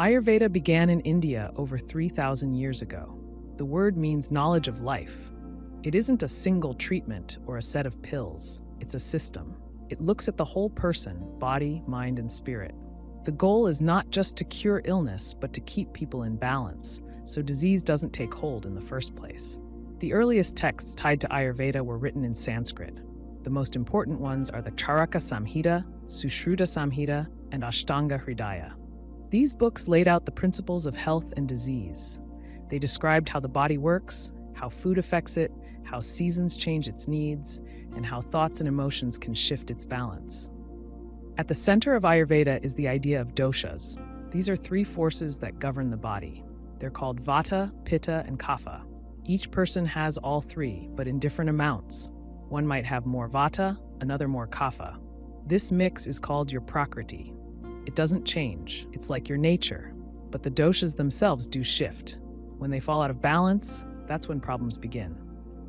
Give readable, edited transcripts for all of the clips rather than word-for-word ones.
Ayurveda began in India over 3,000 years ago. The word means knowledge of life. It isn't a single treatment or a set of pills, it's a system. It looks at the whole person, body, mind, and spirit. The goal is not just to cure illness, but to keep people in balance, so disease doesn't take hold in the first place. The earliest texts tied to Ayurveda were written in Sanskrit. The most important ones are the Charaka Samhita, Sushruta Samhita, and Ashtanga Hridaya. These books laid out the principles of health and disease. They described how the body works, how food affects it, how seasons change its needs, and how thoughts and emotions can shift its balance. At the center of Ayurveda is the idea of doshas. These are three forces that govern the body. They're called Vata, Pitta, and Kapha. Each person has all three, but in different amounts. One might have more Vata, another more Kapha. This mix is called your Prakriti. It doesn't change, it's like your nature, but the doshas themselves do shift. When they fall out of balance, that's when problems begin.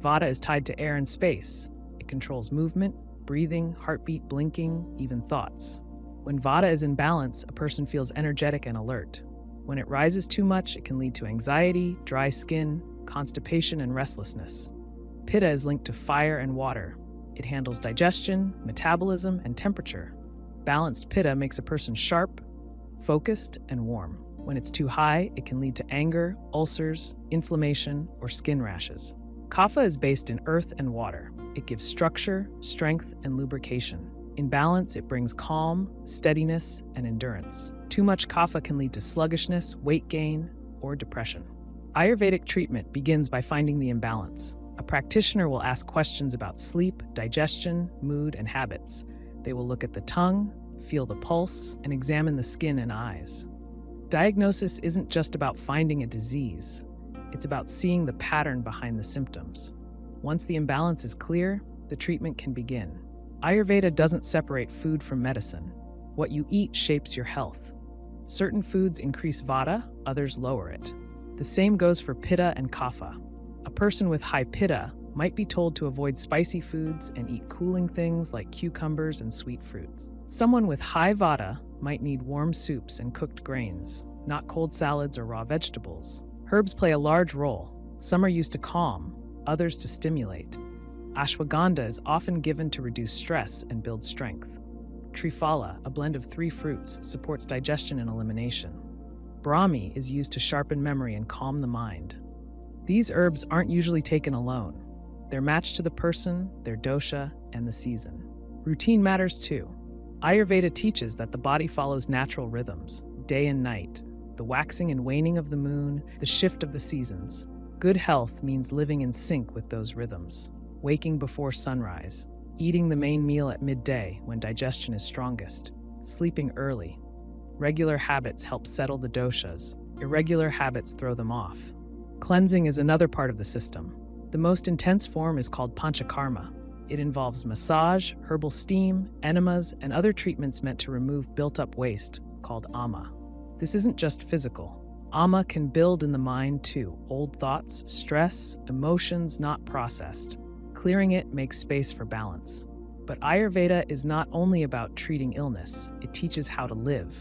Vata is tied to air and space. It controls movement, breathing, heartbeat, blinking, even thoughts. When Vata is in balance, a person feels energetic and alert. When it rises too much, it can lead to anxiety, dry skin, constipation, and restlessness. Pitta is linked to fire and water. It handles digestion, metabolism, and temperature. Balanced Pitta makes a person sharp, focused, and warm. When it's too high, it can lead to anger, ulcers, inflammation, or skin rashes. Kapha is based in earth and water. It gives structure, strength, and lubrication. In balance, it brings calm, steadiness, and endurance. Too much Kapha can lead to sluggishness, weight gain, or depression. Ayurvedic treatment begins by finding the imbalance. A practitioner will ask questions about sleep, digestion, mood, and habits. They will look at the tongue, feel the pulse, and examine the skin and eyes. Diagnosis isn't just about finding a disease. It's about seeing the pattern behind the symptoms. Once the imbalance is clear, the treatment can begin. Ayurveda doesn't separate food from medicine. What you eat shapes your health. Certain foods increase Vata, others lower it. The same goes for Pitta and Kapha. A person with high Pitta might be told to avoid spicy foods and eat cooling things like cucumbers and sweet fruits. Someone with high Vata might need warm soups and cooked grains, not cold salads or raw vegetables. Herbs play a large role. Some are used to calm, others to stimulate. Ashwagandha is often given to reduce stress and build strength. Triphala, a blend of 3 fruits, supports digestion and elimination. Brahmi is used to sharpen memory and calm the mind. These herbs aren't usually taken alone. They're matched to the person, their dosha, and the season. Routine matters too. Ayurveda teaches that the body follows natural rhythms, day and night, the waxing and waning of the moon, the shift of the seasons. Good health means living in sync with those rhythms, waking before sunrise, eating the main meal at midday when digestion is strongest, sleeping early. Regular habits help settle the doshas. Irregular habits throw them off. Cleansing is another part of the system. The most intense form is called panchakarma. It involves massage, herbal steam, enemas, and other treatments meant to remove built-up waste, called ama. This isn't just physical. Ama can build in the mind too, old thoughts, stress, emotions not processed. Clearing it makes space for balance. But Ayurveda is not only about treating illness, it teaches how to live.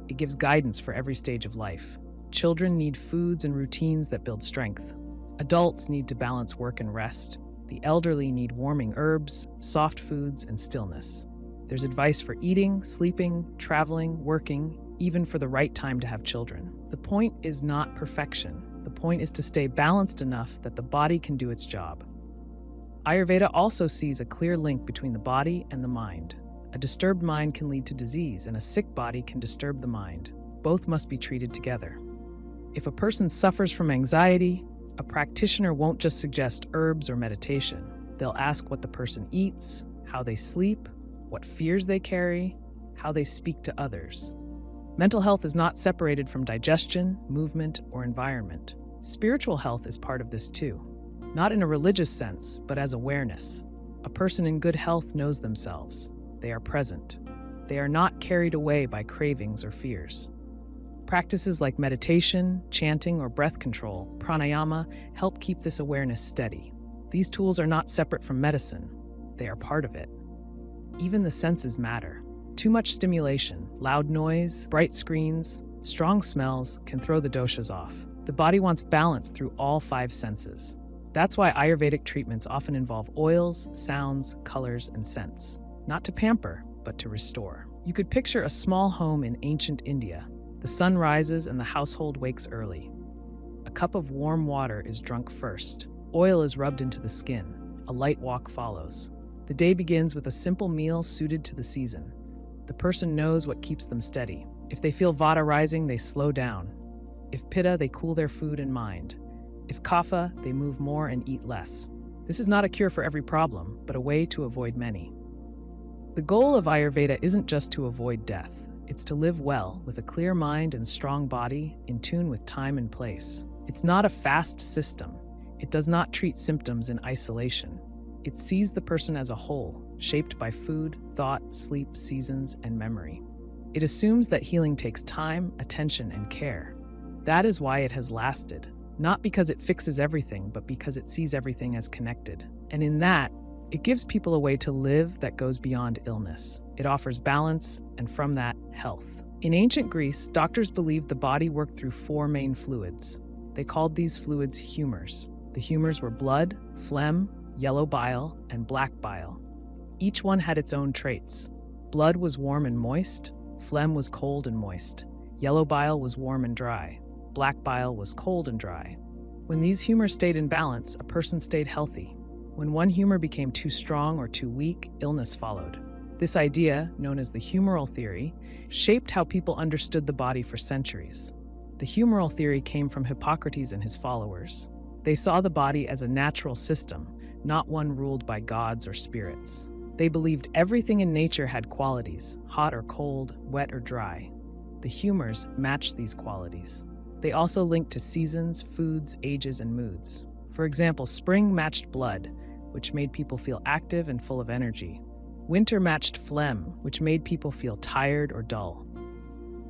It gives guidance for every stage of life. Children need foods and routines that build strength. Adults need to balance work and rest. The elderly need warming herbs, soft foods, and stillness. There's advice for eating, sleeping, traveling, working, even for the right time to have children. The point is not perfection. The point is to stay balanced enough that the body can do its job. Ayurveda also sees a clear link between the body and the mind. A disturbed mind can lead to disease, and a sick body can disturb the mind. Both must be treated together. If a person suffers from anxiety, a practitioner won't just suggest herbs or meditation. They'll ask what the person eats, how they sleep, what fears they carry, how they speak to others. Mental health is not separated from digestion, movement, or environment. Spiritual health is part of this too. Not in a religious sense, but as awareness. A person in good health knows themselves. They are present. They are not carried away by cravings or fears. Practices like meditation, chanting, or breath control, pranayama, help keep this awareness steady. These tools are not separate from medicine. They are part of it. Even the senses matter. Too much stimulation, loud noise, bright screens, Strong smells can throw the doshas off. The body wants balance through all 5 senses. That's why Ayurvedic treatments often involve oils, sounds, colors, and scents. Not to pamper, but to restore. You could picture a small home in ancient India. The sun rises and the household wakes early. A cup of warm water is drunk first. Oil is rubbed into the skin. A light walk follows. The day begins with a simple meal suited to the season. The person knows what keeps them steady. If they feel vata rising, they slow down. If pitta, they cool their food and mind. If kapha, they move more and eat less. This is not a cure for every problem, but a way to avoid many. The goal of Ayurveda isn't just to avoid death. It's to live well, with a clear mind and strong body, in tune with time and place. It's not a fast system. It does not treat symptoms in isolation. It sees the person as a whole, shaped by food, thought, sleep, seasons, and memory. It assumes that healing takes time, attention, and care. That is why it has lasted. Not because it fixes everything, but because it sees everything as connected. And in that, it gives people a way to live that goes beyond illness. It offers balance, and from that, health. In ancient Greece, doctors believed the body worked through 4 main fluids. They called these fluids humors. The humors were blood, phlegm, yellow bile, and black bile. Each one had its own traits. Blood was warm and moist, phlegm was cold and moist, yellow bile was warm and dry, black bile was cold and dry. When these humors stayed in balance, a person stayed healthy. When one humor became too strong or too weak, illness followed. This idea, known as the Humoral Theory, shaped how people understood the body for centuries. The Humoral Theory came from Hippocrates and his followers. They saw the body as a natural system, not one ruled by gods or spirits. They believed everything in nature had qualities, hot or cold, wet or dry. The humors matched these qualities. They also linked to seasons, foods, ages, and moods. For example, spring matched blood, which made people feel active and full of energy. Winter matched phlegm, which made people feel tired or dull.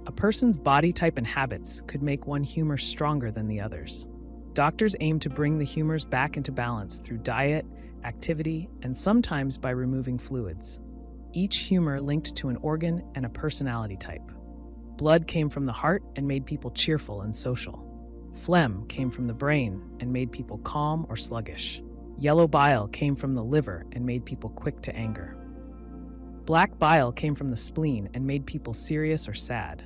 A person's body type and habits could make one humor stronger than the others. Doctors aim to bring the humors back into balance through diet, activity, and sometimes by removing fluids. Each humor linked to an organ and a personality type. Blood came from the heart and made people cheerful and social. Phlegm came from the brain and made people calm or sluggish. Yellow bile came from the liver and made people quick to anger. Black bile came from the spleen and made people serious or sad.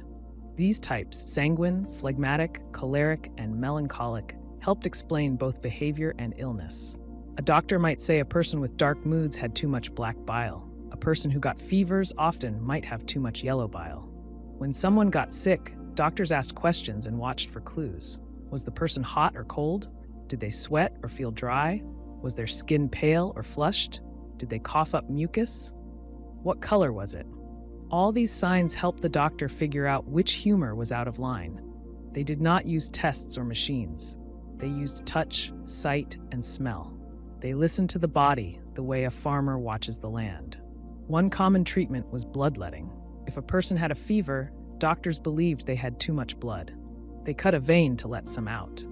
These types, sanguine, phlegmatic, choleric, and melancholic, helped explain both behavior and illness. A doctor might say a person with dark moods had too much black bile. A person who got fevers often might have too much yellow bile. When someone got sick, doctors asked questions and watched for clues. Was the person hot or cold? Did they sweat or feel dry? Was their skin pale or flushed? Did they cough up mucus? What color was it? All these signs helped the doctor figure out which humor was out of line. They did not use tests or machines. They used touch, sight, and smell. They listened to the body the way a farmer watches the land. One common treatment was bloodletting. If a person had a fever, doctors believed they had too much blood. They cut a vein to let some out.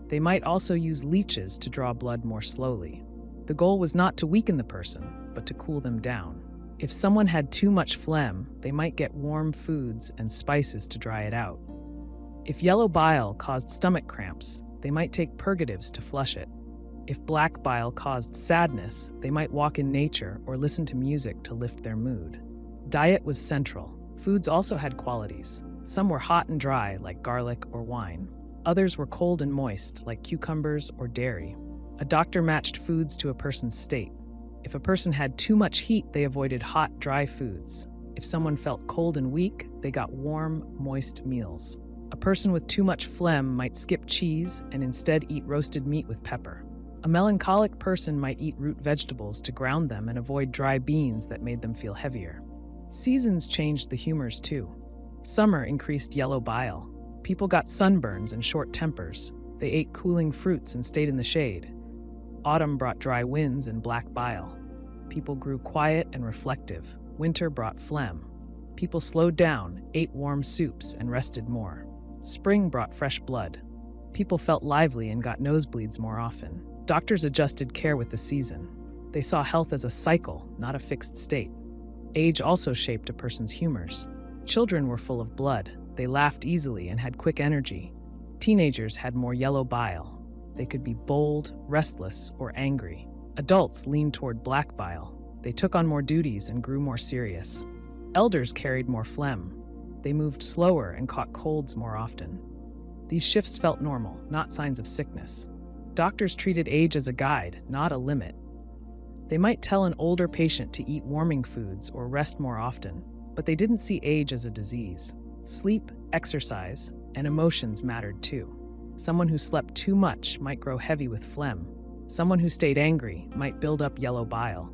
They might also use leeches to draw blood more slowly. The goal was not to weaken the person, but to cool them down. If someone had too much phlegm, they might get warm foods and spices to dry it out. If yellow bile caused stomach cramps, they might take purgatives to flush it. If black bile caused sadness, they might walk in nature or listen to music to lift their mood. Diet was central. Foods also had qualities. Some were hot and dry, like garlic or wine. Others were cold and moist, like cucumbers or dairy. A doctor matched foods to a person's state. If a person had too much heat, they avoided hot, dry foods. If someone felt cold and weak, they got warm, moist meals. A person with too much phlegm might skip cheese and instead eat roasted meat with pepper. A melancholic person might eat root vegetables to ground them and avoid dry beans that made them feel heavier. Seasons changed the humors too. Summer increased yellow bile. People got sunburns and short tempers. They ate cooling fruits and stayed in the shade. Autumn brought dry winds and black bile. People grew quiet and reflective. Winter brought phlegm. People slowed down, ate warm soups, and rested more. Spring brought fresh blood. People felt lively and got nosebleeds more often. Doctors adjusted care with the season. They saw health as a cycle, not a fixed state. Age also shaped a person's humors. Children were full of blood. They laughed easily and had quick energy. Teenagers had more yellow bile. They could be bold, restless, or angry. Adults leaned toward black bile. They took on more duties and grew more serious. Elders carried more phlegm. They moved slower and caught colds more often. These shifts felt normal, not signs of sickness. Doctors treated age as a guide, not a limit. They might tell an older patient to eat warming foods or rest more often, but they didn't see age as a disease. Sleep, exercise, and emotions mattered too. Someone who slept too much might grow heavy with phlegm. Someone who stayed angry might build up yellow bile.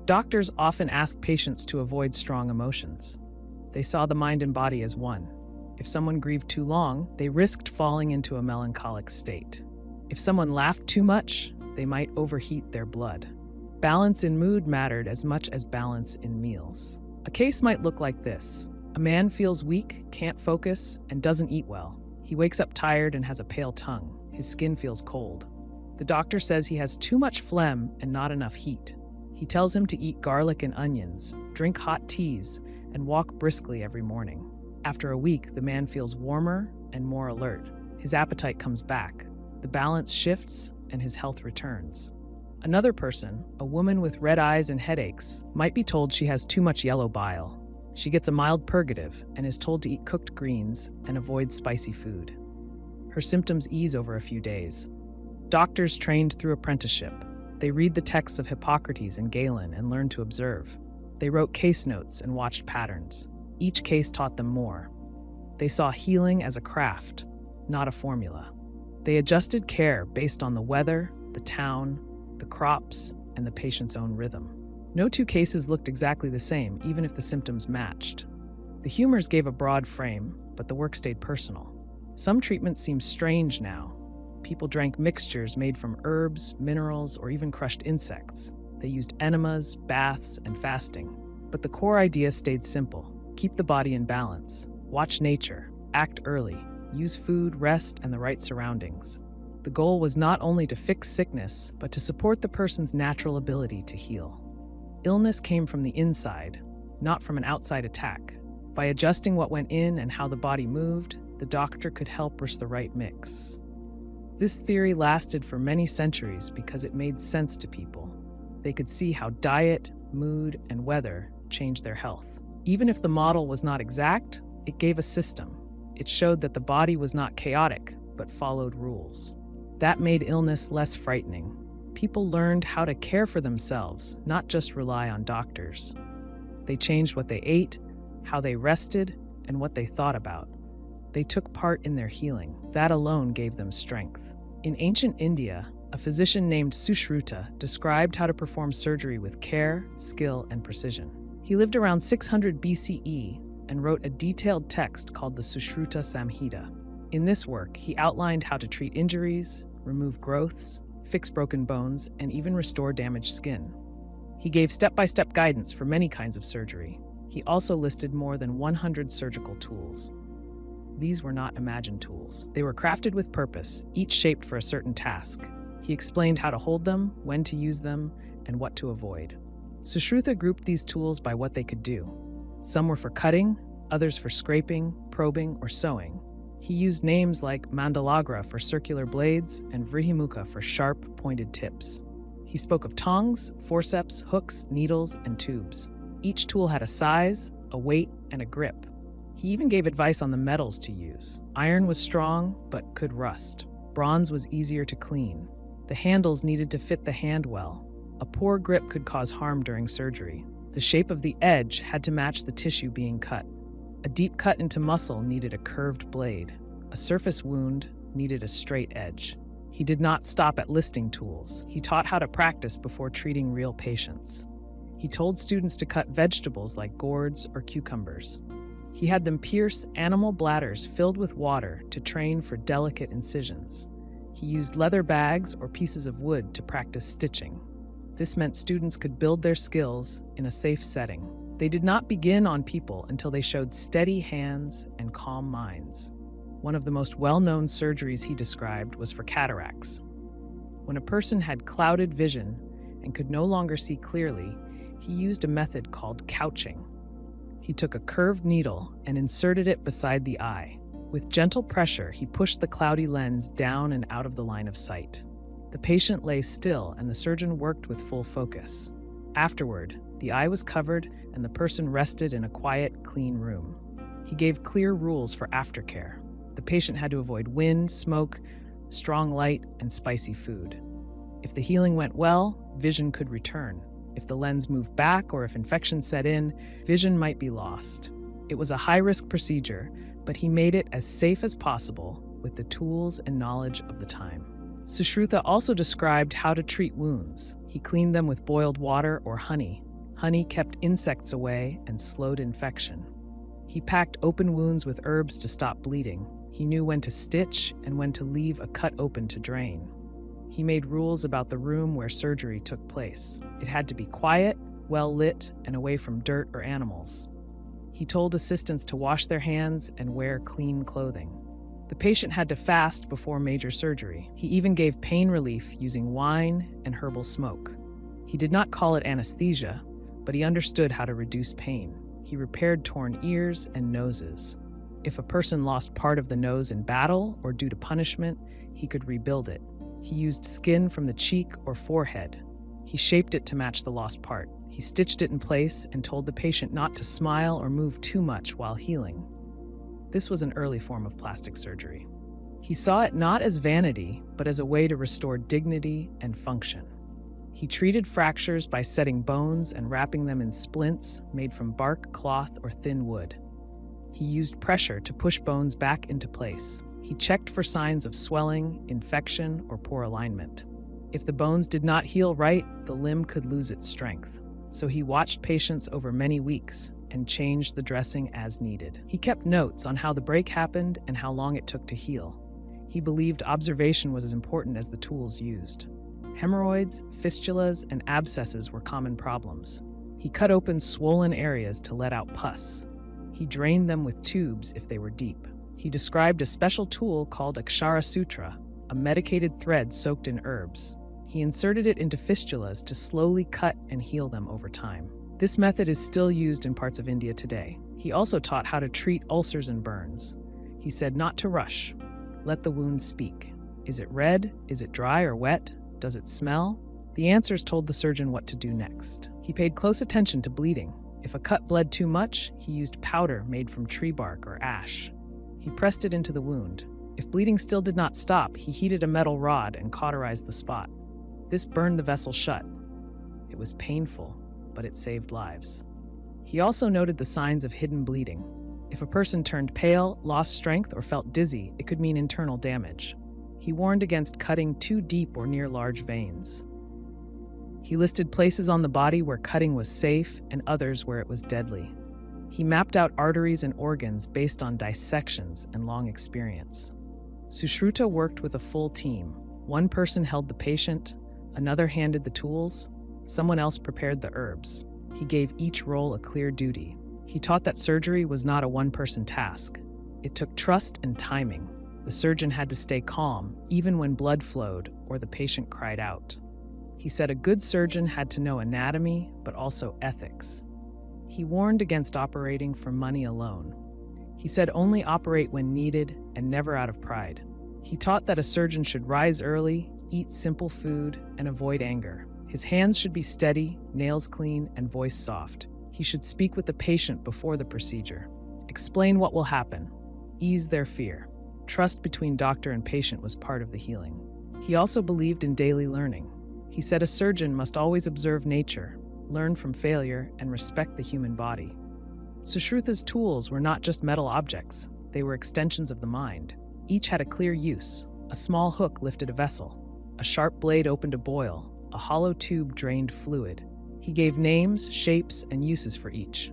Doctors often asked patients to avoid strong emotions. They saw the mind and body as one. If someone grieved too long, they risked falling into a melancholic state. If someone laughed too much, they might overheat their blood. Balance in mood mattered as much as balance in meals. A case might look like this. A man feels weak, can't focus, and doesn't eat well. He wakes up tired and has a pale tongue. His skin feels cold. The doctor says he has too much phlegm and not enough heat. He tells him to eat garlic and onions, drink hot teas, and walk briskly every morning. After a week, the man feels warmer and more alert. His appetite comes back. The balance shifts and his health returns. Another person, a woman with red eyes and headaches, might be told she has too much yellow bile. She gets a mild purgative and is told to eat cooked greens and avoid spicy food. Her symptoms ease over a few days. Doctors trained through apprenticeship. They read the texts of Hippocrates and Galen and learned to observe. They wrote case notes and watched patterns. Each case taught them more. They saw healing as a craft, not a formula. They adjusted care based on the weather, the town, the crops, and the patient's own rhythm. No two cases looked exactly the same, even if the symptoms matched. The humors gave a broad frame, but the work stayed personal. Some treatments seem strange now. People drank mixtures made from herbs, minerals, or even crushed insects. They used enemas, baths, and fasting. But the core idea stayed simple. Keep the body in balance. Watch nature. Act early. Use food, rest, and the right surroundings. The goal was not only to fix sickness, but to support the person's natural ability to heal. Illness came from the inside, not from an outside attack. By adjusting what went in and how the body moved, the doctor could help reach the right mix. This theory lasted for many centuries because it made sense to people. They could see how diet, mood, and weather changed their health. Even if the model was not exact, it gave a system. It showed that the body was not chaotic, but followed rules. That made illness less frightening. People learned how to care for themselves, not just rely on doctors. They changed what they ate, how they rested, and what they thought about. They took part in their healing. That alone gave them strength. In ancient India, a physician named Sushruta described how to perform surgery with care, skill, and precision. He lived around 600 BCE and wrote a detailed text called the Sushruta Samhita. In this work, he outlined how to treat injuries, remove growths, fix broken bones, and even restore damaged skin. He gave step-by-step guidance for many kinds of surgery. He also listed more than 100 surgical tools. These were not imagined tools. They were crafted with purpose, each shaped for a certain task. He explained how to hold them, when to use them, and what to avoid. Sushruta grouped these tools by what they could do. Some were for cutting, others for scraping, probing, or sewing. He used names like Mandalagra for circular blades and Vrihimukha for sharp, pointed tips. He spoke of tongs, forceps, hooks, needles, and tubes. Each tool had a size, a weight, and a grip. He even gave advice on the metals to use. Iron was strong, but could rust. Bronze was easier to clean. The handles needed to fit the hand well. A poor grip could cause harm during surgery. The shape of the edge had to match the tissue being cut. A deep cut into muscle needed a curved blade. A surface wound needed a straight edge. He did not stop at listing tools. He taught how to practice before treating real patients. He told students to cut vegetables like gourds or cucumbers. He had them pierce animal bladders filled with water to train for delicate incisions. He used leather bags or pieces of wood to practice stitching. This meant students could build their skills in a safe setting. They did not begin on people until they showed steady hands and calm minds. One of the most well-known surgeries he described was for cataracts. When a person had clouded vision and could no longer see clearly, he used a method called couching. He took a curved needle and inserted it beside the eye. With gentle pressure, he pushed the cloudy lens down and out of the line of sight. The patient lay still, and the surgeon worked with full focus. Afterward, the eye was covered, and the person rested in a quiet, clean room. He gave clear rules for aftercare. The patient had to avoid wind, smoke, strong light, and spicy food. If the healing went well, vision could return. If the lens moved back or if infection set in, vision might be lost. It was a high-risk procedure, but he made it as safe as possible with the tools and knowledge of the time. Sushruta also described how to treat wounds. He cleaned them with boiled water or honey. Honey kept insects away and slowed infection. He packed open wounds with herbs to stop bleeding. He knew when to stitch and when to leave a cut open to drain. He made rules about the room where surgery took place. It had to be quiet, well lit, and away from dirt or animals. He told assistants to wash their hands and wear clean clothing. The patient had to fast before major surgery. He even gave pain relief using wine and herbal smoke. He did not call it anesthesia, but he understood how to reduce pain. He repaired torn ears and noses. If a person lost part of the nose in battle or due to punishment, he could rebuild it. He used skin from the cheek or forehead. He shaped it to match the lost part. He stitched it in place and told the patient not to smile or move too much while healing. This was an early form of plastic surgery. He saw it not as vanity, but as a way to restore dignity and function. He treated fractures by setting bones and wrapping them in splints made from bark, cloth, or thin wood. He used pressure to push bones back into place. He checked for signs of swelling, infection, or poor alignment. If the bones did not heal right, the limb could lose its strength. So he watched patients over many weeks and changed the dressing as needed. He kept notes on how the break happened and how long it took to heal. He believed observation was as important as the tools used. Hemorrhoids, fistulas, and abscesses were common problems. He cut open swollen areas to let out pus. He drained them with tubes if they were deep. He described a special tool called Akshara Sutra, a medicated thread soaked in herbs. He inserted it into fistulas to slowly cut and heal them over time. This method is still used in parts of India today. He also taught how to treat ulcers and burns. He said not to rush. Let the wound speak. Is it red? Is it dry or wet? Does it smell? The answers told the surgeon what to do next. He paid close attention to bleeding. If a cut bled too much, he used powder made from tree bark or ash. He pressed it into the wound. If bleeding still did not stop, he heated a metal rod and cauterized the spot. This burned the vessel shut. It was painful, but it saved lives. He also noted the signs of hidden bleeding. If a person turned pale, lost strength, or felt dizzy, it could mean internal damage. He warned against cutting too deep or near large veins. He listed places on the body where cutting was safe and others where it was deadly. He mapped out arteries and organs based on dissections and long experience. Sushruta worked with a full team. One person held the patient, another handed the tools, someone else prepared the herbs. He gave each role a clear duty. He taught that surgery was not a one-person task. It took trust and timing. The surgeon had to stay calm, even when blood flowed or the patient cried out. He said a good surgeon had to know anatomy, but also ethics. He warned against operating for money alone. He said only operate when needed and never out of pride. He taught that a surgeon should rise early, eat simple food, and avoid anger. His hands should be steady, nails clean, and voice soft. He should speak with the patient before the procedure. Explain what will happen. Ease their fear. Trust between doctor and patient was part of the healing. He also believed in daily learning. He said a surgeon must always observe nature, learn from failure, and respect the human body. Sushruta's tools were not just metal objects, they were extensions of the mind. Each had a clear use. A small hook lifted a vessel. A sharp blade opened a boil. A hollow tube drained fluid. He gave names, shapes, and uses for each.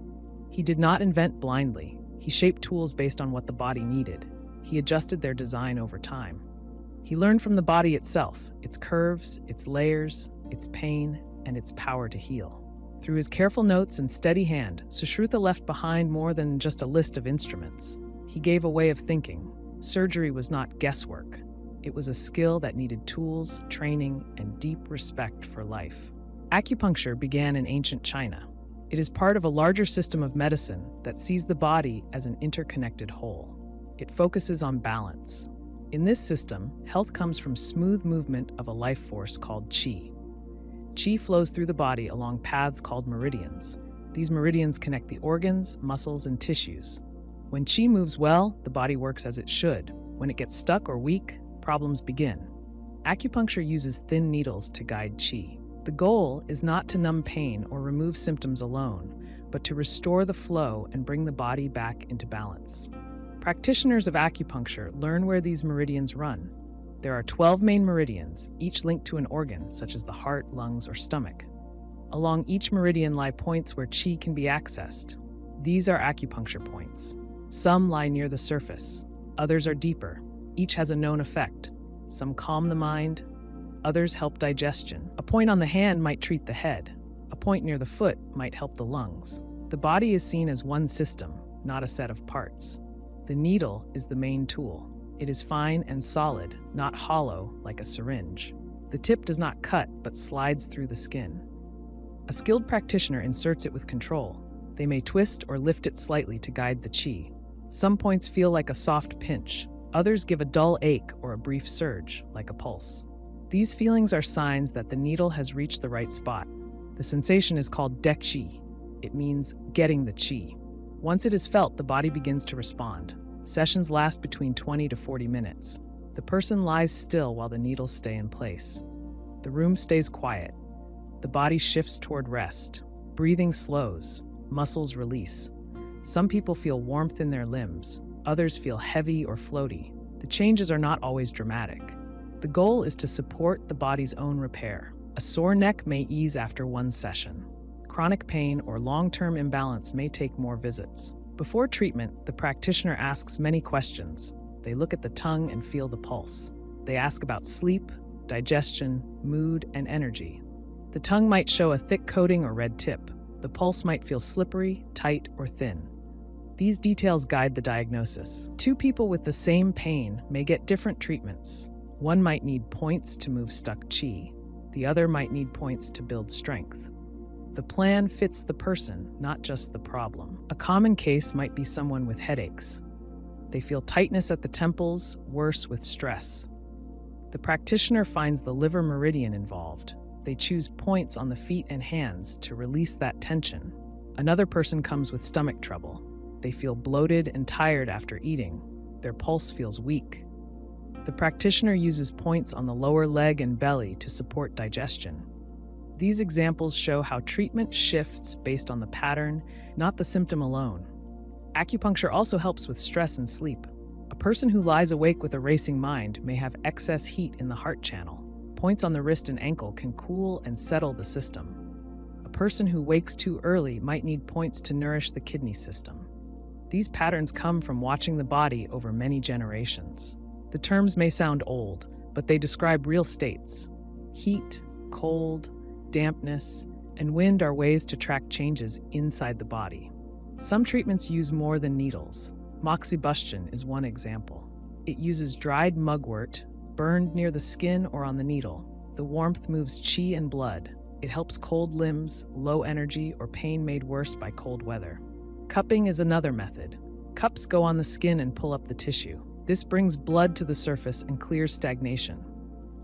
He did not invent blindly. He shaped tools based on what the body needed. He adjusted their design over time. He learned from the body itself, its curves, its layers, its pain, and its power to heal. Through his careful notes and steady hand, Sushruta left behind more than just a list of instruments. He gave a way of thinking. Surgery was not guesswork. It was a skill that needed tools, training, and deep respect for life. Acupuncture began in ancient China. It is part of a larger system of medicine that sees the body as an interconnected whole. It focuses on balance. In this system, health comes from smooth movement of a life force called qi. Qi flows through the body along paths called meridians. These meridians connect the organs, muscles, and tissues. When qi moves well, the body works as it should. When it gets stuck or weak, problems begin. Acupuncture uses thin needles to guide qi. The goal is not to numb pain or remove symptoms alone, but to restore the flow and bring the body back into balance. Practitioners of acupuncture learn where these meridians run. There are 12 main meridians, each linked to an organ, such as the heart, lungs, or stomach. Along each meridian lie points where qi can be accessed. These are acupuncture points. Some lie near the surface, others are deeper. Each has a known effect. Some calm the mind, others help digestion. A point on the hand might treat the head. A point near the foot might help the lungs. The body is seen as one system, not a set of parts. The needle is the main tool. It is fine and solid, not hollow like a syringe. The tip does not cut, but slides through the skin. A skilled practitioner inserts it with control. They may twist or lift it slightly to guide the qi. Some points feel like a soft pinch. Others give a dull ache or a brief surge, like a pulse. These feelings are signs that the needle has reached the right spot. The sensation is called qi. It means getting the qi. Once it is felt, the body begins to respond. Sessions last between 20 to 40 minutes. The person lies still while the needles stay in place. The room stays quiet. The body shifts toward rest. Breathing slows. Muscles release. Some people feel warmth in their limbs. Others feel heavy or floaty. The changes are not always dramatic. The goal is to support the body's own repair. A sore neck may ease after one session. Chronic pain or long-term imbalance may take more visits. Before treatment, the practitioner asks many questions. They look at the tongue and feel the pulse. They ask about sleep, digestion, mood, and energy. The tongue might show a thick coating or red tip. The pulse might feel slippery, tight, or thin. These details guide the diagnosis. Two people with the same pain may get different treatments. One might need points to move stuck qi. The other might need points to build strength. The plan fits the person, not just the problem. A common case might be someone with headaches. They feel tightness at the temples, worse with stress. The practitioner finds the liver meridian involved. They choose points on the feet and hands to release that tension. Another person comes with stomach trouble. They feel bloated and tired after eating. Their pulse feels weak. The practitioner uses points on the lower leg and belly to support digestion. These examples show how treatment shifts based on the pattern, not the symptom alone. Acupuncture also helps with stress and sleep. A person who lies awake with a racing mind may have excess heat in the heart channel. Points on the wrist and ankle can cool and settle the system. A person who wakes too early might need points to nourish the kidney system. These patterns come from watching the body over many generations. The terms may sound old, but they describe real states. Heat, cold, dampness, and wind are ways to track changes inside the body. Some treatments use more than needles. Moxibustion is one example. It uses dried mugwort, burned near the skin or on the needle. The warmth moves qi and blood. It helps cold limbs, low energy, or pain made worse by cold weather. Cupping is another method. Cups go on the skin and pull up the tissue. This brings blood to the surface and clears stagnation.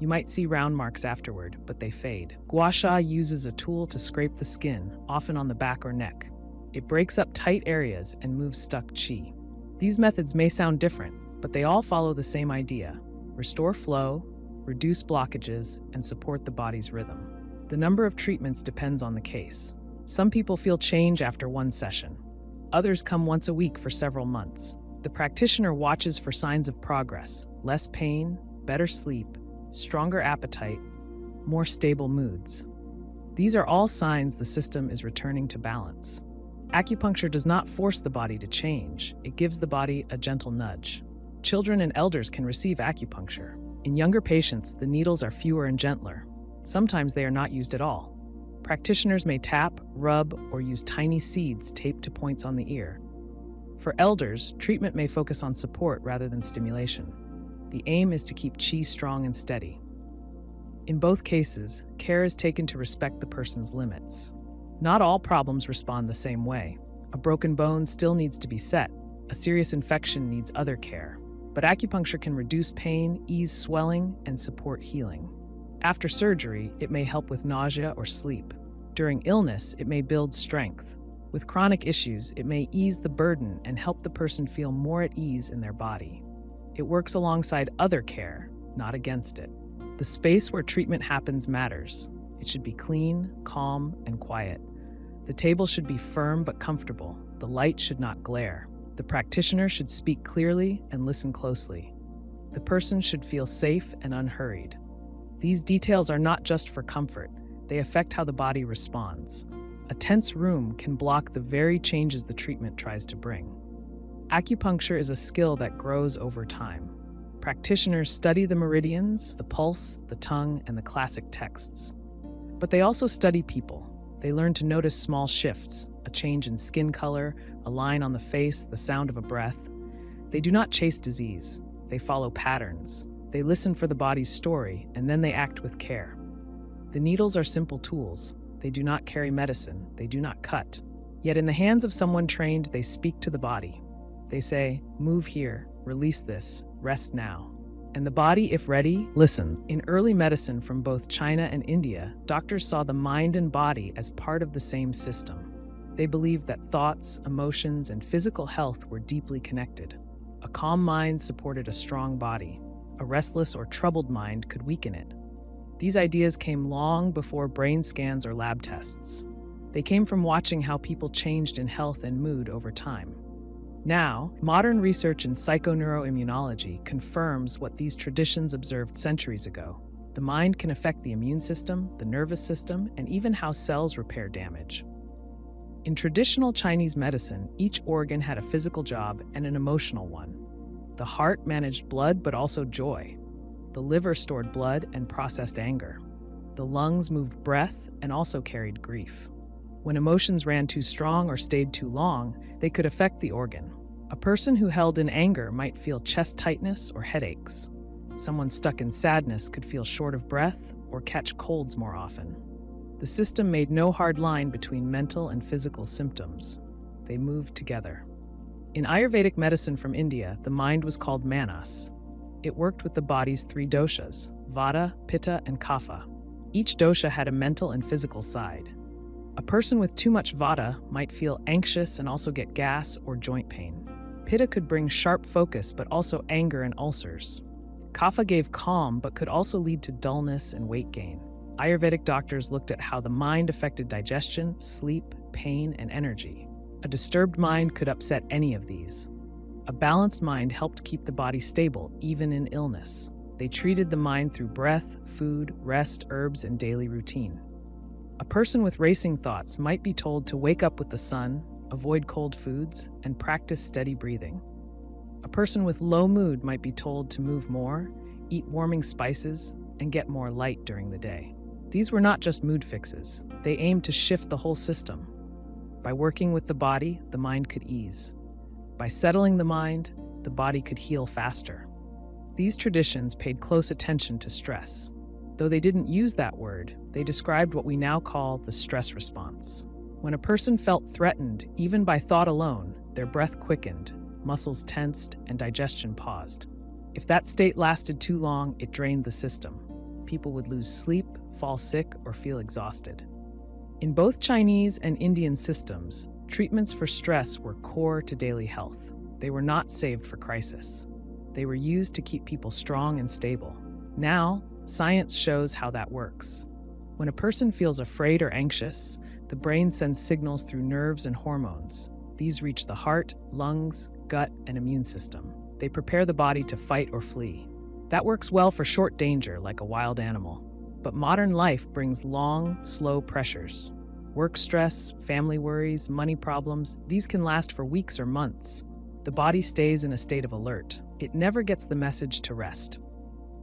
You might see round marks afterward, but they fade. Gua sha uses a tool to scrape the skin, often on the back or neck. It breaks up tight areas and moves stuck qi. These methods may sound different, but they all follow the same idea: restore flow, reduce blockages, and support the body's rhythm. The number of treatments depends on the case. Some people feel change after one session. Others come once a week for several months. The practitioner watches for signs of progress: less pain, better sleep, stronger appetite, more stable moods. These are all signs the system is returning to balance. Acupuncture does not force the body to change. It gives the body a gentle nudge. Children and elders can receive acupuncture. In younger patients, the needles are fewer and gentler. Sometimes they are not used at all. Practitioners may tap, rub, or use tiny seeds taped to points on the ear. For elders, treatment may focus on support rather than stimulation. The aim is to keep qi strong and steady. In both cases, care is taken to respect the person's limits. Not all problems respond the same way. A broken bone still needs to be set. A serious infection needs other care. But acupuncture can reduce pain, ease swelling, and support healing. After surgery, it may help with nausea or sleep. During illness, it may build strength. With chronic issues, it may ease the burden and help the person feel more at ease in their body. It works alongside other care, not against it. The space where treatment happens matters. It should be clean, calm, and quiet. The table should be firm but comfortable. The light should not glare. The practitioner should speak clearly and listen closely. The person should feel safe and unhurried. These details are not just for comfort. They affect how the body responds. A tense room can block the very changes the treatment tries to bring. Acupuncture is a skill that grows over time. Practitioners study the meridians, the pulse, the tongue, and the classic texts. But they also study people. They learn to notice small shifts, a change in skin color, a line on the face, the sound of a breath. They do not chase disease. They follow patterns. They listen for the body's story, and then they act with care. The needles are simple tools. They do not carry medicine. They do not cut. Yet in the hands of someone trained, they speak to the body. They say, move here, release this, rest now. And the body, if ready, listens. In early medicine from both China and India, doctors saw the mind and body as part of the same system. They believed that thoughts, emotions, and physical health were deeply connected. A calm mind supported a strong body. A restless or troubled mind could weaken it. These ideas came long before brain scans or lab tests. They came from watching how people changed in health and mood over time. Now, modern research in psychoneuroimmunology confirms what these traditions observed centuries ago. The mind can affect the immune system, the nervous system, and even how cells repair damage. In traditional Chinese medicine, each organ had a physical job and an emotional one. The heart managed blood but also joy. The liver stored blood and processed anger. The lungs moved breath and also carried grief. When emotions ran too strong or stayed too long, they could affect the organ. A person who held in anger might feel chest tightness or headaches. Someone stuck in sadness could feel short of breath or catch colds more often. The system made no hard line between mental and physical symptoms. They moved together. In Ayurvedic medicine from India, the mind was called Manas. It worked with the body's three doshas, Vata, Pitta, and Kapha. Each dosha had a mental and physical side. A person with too much Vata might feel anxious and also get gas or joint pain. Pitta could bring sharp focus but also anger and ulcers. Kapha gave calm but could also lead to dullness and weight gain. Ayurvedic doctors looked at how the mind affected digestion, sleep, pain, and energy. A disturbed mind could upset any of these. A balanced mind helped keep the body stable, even in illness. They treated the mind through breath, food, rest, herbs, and daily routine. A person with racing thoughts might be told to wake up with the sun, avoid cold foods, and practice steady breathing. A person with low mood might be told to move more, eat warming spices, and get more light during the day. These were not just mood fixes. They aimed to shift the whole system. By working with the body, the mind could ease. By settling the mind, the body could heal faster. These traditions paid close attention to stress. Though they didn't use that word, they described what we now call the stress response. When a person felt threatened, even by thought alone, their breath quickened, muscles tensed, and digestion paused. If that state lasted too long, it drained the system. People would lose sleep, fall sick, or feel exhausted. In both Chinese and Indian systems, treatments for stress were core to daily health. They were not saved for crisis. They were used to keep people strong and stable. Now, science shows how that works. When a person feels afraid or anxious, the brain sends signals through nerves and hormones. These reach the heart, lungs, gut, and immune system. They prepare the body to fight or flee. That works well for short danger, like a wild animal. But modern life brings long, slow pressures. Work stress, family worries, money problems, these can last for weeks or months. The body stays in a state of alert. It never gets the message to rest.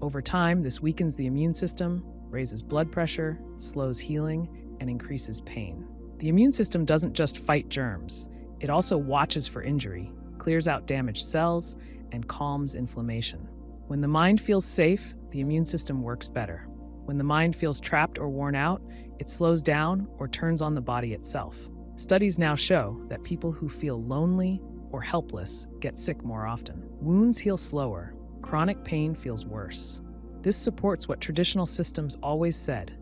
Over time, this weakens the immune system, raises blood pressure, slows healing, and increases pain. The immune system doesn't just fight germs. It also watches for injury, clears out damaged cells, and calms inflammation. When the mind feels safe, the immune system works better. When the mind feels trapped or worn out, It slows down or turns on the body itself. Studies now show that people who feel lonely or helpless get sick more often. Wounds heal slower. Chronic pain feels worse. This supports what traditional systems always said: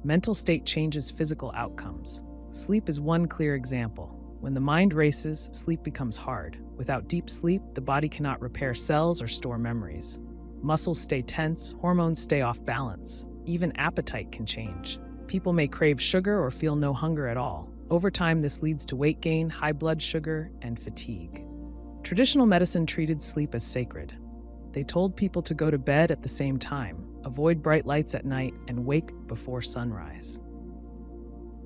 mental state changes physical outcomes. Sleep is one clear example. When the mind races, sleep becomes hard. Without deep sleep, the body cannot repair cells or store memories. Muscles stay tense, hormones stay off balance. Even appetite can change. People may crave sugar or feel no hunger at all. Over time, this leads to weight gain, high blood sugar, and fatigue. Traditional medicine treated sleep as sacred. They told people to go to bed at the same time, avoid bright lights at night, and wake before sunrise.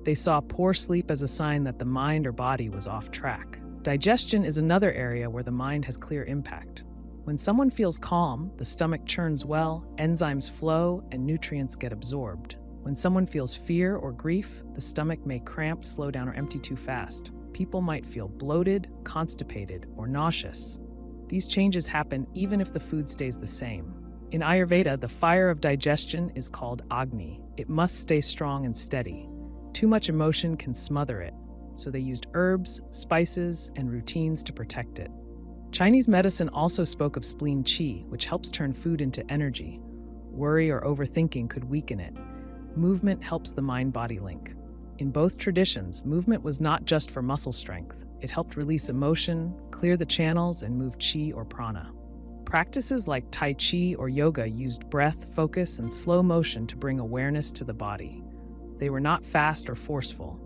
They saw poor sleep as a sign that the mind or body was off track. Digestion is another area where the mind has clear impact. When someone feels calm, the stomach churns well, enzymes flow, and nutrients get absorbed. When someone feels fear or grief, the stomach may cramp, slow down, or empty too fast. People might feel bloated, constipated, or nauseous. These changes happen even if the food stays the same. In Ayurveda, the fire of digestion is called Agni. It must stay strong and steady. Too much emotion can smother it, so they used herbs, spices, and routines to protect it. Chinese medicine also spoke of spleen qi, which helps turn food into energy. Worry or overthinking could weaken it. Movement helps the mind-body link. In both traditions, movement was not just for muscle strength. It helped release emotion, clear the channels, and move qi or prana. Practices like Tai Chi or yoga used breath, focus, and slow motion to bring awareness to the body. They were not fast or forceful.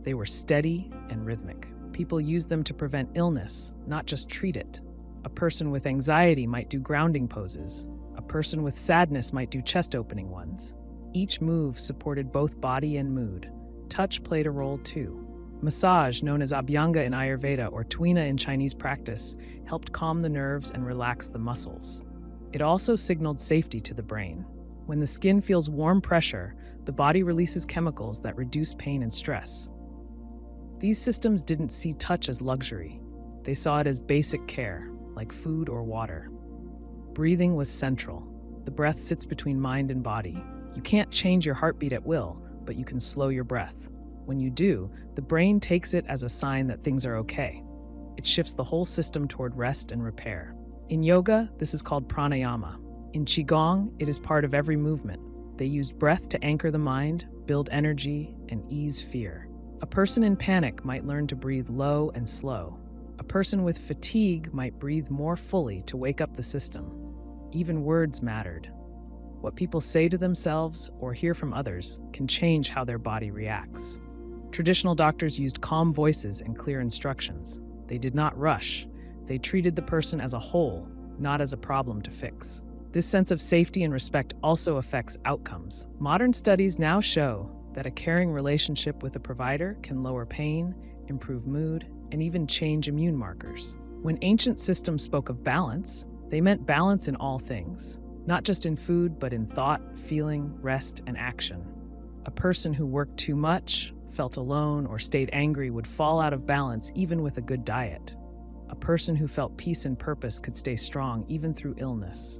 They were steady and rhythmic. People used them to prevent illness, not just treat it. A person with anxiety might do grounding poses. A person with sadness might do chest-opening ones. Each move supported both body and mood. Touch played a role too. Massage, known as Abhyanga in Ayurveda or Tuina in Chinese practice, helped calm the nerves and relax the muscles. It also signaled safety to the brain. When the skin feels warm pressure, the body releases chemicals that reduce pain and stress. These systems didn't see touch as luxury. They saw it as basic care, like food or water. Breathing was central. The breath sits between mind and body. You can't change your heartbeat at will, but you can slow your breath. When you do, the brain takes it as a sign that things are okay. It shifts the whole system toward rest and repair. In yoga, this is called pranayama. In qigong, it is part of every movement. They used breath to anchor the mind, build energy, and ease fear. A person in panic might learn to breathe low and slow. A person with fatigue might breathe more fully to wake up the system. Even words mattered. What people say to themselves or hear from others can change how their body reacts. Traditional doctors used calm voices and clear instructions. They did not rush. They treated the person as a whole, not as a problem to fix. This sense of safety and respect also affects outcomes. Modern studies now show that a caring relationship with a provider can lower pain, improve mood, and even change immune markers. When ancient systems spoke of balance, they meant balance in all things, not just in food, but in thought, feeling, rest, and action. A person who worked too much, felt alone, or stayed angry would fall out of balance even with a good diet. A person who felt peace and purpose could stay strong even through illness.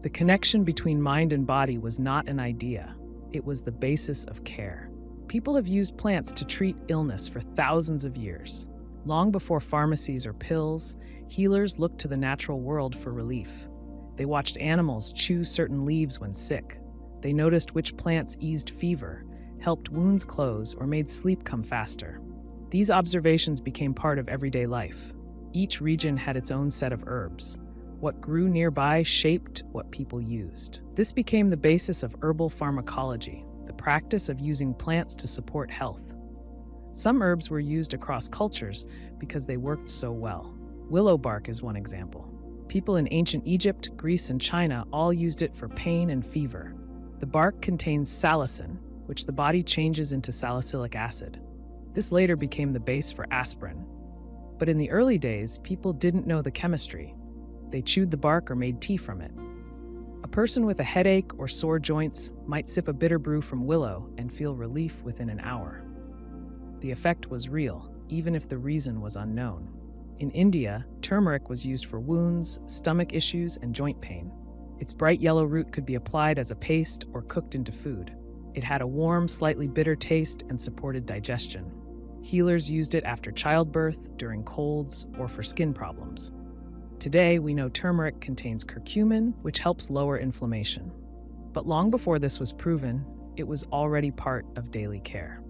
The connection between mind and body was not an idea. It was the basis of care. People have used plants to treat illness for thousands of years. Long before pharmacies or pills, healers looked to the natural world for relief. They watched animals chew certain leaves when sick. They noticed which plants eased fever, helped wounds close, or made sleep come faster. These observations became part of everyday life. Each region had its own set of herbs. What grew nearby shaped what people used. This became the basis of herbal pharmacology, the practice of using plants to support health. Some herbs were used across cultures because they worked so well. Willow bark is one example. People in ancient Egypt, Greece, and China all used it for pain and fever. The bark contains salicin, which the body changes into salicylic acid. This later became the base for aspirin. But in the early days, people didn't know the chemistry. They chewed the bark or made tea from it. A person with a headache or sore joints might sip a bitter brew from willow and feel relief within an hour. The effect was real, even if the reason was unknown. In India, turmeric was used for wounds, stomach issues, and joint pain. Its bright yellow root could be applied as a paste or cooked into food. It had a warm, slightly bitter taste and supported digestion. Healers used it after childbirth, during colds, or for skin problems. Today, we know turmeric contains curcumin, which helps lower inflammation. But long before this was proven, it was already part of daily care.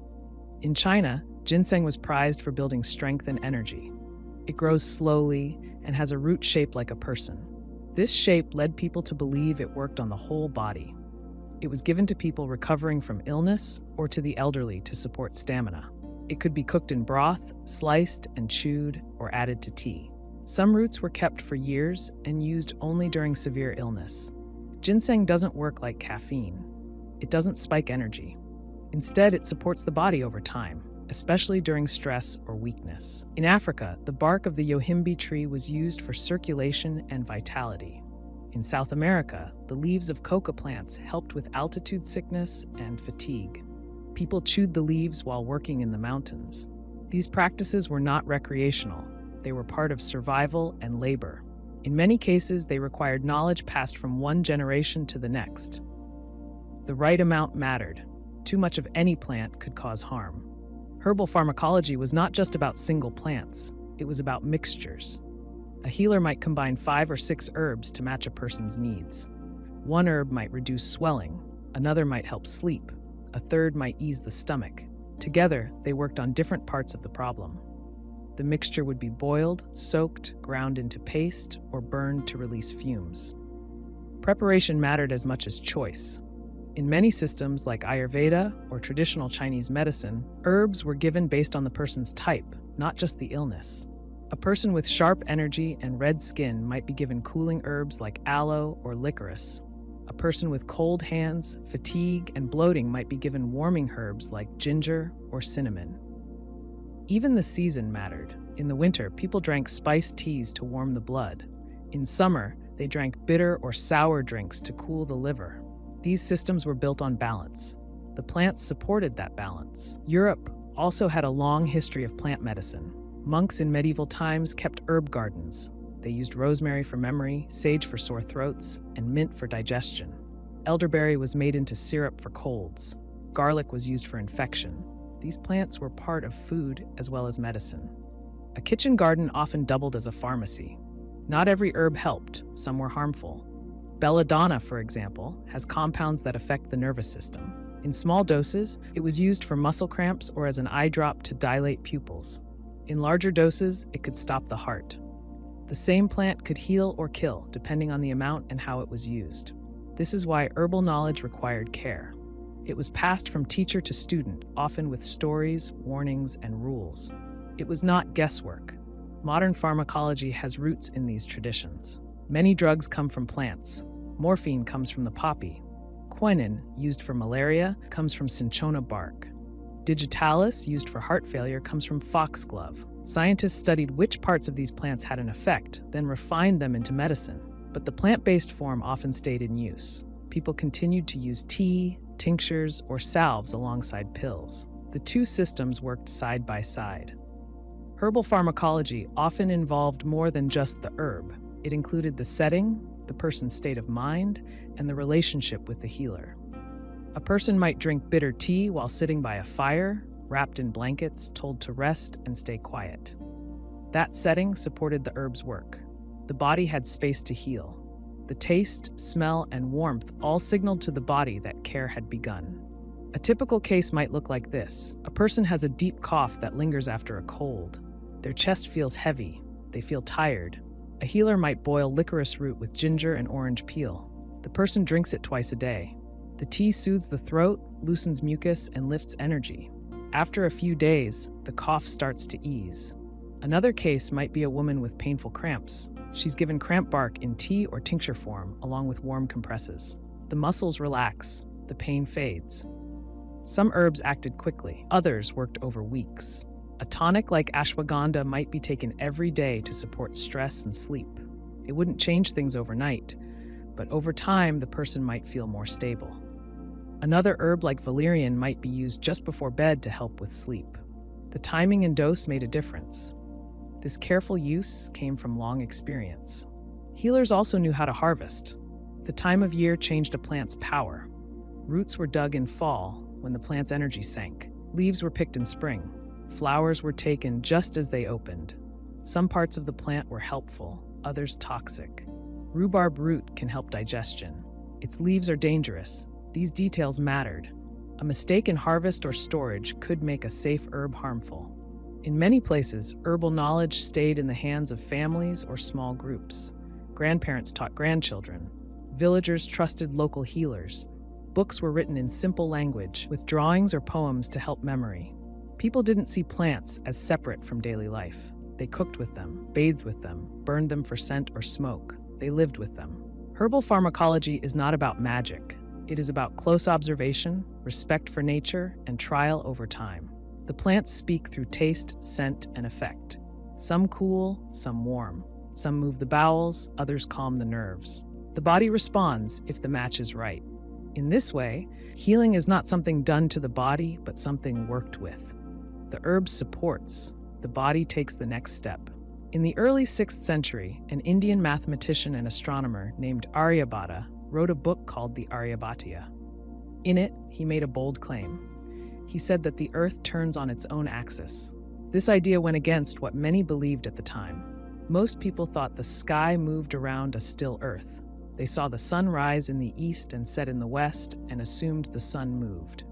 In China, ginseng was prized for building strength and energy. It grows slowly and has a root shaped like a person. This shape led people to believe it worked on the whole body. It was given to people recovering from illness or to the elderly to support stamina. It could be cooked in broth, sliced and chewed, or added to tea. Some roots were kept for years and used only during severe illness. Ginseng doesn't work like caffeine. It doesn't spike energy. Instead, it supports the body over time, especially during stress or weakness. In Africa, the bark of the yohimbe tree was used for circulation and vitality. In South America, the leaves of coca plants helped with altitude sickness and fatigue. People chewed the leaves while working in the mountains. These practices were not recreational. They were part of survival and labor. In many cases, they required knowledge passed from one generation to the next. The right amount mattered. Too much of any plant could cause harm. Herbal pharmacology was not just about single plants. It was about mixtures. A healer might combine 5 or 6 herbs to match a person's needs. One herb might reduce swelling, another might help sleep, a third might ease the stomach. Together, they worked on different parts of the problem. The mixture would be boiled, soaked, ground into paste, or burned to release fumes. Preparation mattered as much as choice. In many systems like Ayurveda or traditional Chinese medicine, herbs were given based on the person's type, not just the illness. A person with sharp energy and red skin might be given cooling herbs like aloe or licorice. A person with cold hands, fatigue, and bloating might be given warming herbs like ginger or cinnamon. Even the season mattered. In the winter, people drank spiced teas to warm the blood. In summer, they drank bitter or sour drinks to cool the liver. These systems were built on balance. The plants supported that balance. Europe also had a long history of plant medicine. Monks in medieval times kept herb gardens. They used rosemary for memory, sage for sore throats, and mint for digestion. Elderberry was made into syrup for colds. Garlic was used for infection. These plants were part of food as well as medicine. A kitchen garden often doubled as a pharmacy. Not every herb helped, some were harmful. Belladonna, for example, has compounds that affect the nervous system. In small doses, it was used for muscle cramps or as an eye drop to dilate pupils. In larger doses, it could stop the heart. The same plant could heal or kill, depending on the amount and how it was used. This is why herbal knowledge required care. It was passed from teacher to student, often with stories, warnings, and rules. It was not guesswork. Modern pharmacology has roots in these traditions. Many drugs come from plants. Morphine comes from the poppy. Quinine, used for malaria, comes from cinchona bark. Digitalis, used for heart failure, comes from foxglove. Scientists studied which parts of these plants had an effect, then refined them into medicine. But the plant-based form often stayed in use. People continued to use tea, tinctures, or salves alongside pills. The two systems worked side by side. Herbal pharmacology often involved more than just the herb. It included the setting, the person's state of mind, and the relationship with the healer. A person might drink bitter tea while sitting by a fire, wrapped in blankets, told to rest and stay quiet. That setting supported the herb's work. The body had space to heal. The taste, smell, and warmth all signaled to the body that care had begun. A typical case might look like this. A person has a deep cough that lingers after a cold. Their chest feels heavy. They feel tired. A healer might boil licorice root with ginger and orange peel. The person drinks it twice a day. The tea soothes the throat, loosens mucus, and lifts energy. After a few days, the cough starts to ease. Another case might be a woman with painful cramps. She's given cramp bark in tea or tincture form, along with warm compresses. The muscles relax, the pain fades. Some herbs acted quickly, others worked over weeks. A tonic like ashwagandha might be taken every day to support stress and sleep. It wouldn't change things overnight, but over time, the person might feel more stable. Another herb like valerian might be used just before bed to help with sleep. The timing and dose made a difference. This careful use came from long experience. Healers also knew how to harvest. The time of year changed a plant's power. Roots were dug in fall, when the plant's energy sank. Leaves were picked in spring. Flowers were taken just as they opened. Some parts of the plant were helpful, others toxic. Rhubarb root can help digestion. Its leaves are dangerous. These details mattered. A mistake in harvest or storage could make a safe herb harmful. In many places, herbal knowledge stayed in the hands of families or small groups. Grandparents taught grandchildren. Villagers trusted local healers. Books were written in simple language, with drawings or poems to help memory. People didn't see plants as separate from daily life. They cooked with them, bathed with them, burned them for scent or smoke. They lived with them. Herbal pharmacology is not about magic. It is about close observation, respect for nature, and trial over time. The plants speak through taste, scent, and effect. Some cool, some warm. Some move the bowels, others calm the nerves. The body responds if the match is right. In this way, healing is not something done to the body, but something worked with. The herb supports. The body takes the next step. In the early 6th century, an Indian mathematician and astronomer named Aryabhata wrote a book called the Aryabhatiya. In it, he made a bold claim. He said that the Earth turns on its own axis. This idea went against what many believed at the time. Most people thought the sky moved around a still Earth. They saw the sun rise in the east and set in the west and assumed the sun moved.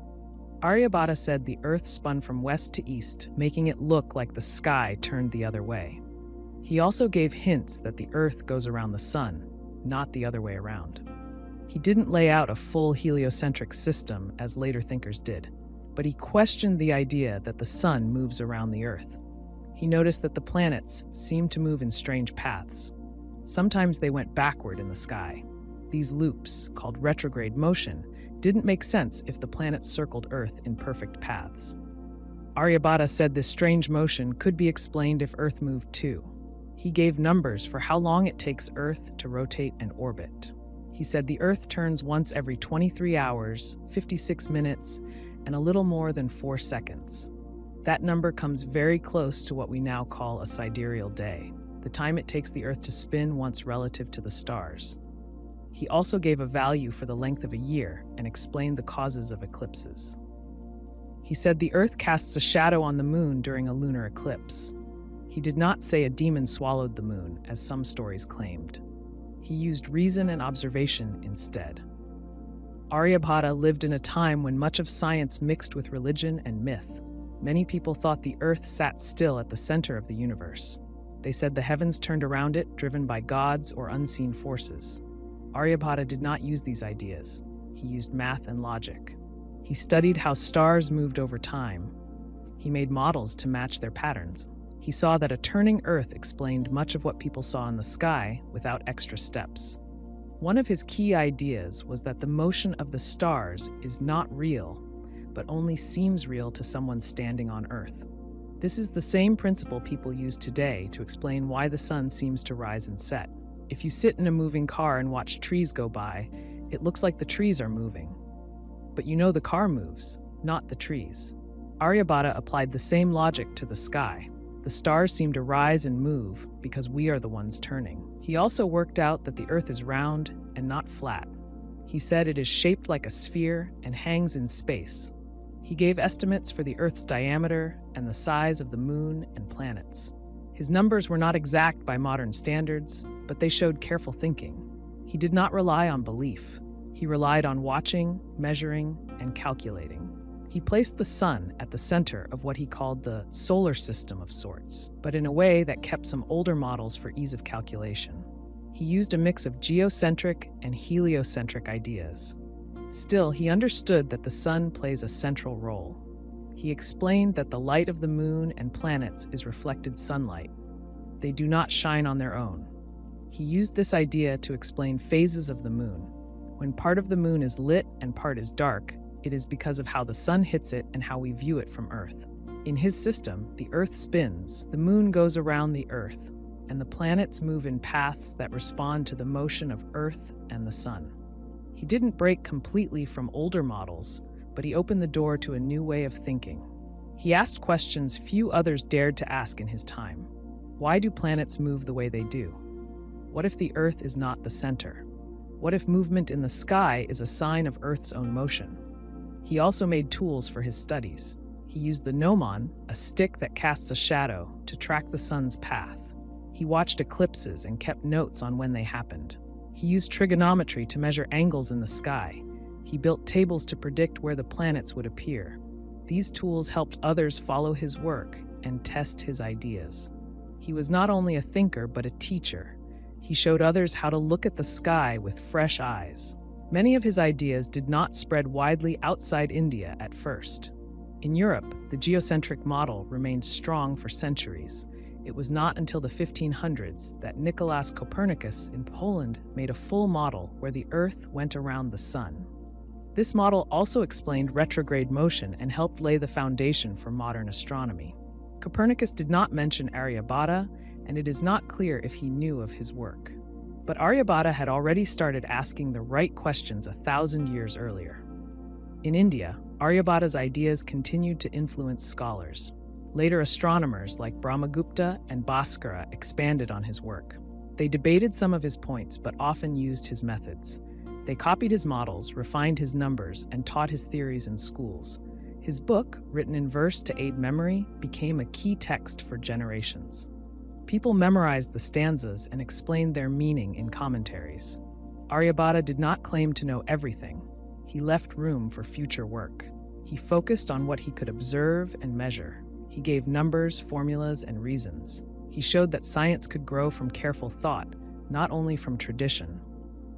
Aryabhata said the Earth spun from west to east, making it look like the sky turned the other way. He also gave hints that the Earth goes around the sun, not the other way around. He didn't lay out a full heliocentric system as later thinkers did, but he questioned the idea that the sun moves around the Earth. He noticed that the planets seemed to move in strange paths. Sometimes they went backward in the sky. These loops, called retrograde motion, didn't make sense if the planets circled Earth in perfect paths. Aryabhata said this strange motion could be explained if Earth moved too. He gave numbers for how long it takes Earth to rotate and orbit. He said the Earth turns once every 23 hours, 56 minutes, and a little more than 4 seconds. That number comes very close to what we now call a sidereal day, the time it takes the Earth to spin once relative to the stars. He also gave a value for the length of a year and explained the causes of eclipses. He said the Earth casts a shadow on the moon during a lunar eclipse. He did not say a demon swallowed the moon, as some stories claimed. He used reason and observation instead. Aryabhata lived in a time when much of science mixed with religion and myth. Many people thought the Earth sat still at the center of the universe. They said the heavens turned around it, driven by gods or unseen forces. Aryabhata did not use these ideas. He used math and logic. He studied how stars moved over time. He made models to match their patterns. He saw that a turning Earth explained much of what people saw in the sky without extra steps. One of his key ideas was that the motion of the stars is not real, but only seems real to someone standing on Earth. This is the same principle people use today to explain why the sun seems to rise and set. If you sit in a moving car and watch trees go by, it looks like the trees are moving. But you know the car moves, not the trees. Aryabhata applied the same logic to the sky. The stars seem to rise and move because we are the ones turning. He also worked out that the Earth is round and not flat. He said it is shaped like a sphere and hangs in space. He gave estimates for the Earth's diameter and the size of the moon and planets. His numbers were not exact by modern standards, but they showed careful thinking. He did not rely on belief. He relied on watching, measuring, and calculating. He placed the sun at the center of what he called the solar system of sorts, but in a way that kept some older models for ease of calculation. He used a mix of geocentric and heliocentric ideas. Still, he understood that the sun plays a central role. He explained that the light of the moon and planets is reflected sunlight. They do not shine on their own. He used this idea to explain phases of the moon. When part of the moon is lit and part is dark, it is because of how the sun hits it and how we view it from Earth. In his system, the Earth spins, the moon goes around the Earth, and the planets move in paths that respond to the motion of Earth and the sun. He didn't break completely from older models, but he opened the door to a new way of thinking. He asked questions few others dared to ask in his time. Why do planets move the way they do? What if the Earth is not the center? What if movement in the sky is a sign of Earth's own motion? He also made tools for his studies. He used the gnomon, a stick that casts a shadow, to track the sun's path. He watched eclipses and kept notes on when they happened. He used trigonometry to measure angles in the sky. He built tables to predict where the planets would appear. These tools helped others follow his work and test his ideas. He was not only a thinker, but a teacher. He showed others how to look at the sky with fresh eyes. Many of his ideas did not spread widely outside India at first. In Europe, the geocentric model remained strong for centuries. It was not until the 1500s that Nicolaus Copernicus in Poland made a full model where the Earth went around the sun. This model also explained retrograde motion and helped lay the foundation for modern astronomy. Copernicus did not mention Aryabhata, and it is not clear if he knew of his work. But Aryabhata had already started asking the right questions 1,000 years earlier. In India, Aryabhata's ideas continued to influence scholars. Later astronomers like Brahmagupta and Bhaskara expanded on his work. They debated some of his points, but often used his methods. They copied his models, refined his numbers, and taught his theories in schools. His book, written in verse to aid memory, became a key text for generations. People memorized the stanzas and explained their meaning in commentaries. Aryabhata did not claim to know everything. He left room for future work. He focused on what he could observe and measure. He gave numbers, formulas, and reasons. He showed that science could grow from careful thought, not only from tradition.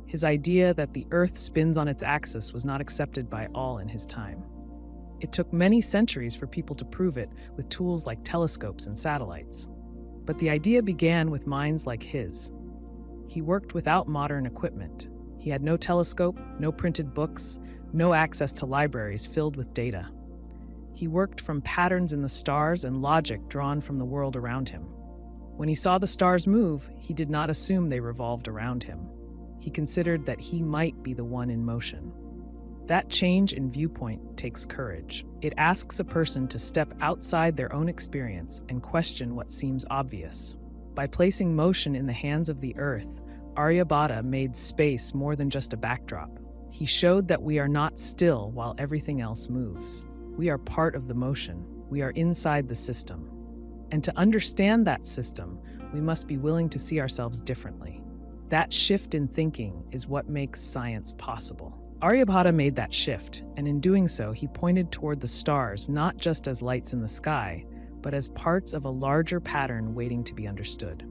His idea that the Earth spins on its axis was not accepted by all in his time. It took many centuries for people to prove it with tools like telescopes and satellites. But the idea began with minds like his. He worked without modern equipment. He had no telescope, no printed books, no access to libraries filled with data. He worked from patterns in the stars and logic drawn from the world around him. When he saw the stars move, he did not assume they revolved around him. He considered that he might be the one in motion. That change in viewpoint takes courage. It asks a person to step outside their own experience and question what seems obvious. By placing motion in the hands of the Earth, Aryabhata made space more than just a backdrop. He showed that we are not still while everything else moves. We are part of the motion. We are inside the system. And to understand that system, we must be willing to see ourselves differently. That shift in thinking is what makes science possible. Aryabhata made that shift, and in doing so, he pointed toward the stars not just as lights in the sky, but as parts of a larger pattern waiting to be understood.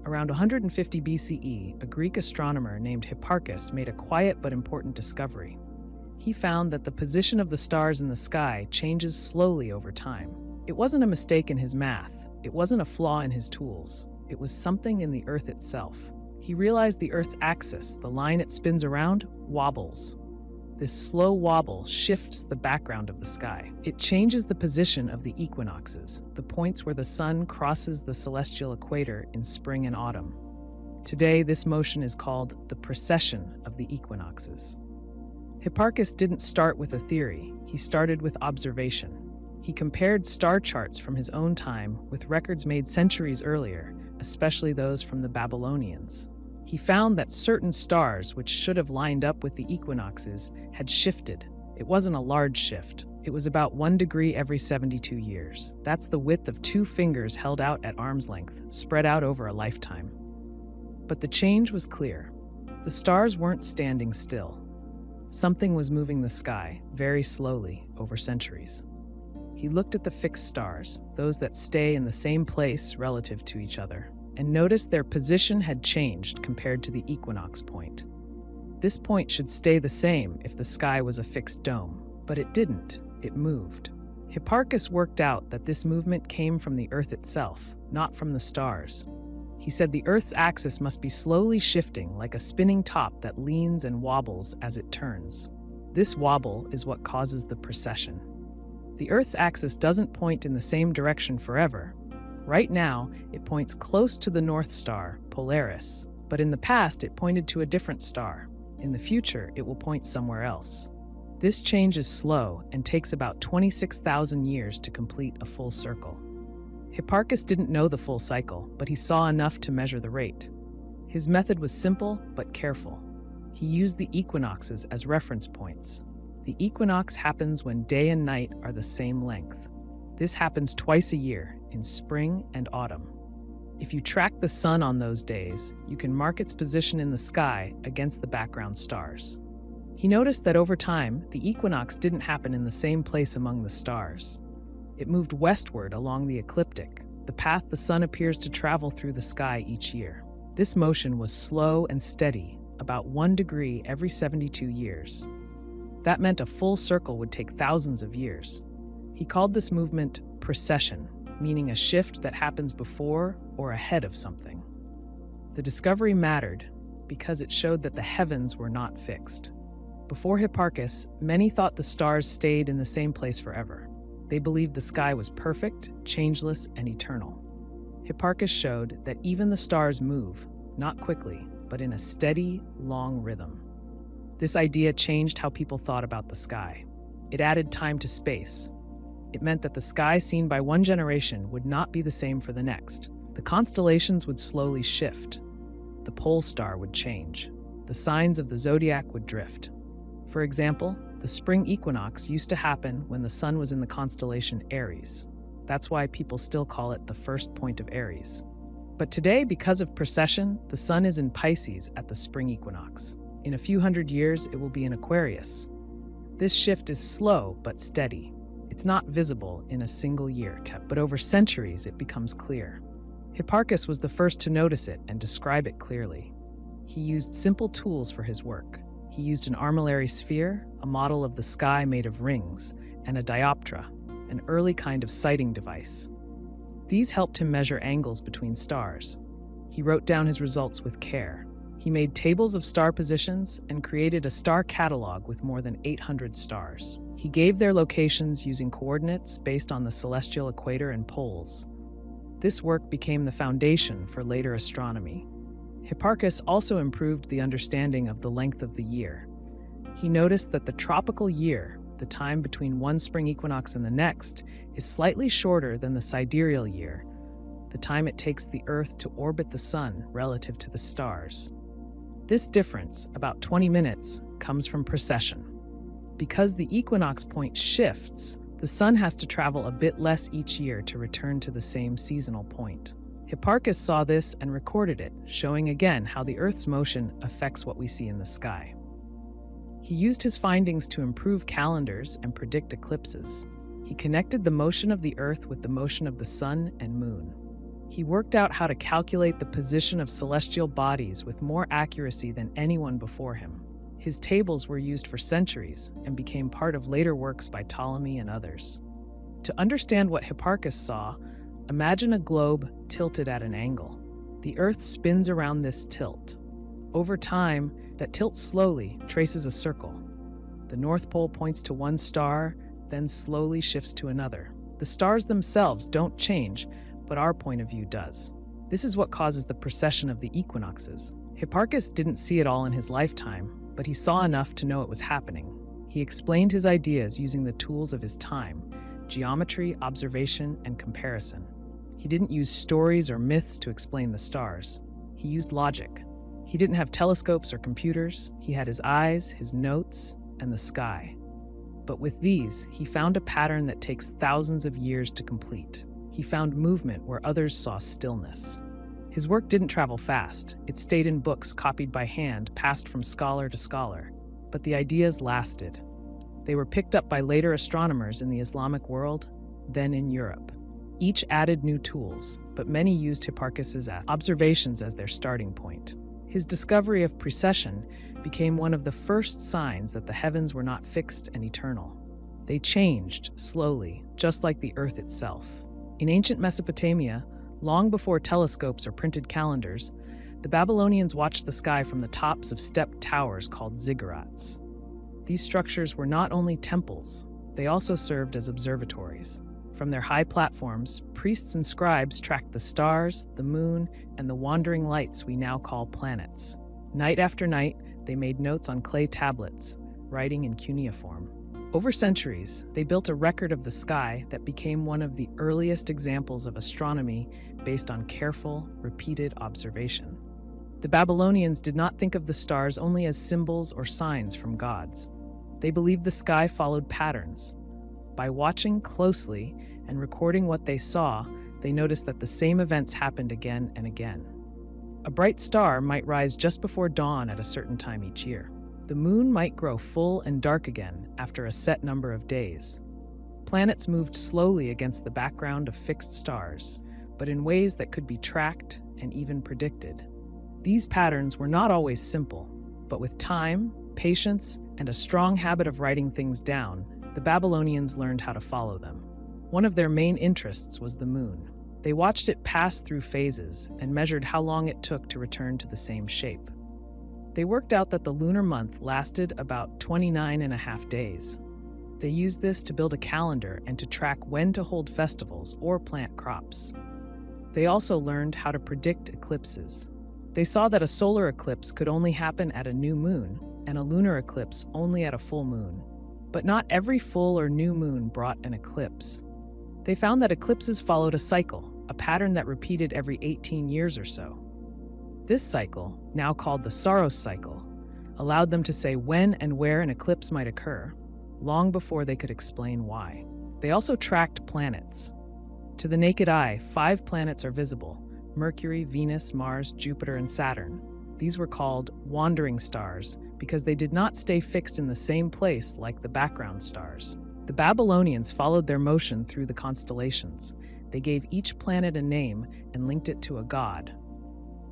Around 150 BCE, a Greek astronomer named Hipparchus made a quiet but important discovery. He found that the position of the stars in the sky changes slowly over time. It wasn't a mistake in his math. It wasn't a flaw in his tools. It was something in the Earth itself. He realized the Earth's axis, the line it spins around, wobbles. This slow wobble shifts the background of the sky. It changes the position of the equinoxes, the points where the sun crosses the celestial equator in spring and autumn. Today, this motion is called the precession of the equinoxes. Hipparchus didn't start with a theory. He started with observation. He compared star charts from his own time with records made centuries earlier, especially those from the Babylonians. He found that certain stars, which should have lined up with the equinoxes, had shifted. It wasn't a large shift. It was about 1 degree every 72 years. That's the width of 2 fingers held out at arm's length, spread out over a lifetime. But the change was clear. The stars weren't standing still. Something was moving the sky, very slowly, over centuries. He looked at the fixed stars, those that stay in the same place relative to each other, and noticed their position had changed compared to the equinox point. This point should stay the same if the sky was a fixed dome, but it didn't. It moved. Hipparchus worked out that this movement came from the Earth itself, not from the stars. He said the Earth's axis must be slowly shifting like a spinning top that leans and wobbles as it turns. This wobble is what causes the precession. The Earth's axis doesn't point in the same direction forever. Right now, it points close to the North Star, Polaris, but in the past it pointed to a different star. In the future, it will point somewhere else. This change is slow and takes about 26,000 years to complete a full circle. Hipparchus didn't know the full cycle, but he saw enough to measure the rate. His method was simple but careful. He used the equinoxes as reference points. The equinox happens when day and night are the same length. This happens twice a year, in spring and autumn. If you track the sun on those days, you can mark its position in the sky against the background stars. He noticed that over time, the equinox didn't happen in the same place among the stars. It moved westward along the ecliptic, the path the sun appears to travel through the sky each year. This motion was slow and steady, about 1 degree every 72 years. That meant a full circle would take thousands of years. He called this movement precession, meaning a shift that happens before or ahead of something. The discovery mattered because it showed that the heavens were not fixed. Before Hipparchus, many thought the stars stayed in the same place forever. They believed the sky was perfect, changeless, and eternal. Hipparchus showed that even the stars move, not quickly, but in a steady, long rhythm. This idea changed how people thought about the sky. It added time to space. It meant that the sky seen by one generation would not be the same for the next. The constellations would slowly shift. The pole star would change. The signs of the zodiac would drift. For example, the spring equinox used to happen when the sun was in the constellation Aries. That's why people still call it the first point of Aries. But today, because of precession, the sun is in Pisces at the spring equinox. In a few hundred years, it will be in Aquarius. This shift is slow but steady. It's not visible in a single year, but over centuries it becomes clear. Hipparchus was the first to notice it and describe it clearly. He used simple tools for his work. He used an armillary sphere, a model of the sky made of rings, and a dioptra, an early kind of sighting device. These helped him measure angles between stars. He wrote down his results with care. He made tables of star positions and created a star catalog with more than 800 stars. He gave their locations using coordinates based on the celestial equator and poles. This work became the foundation for later astronomy. Hipparchus also improved the understanding of the length of the year. He noticed that the tropical year, the time between one spring equinox and the next, is slightly shorter than the sidereal year, the time it takes the Earth to orbit the sun relative to the stars. This difference, about 20 minutes, comes from precession. Because the equinox point shifts, the sun has to travel a bit less each year to return to the same seasonal point. Hipparchus saw this and recorded it, showing again how the Earth's motion affects what we see in the sky. He used his findings to improve calendars and predict eclipses. He connected the motion of the Earth with the motion of the sun and moon. He worked out how to calculate the position of celestial bodies with more accuracy than anyone before him. His tables were used for centuries and became part of later works by Ptolemy and others. To understand what Hipparchus saw, imagine a globe tilted at an angle. The Earth spins around this tilt. Over time, that tilt slowly traces a circle. The North Pole points to one star, then slowly shifts to another. The stars themselves don't change, but our point of view does. This is what causes the precession of the equinoxes. Hipparchus didn't see it all in his lifetime, but he saw enough to know it was happening. He explained his ideas using the tools of his time: geometry, observation, and comparison. He didn't use stories or myths to explain the stars. He used logic. He didn't have telescopes or computers. He had his eyes, his notes, and the sky. But with these, he found a pattern that takes thousands of years to complete. He found movement where others saw stillness. His work didn't travel fast. It stayed in books copied by hand, passed from scholar to scholar. But the ideas lasted. They were picked up by later astronomers in the Islamic world, then in Europe. Each added new tools, but many used Hipparchus's observations as their starting point. His discovery of precession became one of the first signs that the heavens were not fixed and eternal. They changed slowly, just like the Earth itself. In ancient Mesopotamia, long before telescopes or printed calendars, the Babylonians watched the sky from the tops of stepped towers called ziggurats. These structures were not only temples, they also served as observatories. From their high platforms, priests and scribes tracked the stars, the moon, and the wandering lights we now call planets. Night after night, they made notes on clay tablets, writing in cuneiform. Over centuries, they built a record of the sky that became one of the earliest examples of astronomy based on careful, repeated observation. The Babylonians did not think of the stars only as symbols or signs from gods. They believed the sky followed patterns. By watching closely and recording what they saw, they noticed that the same events happened again and again. A bright star might rise just before dawn at a certain time each year. The moon might grow full and dark again after a set number of days. Planets moved slowly against the background of fixed stars, but in ways that could be tracked and even predicted. These patterns were not always simple, but with time, patience, and a strong habit of writing things down, the Babylonians learned how to follow them. One of their main interests was the moon. They watched it pass through phases and measured how long it took to return to the same shape. They worked out that the lunar month lasted about 29.5 days. They used this to build a calendar and to track when to hold festivals or plant crops. They also learned how to predict eclipses. They saw that a solar eclipse could only happen at a new moon and a lunar eclipse only at a full moon. But not every full or new moon brought an eclipse. They found that eclipses followed a cycle, a pattern that repeated every 18 years or so. This cycle, now called the Saros cycle, allowed them to say when and where an eclipse might occur, long before they could explain why. They also tracked planets. To the naked eye, 5 planets are visible: Mercury, Venus, Mars, Jupiter, and Saturn. These were called wandering stars because they did not stay fixed in the same place like the background stars. The Babylonians followed their motion through the constellations. They gave each planet a name and linked it to a god.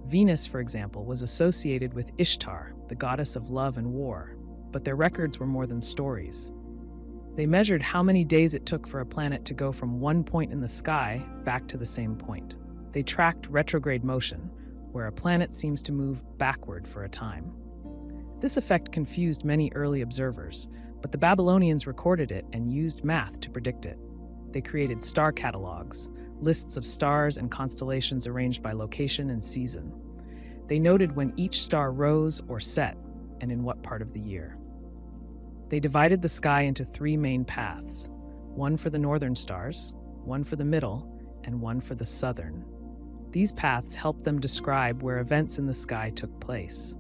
Venus, for example, was associated with Ishtar, the goddess of love and war, but their records were more than stories. They measured how many days it took for a planet to go from one point in the sky back to the same point. They tracked retrograde motion, where a planet seems to move backward for a time. This effect confused many early observers, but the Babylonians recorded it and used math to predict it. They created star catalogs, lists of stars and constellations arranged by location and season. They noted when each star rose or set, and in what part of the year. They divided the sky into 3 main paths, one for the northern stars, one for the middle, and one for the southern. These paths helped them describe where events in the sky took place.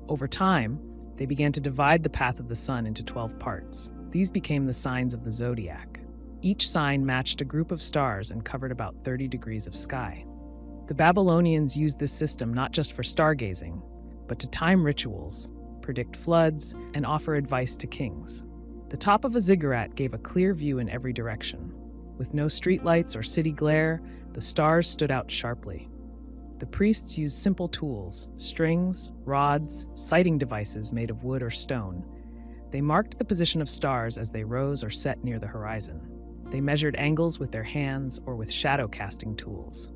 Over time, they began to divide the path of the sun into 12 parts. These became the signs of the zodiac. Each sign matched a group of stars and covered about 30 degrees of sky. The Babylonians used this system not just for stargazing, but to time rituals, predict floods, and offer advice to kings. The top of a ziggurat gave a clear view in every direction. With no streetlights or city glare, the stars stood out sharply. The priests used simple tools, strings, rods, sighting devices made of wood or stone. They marked the position of stars as they rose or set near the horizon. They measured angles with their hands or with shadow casting tools.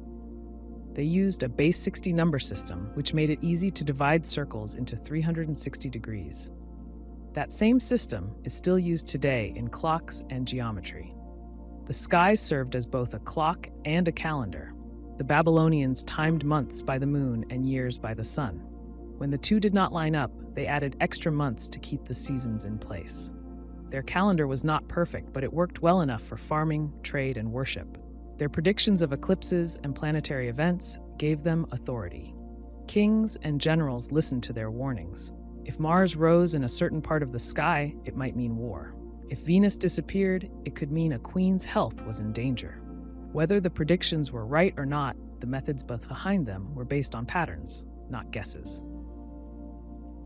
They used a base 60 number system, which made it easy to divide circles into 360 degrees. That same system is still used today in clocks and geometry. The sky served as both a clock and a calendar. The Babylonians timed months by the moon and years by the sun. When the two did not line up, they added extra months to keep the seasons in place. Their calendar was not perfect, but it worked well enough for farming, trade, and worship. Their predictions of eclipses and planetary events gave them authority. Kings and generals listened to their warnings. If Mars rose in a certain part of the sky, it might mean war. If Venus disappeared, it could mean a queen's health was in danger. Whether the predictions were right or not, the methods behind them were based on patterns, not guesses.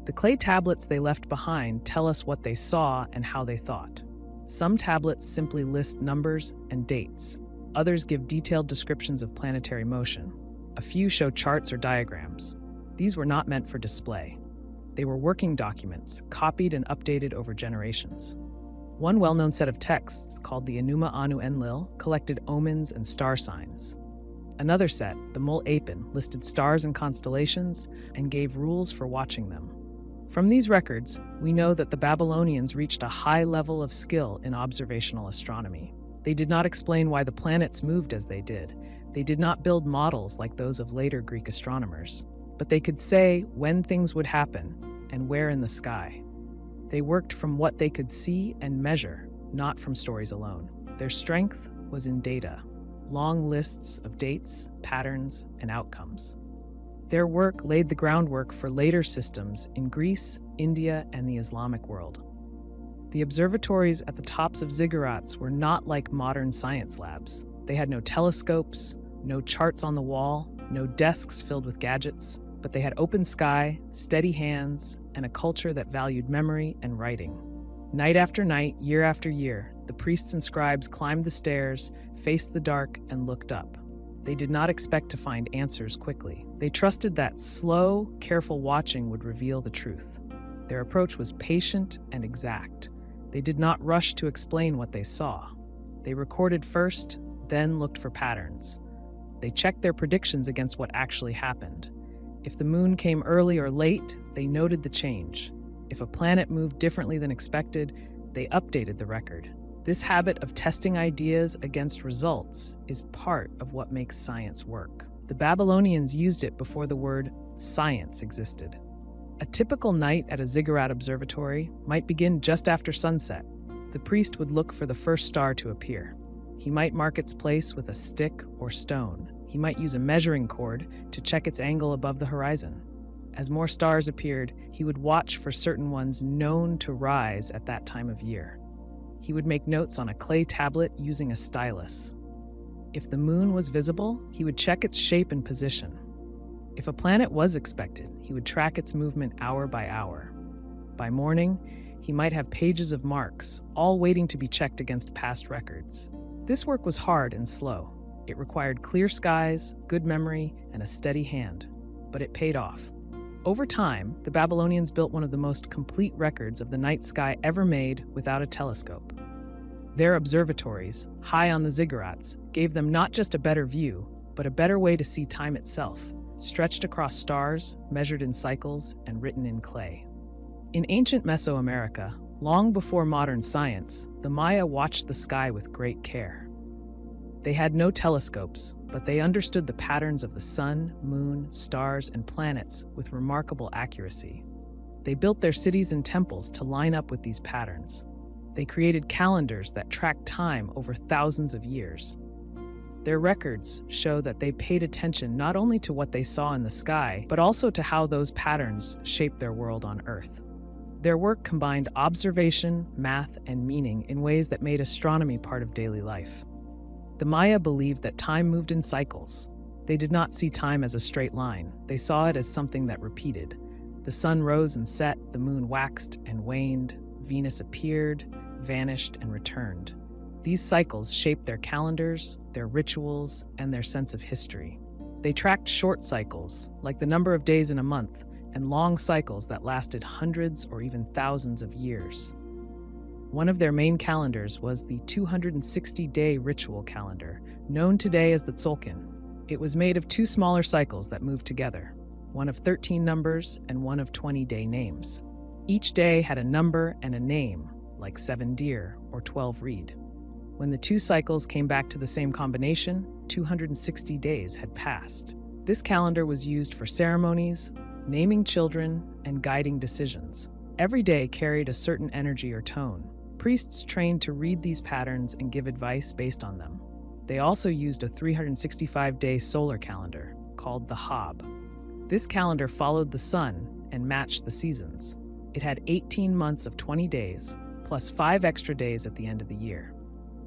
The clay tablets they left behind tell us what they saw and how they thought. Some tablets simply list numbers and dates. Others give detailed descriptions of planetary motion. A few show charts or diagrams. These were not meant for display. They were working documents, copied and updated over generations. One well-known set of texts, called the Enuma Anu Enlil, collected omens and star signs. Another set, the Mul Apin, listed stars and constellations and gave rules for watching them. From these records, we know that the Babylonians reached a high level of skill in observational astronomy. They did not explain why the planets moved as they did. They did not build models like those of later Greek astronomers. But they could say when things would happen and where in the sky. They worked from what they could see and measure, not from stories alone. Their strength was in data, long lists of dates, patterns, and outcomes. Their work laid the groundwork for later systems in Greece, India, and the Islamic world. The observatories at the tops of ziggurats were not like modern science labs. They had no telescopes, no charts on the wall, no desks filled with gadgets, but they had open sky, steady hands, and a culture that valued memory and writing. Night after night, year after year, the priests and scribes climbed the stairs, faced the dark, and looked up. They did not expect to find answers quickly. They trusted that slow, careful watching would reveal the truth. Their approach was patient and exact. They did not rush to explain what they saw. They recorded first, then looked for patterns. They checked their predictions against what actually happened. If the moon came early or late, they noted the change. If a planet moved differently than expected, they updated the record. This habit of testing ideas against results is part of what makes science work. The Babylonians used it before the word science existed. A typical night at a ziggurat observatory might begin just after sunset. The priest would look for the first star to appear. He might mark its place with a stick or stone. He might use a measuring cord to check its angle above the horizon. As more stars appeared, he would watch for certain ones known to rise at that time of year. He would make notes on a clay tablet using a stylus. If the moon was visible, he would check its shape and position. If a planet was expected, he would track its movement hour by hour. By morning, he might have pages of marks, all waiting to be checked against past records. This work was hard and slow. It required clear skies, good memory, and a steady hand. But it paid off. Over time, the Babylonians built one of the most complete records of the night sky ever made without a telescope. Their observatories, high on the ziggurats, gave them not just a better view, but a better way to see time itself, stretched across stars, measured in cycles, and written in clay. In ancient Mesoamerica, long before modern science, the Maya watched the sky with great care. They had no telescopes, but they understood the patterns of the sun, moon, stars, and planets with remarkable accuracy. They built their cities and temples to line up with these patterns. They created calendars that tracked time over thousands of years. Their records show that they paid attention not only to what they saw in the sky, but also to how those patterns shaped their world on Earth. Their work combined observation, math, and meaning in ways that made astronomy part of daily life. The Maya believed that time moved in cycles. They did not see time as a straight line. They saw it as something that repeated. The sun rose and set, the moon waxed and waned, Venus appeared, vanished, and returned. These cycles shaped their calendars, their rituals, and their sense of history. They tracked short cycles, like the number of days in a month, and long cycles that lasted hundreds or even thousands of years. One of their main calendars was the 260-day ritual calendar, known today as the Tzolk'in. It was made of two smaller cycles that moved together, one of 13 numbers and one of 20-day names. Each day had a number and a name, like 7 deer or 12 reed. When the two cycles came back to the same combination, 260 days had passed. This calendar was used for ceremonies, naming children, and guiding decisions. Every day carried a certain energy or tone. Priests trained to read these patterns and give advice based on them. They also used a 365-day solar calendar, called the Hab. This calendar followed the sun and matched the seasons. It had 18 months of 20 days, plus 5 extra days at the end of the year.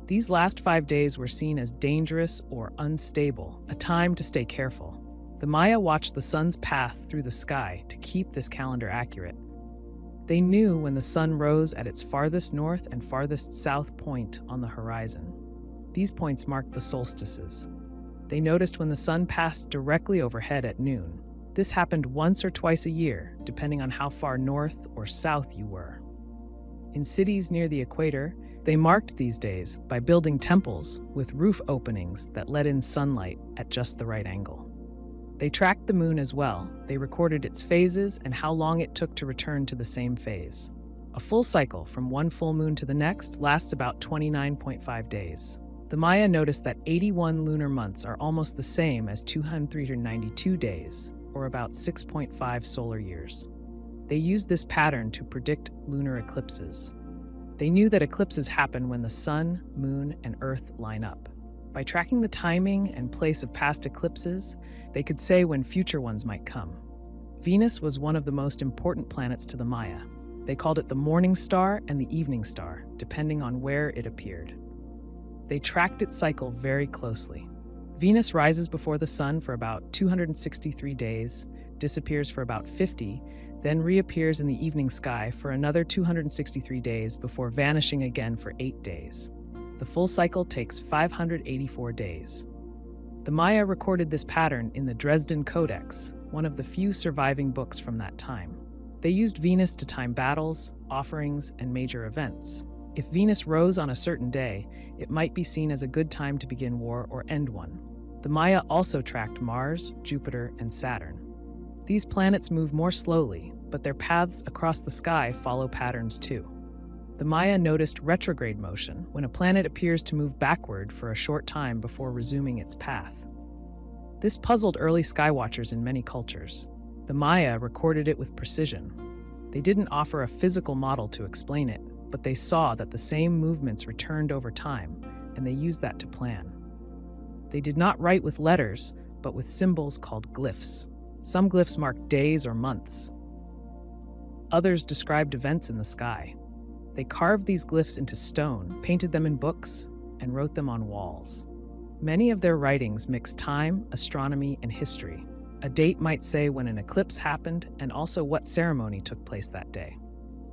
These last 5 days were seen as dangerous or unstable, a time to stay careful. The Maya watched the sun's path through the sky to keep this calendar accurate. They knew when the sun rose at its farthest north and farthest south point on the horizon. These points marked the solstices. They noticed when the sun passed directly overhead at noon. This happened once or twice a year, depending on how far north or south you were. In cities near the equator, they marked these days by building temples with roof openings that let in sunlight at just the right angle. They tracked the moon as well. They recorded its phases and how long it took to return to the same phase. A full cycle from one full moon to the next lasts about 29.5 days. The Maya noticed that 81 lunar months are almost the same as 292 days, or about 6.5 solar years. They used this pattern to predict lunar eclipses. They knew that eclipses happen when the sun, moon, and earth line up. By tracking the timing and place of past eclipses, they could say when future ones might come. Venus was one of the most important planets to the Maya. They called it the morning star and the evening star, depending on where it appeared. They tracked its cycle very closely. Venus rises before the sun for about 263 days, disappears for about 50, then reappears in the evening sky for another 263 days before vanishing again for 8 days. The full cycle takes 584 days. The Maya recorded this pattern in the Dresden Codex, one of the few surviving books from that time. They used Venus to time battles, offerings, and major events. If Venus rose on a certain day, it might be seen as a good time to begin war or end one. The Maya also tracked Mars, Jupiter, and Saturn. These planets move more slowly, but their paths across the sky follow patterns too. The Maya noticed retrograde motion when a planet appears to move backward for a short time before resuming its path. This puzzled early skywatchers in many cultures. The Maya recorded it with precision. They didn't offer a physical model to explain it, but they saw that the same movements returned over time, and they used that to plan. They did not write with letters, but with symbols called glyphs. Some glyphs marked days or months. Others described events in the sky. They carved these glyphs into stone, painted them in books, and wrote them on walls. Many of their writings mix time, astronomy, and history. A date might say when an eclipse happened and also what ceremony took place that day.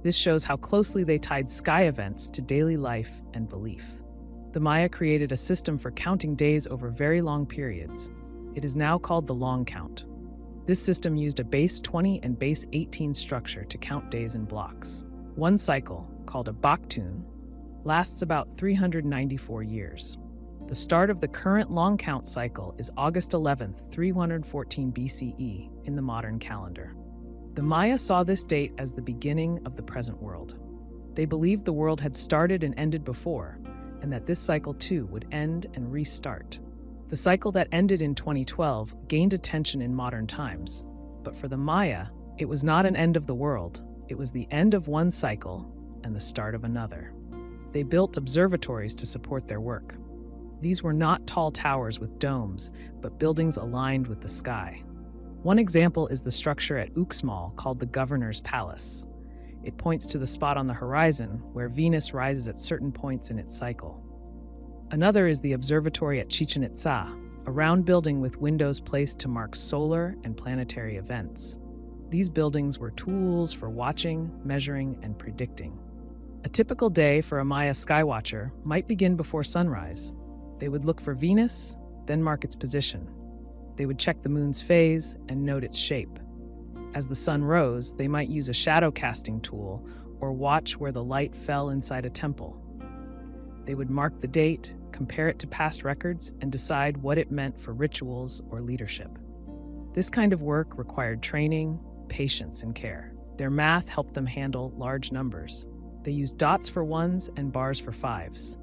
This shows how closely they tied sky events to daily life and belief. The Maya created a system for counting days over very long periods. It is now called the long count. This system used a base 20 and base 18 structure to count days in blocks. One cycle, called a Baktun, lasts about 394 years. The start of the current long count cycle is August 11th, 314 BCE in the modern calendar. The Maya saw this date as the beginning of the present world. They believed the world had started and ended before, and that this cycle too would end and restart. The cycle that ended in 2012 gained attention in modern times, but for the Maya, it was not an end of the world. It was the end of one cycle and the start of another. They built observatories to support their work. These were not tall towers with domes, but buildings aligned with the sky. One example is the structure at Uxmal called the Governor's Palace. It points to the spot on the horizon where Venus rises at certain points in its cycle. Another is the observatory at Chichen Itza, a round building with windows placed to mark solar and planetary events. These buildings were tools for watching, measuring, and predicting. A typical day for a Maya skywatcher might begin before sunrise. They would look for Venus, then mark its position. They would check the moon's phase and note its shape. As the sun rose, they might use a shadow casting tool or watch where the light fell inside a temple. They would mark the date, compare it to past records, and decide what it meant for rituals or leadership. This kind of work required training, patience, and care. Their math helped them handle large numbers. They used dots for ones and bars for fives.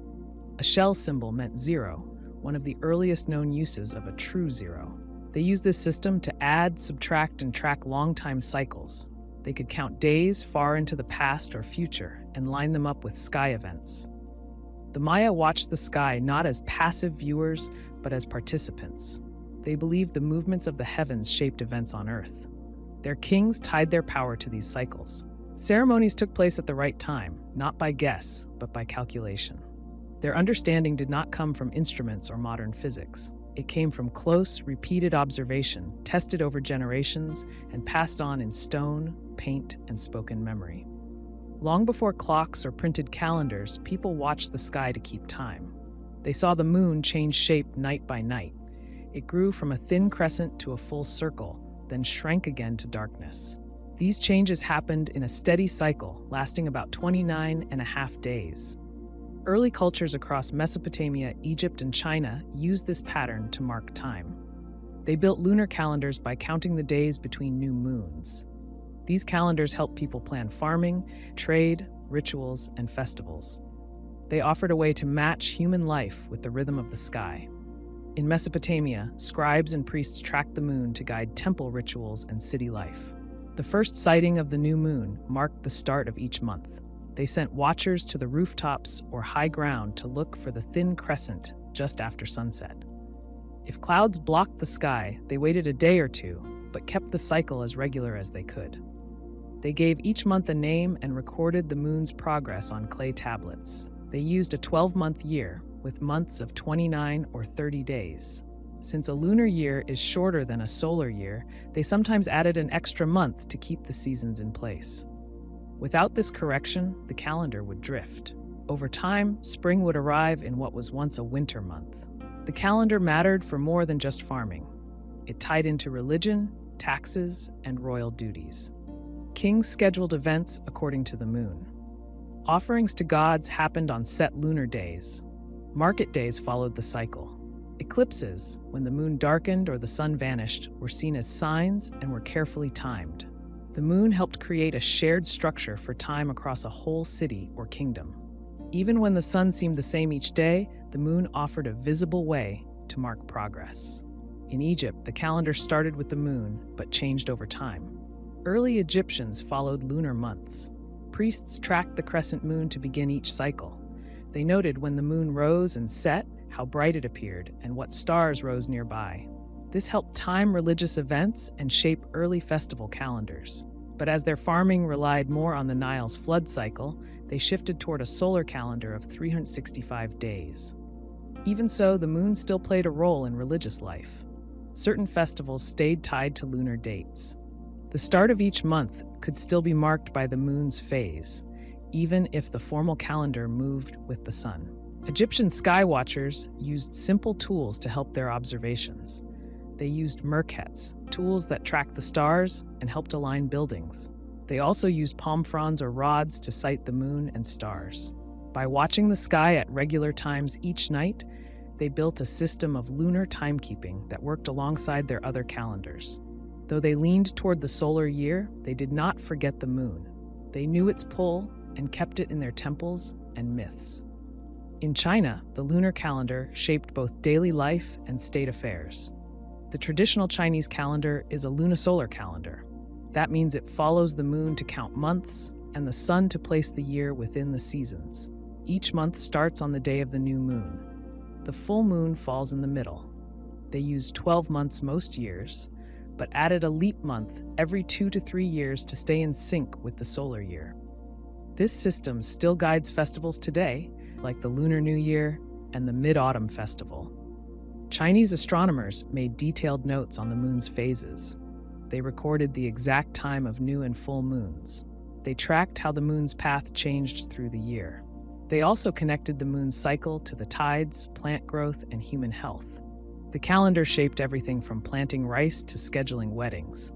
A shell symbol meant zero, one of the earliest known uses of a true zero. They used this system to add, subtract, and track long-time cycles. They could count days far into the past or future and line them up with sky events. The Maya watched the sky not as passive viewers, but as participants. They believed the movements of the heavens shaped events on Earth. Their kings tied their power to these cycles. Ceremonies took place at the right time, not by guess, but by calculation. Their understanding did not come from instruments or modern physics. It came from close, repeated observation, tested over generations, and passed on in stone, paint, and spoken memory. Long before clocks or printed calendars, people watched the sky to keep time. They saw the moon change shape night by night. It grew from a thin crescent to a full circle, then shrank again to darkness. These changes happened in a steady cycle, lasting about 29.5 days. Early cultures across Mesopotamia, Egypt, and China used this pattern to mark time. They built lunar calendars by counting the days between new moons. These calendars helped people plan farming, trade, rituals, and festivals. They offered a way to match human life with the rhythm of the sky. In Mesopotamia, scribes and priests tracked the moon to guide temple rituals and city life. The first sighting of the new moon marked the start of each month. They sent watchers to the rooftops or high ground to look for the thin crescent, just after sunset. If clouds blocked the sky, they waited a day or two, but kept the cycle as regular as they could. They gave each month a name and recorded the moon's progress on clay tablets. They used a 12-month year, with months of 29 or 30 days. Since a lunar year is shorter than a solar year, they sometimes added an extra month to keep the seasons in place. Without this correction, the calendar would drift. Over time, spring would arrive in what was once a winter month. The calendar mattered for more than just farming. It tied into religion, taxes, and royal duties. Kings scheduled events according to the moon. Offerings to gods happened on set lunar days. Market days followed the cycle. Eclipses, when the moon darkened or the sun vanished, were seen as signs and were carefully timed. The moon helped create a shared structure for time across a whole city or kingdom. Even when the sun seemed the same each day, the moon offered a visible way to mark progress. In Egypt, the calendar started with the moon, but changed over time. Early Egyptians followed lunar months. Priests tracked the crescent moon to begin each cycle. They noted when the moon rose and set, how bright it appeared, and what stars rose nearby. This helped time religious events and shape early festival calendars. But as their farming relied more on the Nile's flood cycle, they shifted toward a solar calendar of 365 days. Even so, the moon still played a role in religious life. Certain festivals stayed tied to lunar dates. The start of each month could still be marked by the moon's phase, even if the formal calendar moved with the sun. Egyptian sky watchers used simple tools to help their observations. They used merkhets, tools that tracked the stars and helped align buildings. They also used palm fronds or rods to sight the moon and stars. By watching the sky at regular times each night, they built a system of lunar timekeeping that worked alongside their other calendars. Though they leaned toward the solar year, they did not forget the moon. They knew its pull and kept it in their temples and myths. In China, the lunar calendar shaped both daily life and state affairs. The traditional Chinese calendar is a lunisolar calendar. That means it follows the moon to count months and the sun to place the year within the seasons. Each month starts on the day of the new moon. The full moon falls in the middle. They used 12 months most years, but added a leap month every 2 to 3 years to stay in sync with the solar year. This system still guides festivals today, like the Lunar New Year and the Mid-Autumn Festival. Chinese astronomers made detailed notes on the moon's phases. They recorded the exact time of new and full moons. They tracked how the moon's path changed through the year. They also connected the moon's cycle to the tides, plant growth, and human health. The calendar shaped everything from planting rice to scheduling weddings.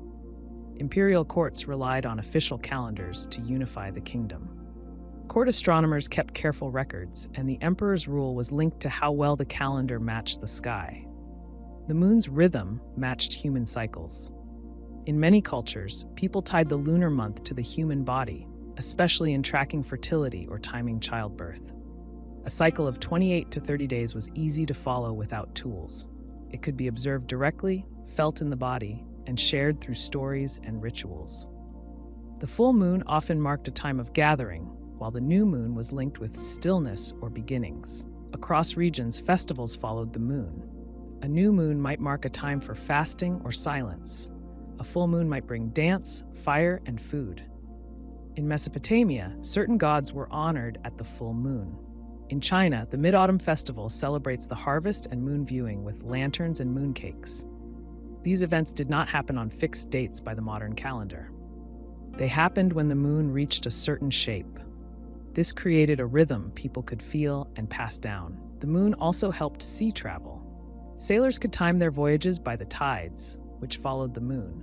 Imperial courts relied on official calendars to unify the kingdom. Court astronomers kept careful records, and the emperor's rule was linked to how well the calendar matched the sky. The moon's rhythm matched human cycles. In many cultures, people tied the lunar month to the human body, especially in tracking fertility or timing childbirth. A cycle of 28 to 30 days was easy to follow without tools. It could be observed directly, felt in the body, and shared through stories and rituals. The full moon often marked a time of gathering, while the new moon was linked with stillness or beginnings. Across regions, festivals followed the moon. A new moon might mark a time for fasting or silence. A full moon might bring dance, fire, and food. In Mesopotamia, certain gods were honored at the full moon. In China, the Mid-Autumn Festival celebrates the harvest and moon viewing with lanterns and mooncakes. These events did not happen on fixed dates by the modern calendar. They happened when the moon reached a certain shape. This created a rhythm people could feel and pass down. The moon also helped sea travel. Sailors could time their voyages by the tides, which followed the moon.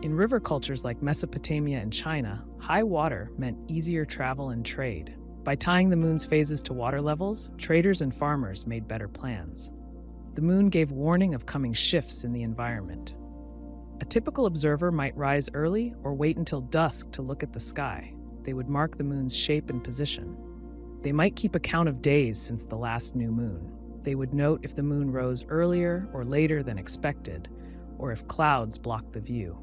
In river cultures like Mesopotamia and China, high water meant easier travel and trade. By tying the moon's phases to water levels, traders and farmers made better plans. The moon gave warning of coming shifts in the environment. A typical observer might rise early or wait until dusk to look at the sky. They would mark the moon's shape and position. They might keep a count of days since the last new moon. They would note if the moon rose earlier or later than expected, or if clouds blocked the view.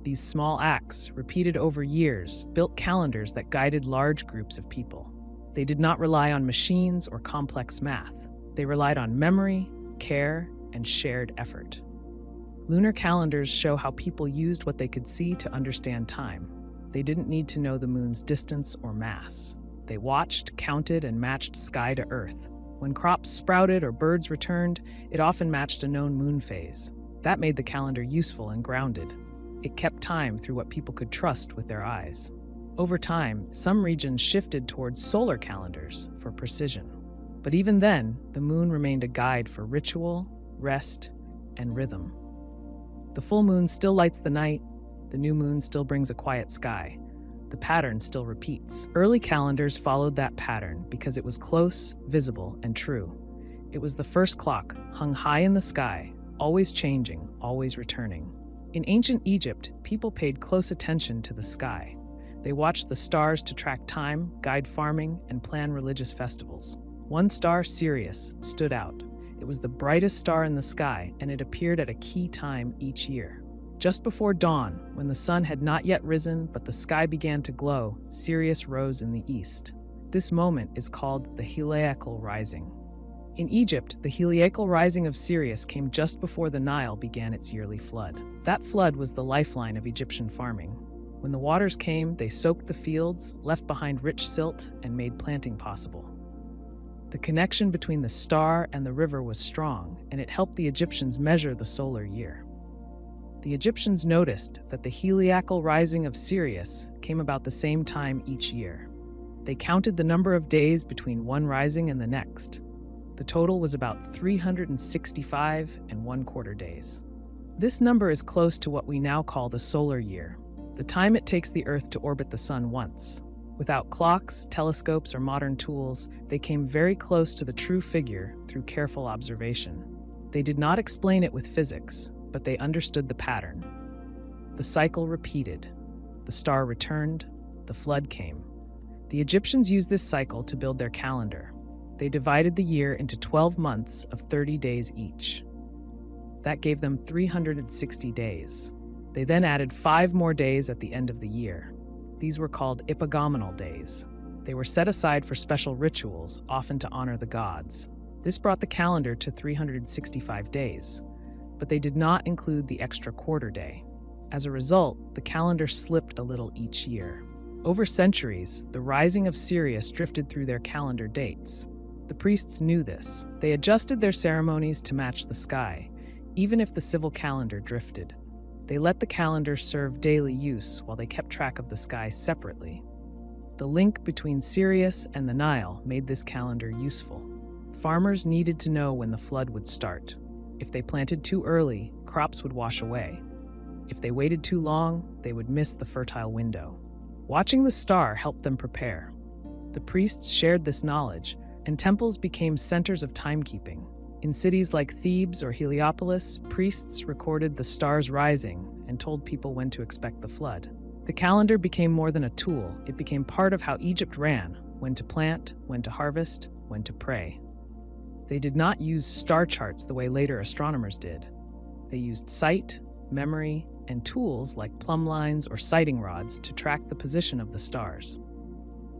These small acts, repeated over years, built calendars that guided large groups of people. They did not rely on machines or complex math. They relied on memory, care, and shared effort. Lunar calendars show how people used what they could see to understand time. They didn't need to know the moon's distance or mass. They watched, counted, and matched sky to Earth. When crops sprouted or birds returned, it often matched a known moon phase. That made the calendar useful and grounded. It kept time through what people could trust with their eyes. Over time, some regions shifted towards solar calendars for precision. But even then, the moon remained a guide for ritual, rest, and rhythm. The full moon still lights the night. The new moon still brings a quiet sky. The pattern still repeats. Early calendars followed that pattern because it was close, visible, and true. It was the first clock, hung high in the sky, always changing, always returning. In ancient Egypt, people paid close attention to the sky. They watched the stars to track time, guide farming, and plan religious festivals. One star, Sirius, stood out. It was the brightest star in the sky, and it appeared at a key time each year. Just before dawn, when the sun had not yet risen but the sky began to glow, Sirius rose in the east. This moment is called the Heliacal Rising. In Egypt, the Heliacal Rising of Sirius came just before the Nile began its yearly flood. That flood was the lifeline of Egyptian farming. When the waters came, they soaked the fields, left behind rich silt, and made planting possible. The connection between the star and the river was strong, and it helped the Egyptians measure the solar year. The Egyptians noticed that the Heliacal Rising of Sirius came about the same time each year. They counted the number of days between one rising and the next. The total was about 365 and 1/4 days. This number is close to what we now call the solar year, the time it takes the Earth to orbit the sun once. Without clocks, telescopes, or modern tools, they came very close to the true figure through careful observation. They did not explain it with physics, but they understood the pattern. The cycle repeated. The star returned. The flood came. The Egyptians used this cycle to build their calendar. They divided the year into 12 months of 30 days each. That gave them 360 days. They then added 5 more days at the end of the year. These were called epigomenal days. They were set aside for special rituals, often to honor the gods. This brought the calendar to 365 days, but they did not include the extra quarter day. As a result, the calendar slipped a little each year. Over centuries, the rising of Sirius drifted through their calendar dates. The priests knew this. They adjusted their ceremonies to match the sky, even if the civil calendar drifted. They let the calendar serve daily use while they kept track of the sky separately. The link between Sirius and the Nile made this calendar useful. Farmers needed to know when the flood would start. If they planted too early, crops would wash away. If they waited too long, they would miss the fertile window. Watching the star helped them prepare. The priests shared this knowledge, and temples became centers of timekeeping. In cities like Thebes or Heliopolis, priests recorded the stars rising and told people when to expect the flood. The calendar became more than a tool. It became part of how Egypt ran: when to plant, when to harvest, when to pray. They did not use star charts the way later astronomers did. They used sight, memory, and tools like plumb lines or sighting rods to track the position of the stars.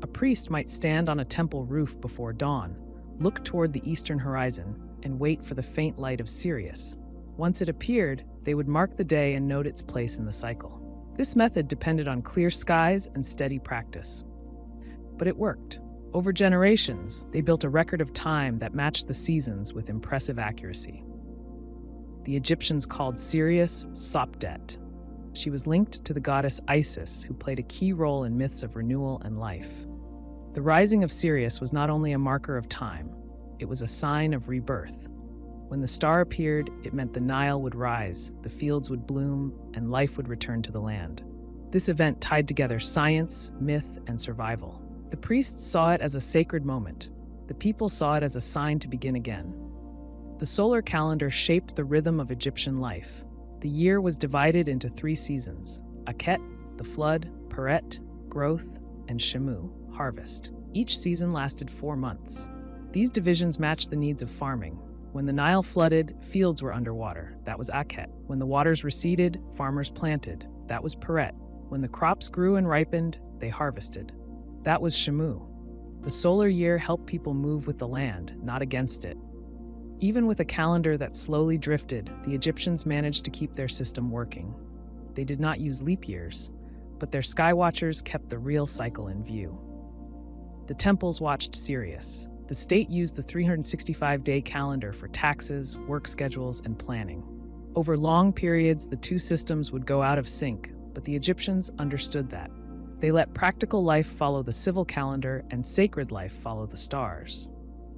A priest might stand on a temple roof before dawn, look toward the eastern horizon, and wait for the faint light of Sirius. Once it appeared, they would mark the day and note its place in the cycle. This method depended on clear skies and steady practice. But it worked. Over generations, they built a record of time that matched the seasons with impressive accuracy. The Egyptians called Sirius Sopdet. She was linked to the goddess Isis, who played a key role in myths of renewal and life. The rising of Sirius was not only a marker of time, it was a sign of rebirth. When the star appeared, it meant the Nile would rise, the fields would bloom, and life would return to the land. This event tied together science, myth, and survival. The priests saw it as a sacred moment. The people saw it as a sign to begin again. The solar calendar shaped the rhythm of Egyptian life. The year was divided into 3 seasons: Akhet, the flood; Peret, growth; and Shemu, harvest. Each season lasted 4 months. These divisions matched the needs of farming. When the Nile flooded, fields were underwater. That was Akhet. When the waters receded, farmers planted. That was Peret. When the crops grew and ripened, they harvested. That was Shemu. The solar year helped people move with the land, not against it. Even with a calendar that slowly drifted, the Egyptians managed to keep their system working. They did not use leap years, but their sky watchers kept the real cycle in view. The temples watched Sirius. The state used the 365-day calendar for taxes, work schedules, and planning. Over long periods, the two systems would go out of sync, but the Egyptians understood that. They let practical life follow the civil calendar and sacred life follow the stars.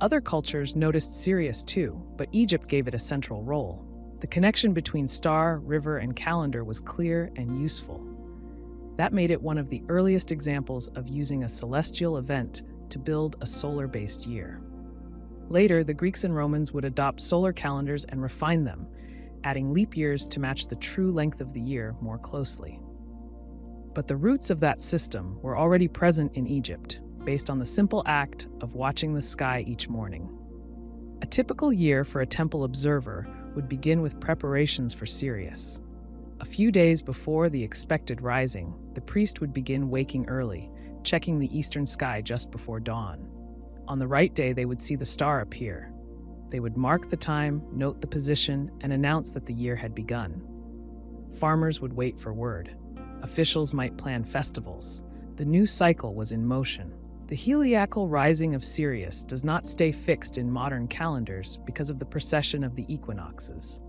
Other cultures noticed Sirius too, but Egypt gave it a central role. The connection between star, river, and calendar was clear and useful. That made it one of the earliest examples of using a celestial event to build a solar-based year. Later, the Greeks and Romans would adopt solar calendars and refine them, adding leap years to match the true length of the year more closely. But the roots of that system were already present in Egypt, based on the simple act of watching the sky each morning. A typical year for a temple observer would begin with preparations for Sirius. A few days before the expected rising, the priest would begin waking early, checking the eastern sky just before dawn. On the right day, they would see the star appear. They would mark the time, note the position, and announce that the year had begun. Farmers would wait for word. Officials might plan festivals. The new cycle was in motion. The heliacal rising of Sirius does not stay fixed in modern calendars because of the precession of the equinoxes.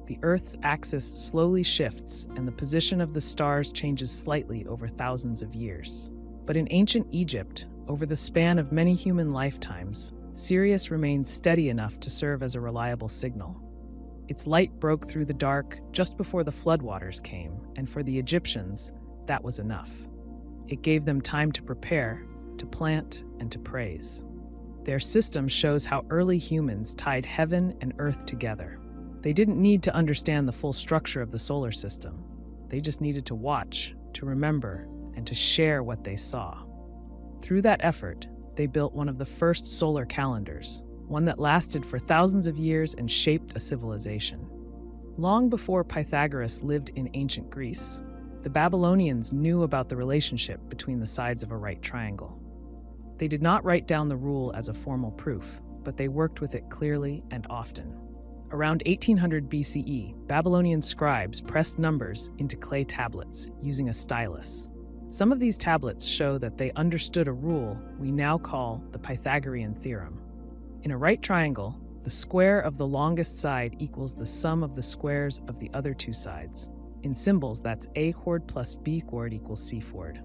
The Earth's axis slowly shifts, and the position of the stars changes slightly over thousands of years. But in ancient Egypt, over the span of many human lifetimes, Sirius remained steady enough to serve as a reliable signal. Its light broke through the dark just before the floodwaters came, and for the Egyptians, that was enough. It gave them time to prepare, to plant, and to praise. Their system shows how early humans tied heaven and earth together. They didn't need to understand the full structure of the solar system. They just needed to watch, to remember, and to share what they saw. Through that effort, they built one of the first solar calendars, one that lasted for thousands of years and shaped a civilization. Long before Pythagoras lived in ancient Greece, the Babylonians knew about the relationship between the sides of a right triangle. They did not write down the rule as a formal proof, but they worked with it clearly and often. Around 1800 BCE, Babylonian scribes pressed numbers into clay tablets using a stylus. Some of these tablets show that they understood a rule we now call the Pythagorean Theorem. In a right triangle, the square of the longest side equals the sum of the squares of the other two sides. In symbols, that's A chord plus B chord equals C chord.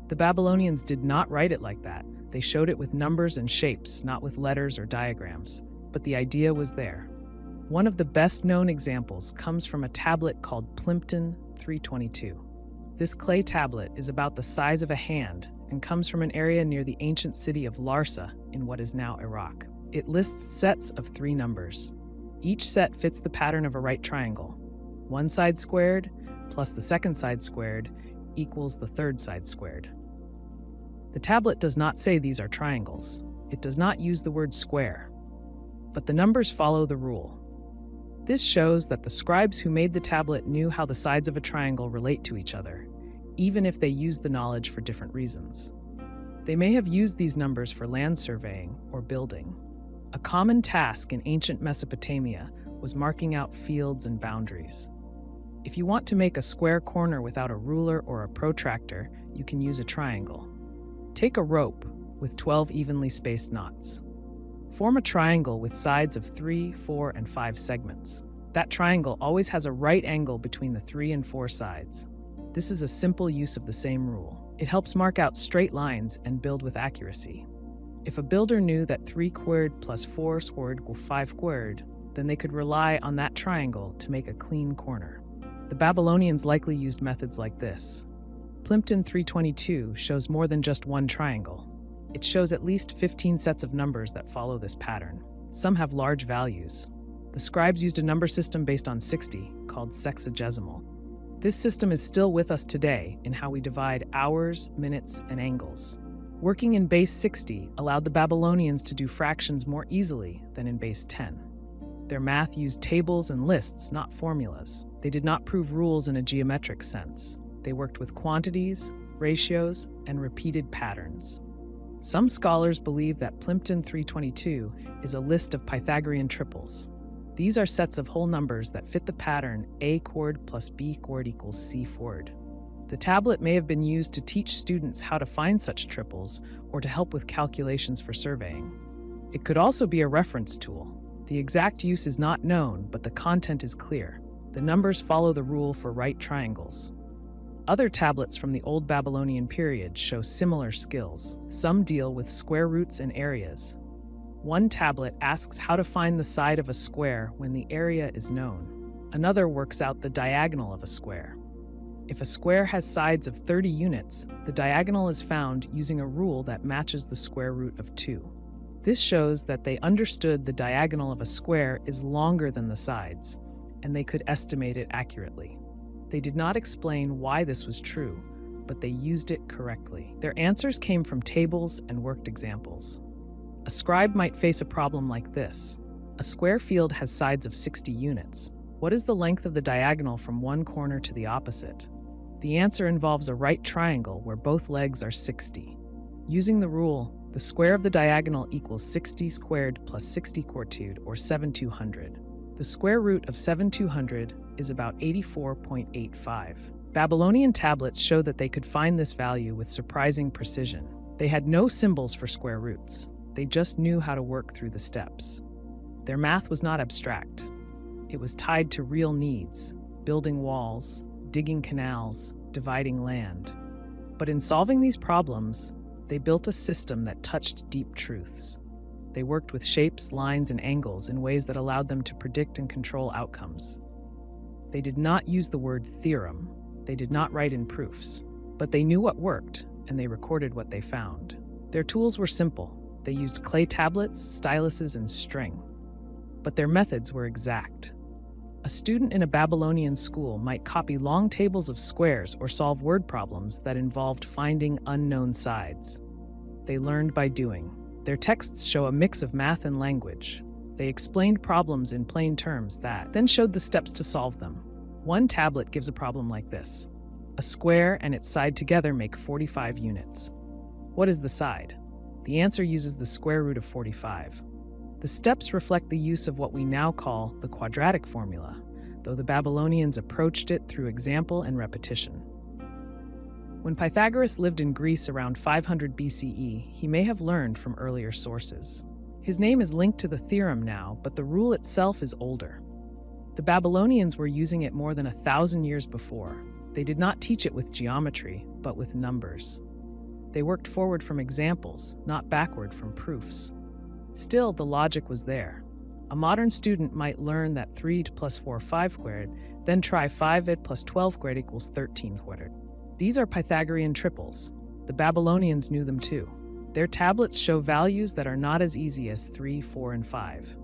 The Babylonians did not write it like that. They showed it with numbers and shapes, not with letters or diagrams. But the idea was there. One of the best-known examples comes from a tablet called Plimpton 322. This clay tablet is about the size of a hand and comes from an area near the ancient city of Larsa in what is now Iraq. It lists sets of 3 numbers. Each set fits the pattern of a right triangle. One side squared plus the second side squared equals the third side squared. The tablet does not say these are triangles. It does not use the word square. But the numbers follow the rule. This shows that the scribes who made the tablet knew how the sides of a triangle relate to each other, even if they used the knowledge for different reasons. They may have used these numbers for land surveying or building. A common task in ancient Mesopotamia was marking out fields and boundaries. If you want to make a square corner without a ruler or a protractor, you can use a triangle. Take a rope with 12 evenly spaced knots. Form a triangle with sides of 3, 4, and 5 segments. That triangle always has a right angle between the 3 and 4 sides. This is a simple use of the same rule. It helps mark out straight lines and build with accuracy. If a builder knew that 3 squared plus 4 squared equal 5 squared, then they could rely on that triangle to make a clean corner. The Babylonians likely used methods like this. Plimpton 322 shows more than just one triangle. It shows at least 15 sets of numbers that follow this pattern. Some have large values. The scribes used a number system based on 60, called sexagesimal. This system is still with us today in how we divide hours, minutes, and angles. Working in base 60 allowed the Babylonians to do fractions more easily than in base 10. Their math used tables and lists, not formulas. They did not prove rules in a geometric sense. They worked with quantities, ratios, and repeated patterns. Some scholars believe that Plimpton 322 is a list of Pythagorean triples. These are sets of whole numbers that fit the pattern A chord plus B chord equals C chord. The tablet may have been used to teach students how to find such triples or to help with calculations for surveying. It could also be a reference tool. The exact use is not known, but the content is clear. The numbers follow the rule for right triangles. Other tablets from the Old Babylonian period show similar skills. Some deal with square roots and areas. One tablet asks how to find the side of a square when the area is known. Another works out the diagonal of a square. If a square has sides of 30 units, the diagonal is found using a rule that matches the square root of 2. This shows that they understood the diagonal of a square is longer than the sides, and they could estimate it accurately. They did not explain why this was true, but they used it correctly. Their answers came from tables and worked examples. A scribe might face a problem like this. A square field has sides of 60 units. What is the length of the diagonal from one corner to the opposite? The answer involves a right triangle where both legs are 60. Using the rule, the square of the diagonal equals 60 squared plus 60 quartured, or 7200. The square root of 7200 is about 84.85. Babylonian tablets show that they could find this value with surprising precision. They had no symbols for square roots. They just knew how to work through the steps. Their math was not abstract. It was tied to real needs: building walls, digging canals, dividing land. But in solving these problems, they built a system that touched deep truths. They worked with shapes, lines, and angles in ways that allowed them to predict and control outcomes. They did not use the word theorem. They did not write in proofs. But they knew what worked, and they recorded what they found. Their tools were simple. They used clay tablets, styluses, and string. But their methods were exact. A student in a Babylonian school might copy long tables of squares or solve word problems that involved finding unknown sides. They learned by doing. Their texts show a mix of math and language. They explained problems in plain terms that then showed the steps to solve them. One tablet gives a problem like this. A square and its side together make 45 units. What is the side? The answer uses the square root of 45. The steps reflect the use of what we now call the quadratic formula, though the Babylonians approached it through example and repetition. When Pythagoras lived in Greece around 500 BCE, he may have learned from earlier sources. His name is linked to the theorem now, but the rule itself is older. The Babylonians were using it more than 1,000 years before. They did not teach it with geometry, but with numbers. They worked forward from examples, not backward from proofs. Still, the logic was there. A modern student might learn that 3 plus 4 5 squared, then try 5 plus 12 squared equals 13 squared. These are Pythagorean triples. The Babylonians knew them too. Their tablets show values that are not as easy as 3, 4, and 5.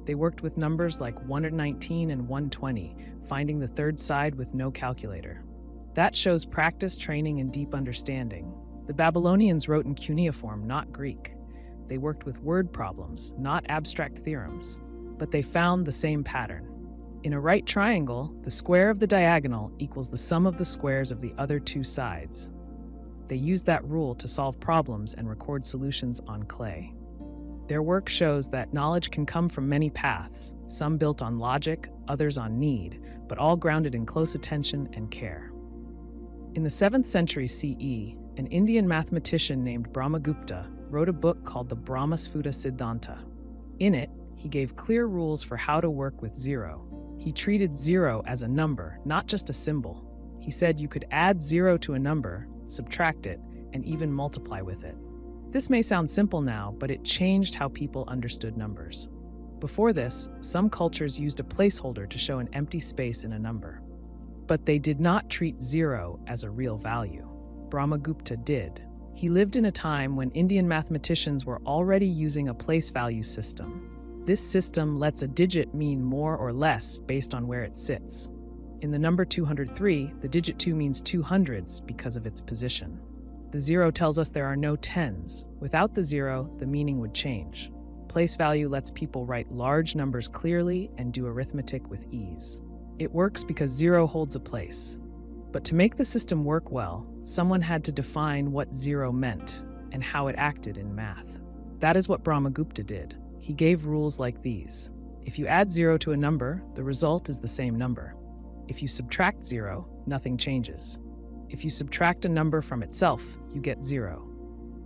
They worked with numbers like 119 and 120, finding the third side with no calculator. That shows practice, training, and deep understanding. The Babylonians wrote in cuneiform, not Greek. They worked with word problems, not abstract theorems. But they found the same pattern. In a right triangle, the square of the diagonal equals the sum of the squares of the other two sides. They used that rule to solve problems and record solutions on clay. Their work shows that knowledge can come from many paths, some built on logic, others on need, but all grounded in close attention and care. In the 7th century CE, an Indian mathematician named Brahmagupta wrote a book called the Brahmasfuta Siddhanta. In it, he gave clear rules for how to work with zero. He treated zero as a number, not just a symbol. He said you could add zero to a number, subtract it, and even multiply with it. This may sound simple now, but it changed how people understood numbers. Before this, some cultures used a placeholder to show an empty space in a number. But they did not treat zero as a real value. Brahmagupta did. He lived in a time when Indian mathematicians were already using a place value system. This system lets a digit mean more or less based on where it sits. In the number 203, the digit 2 means 200s because of its position. The 0 tells us there are no tens. Without the 0, the meaning would change. Place value lets people write large numbers clearly and do arithmetic with ease. It works because 0 holds a place. But to make the system work well, someone had to define what 0 meant, and how it acted in math. That is what Brahmagupta did. He gave rules like these. If you add 0 to a number, the result is the same number. If you subtract 0, nothing changes. If you subtract a number from itself, you get 0.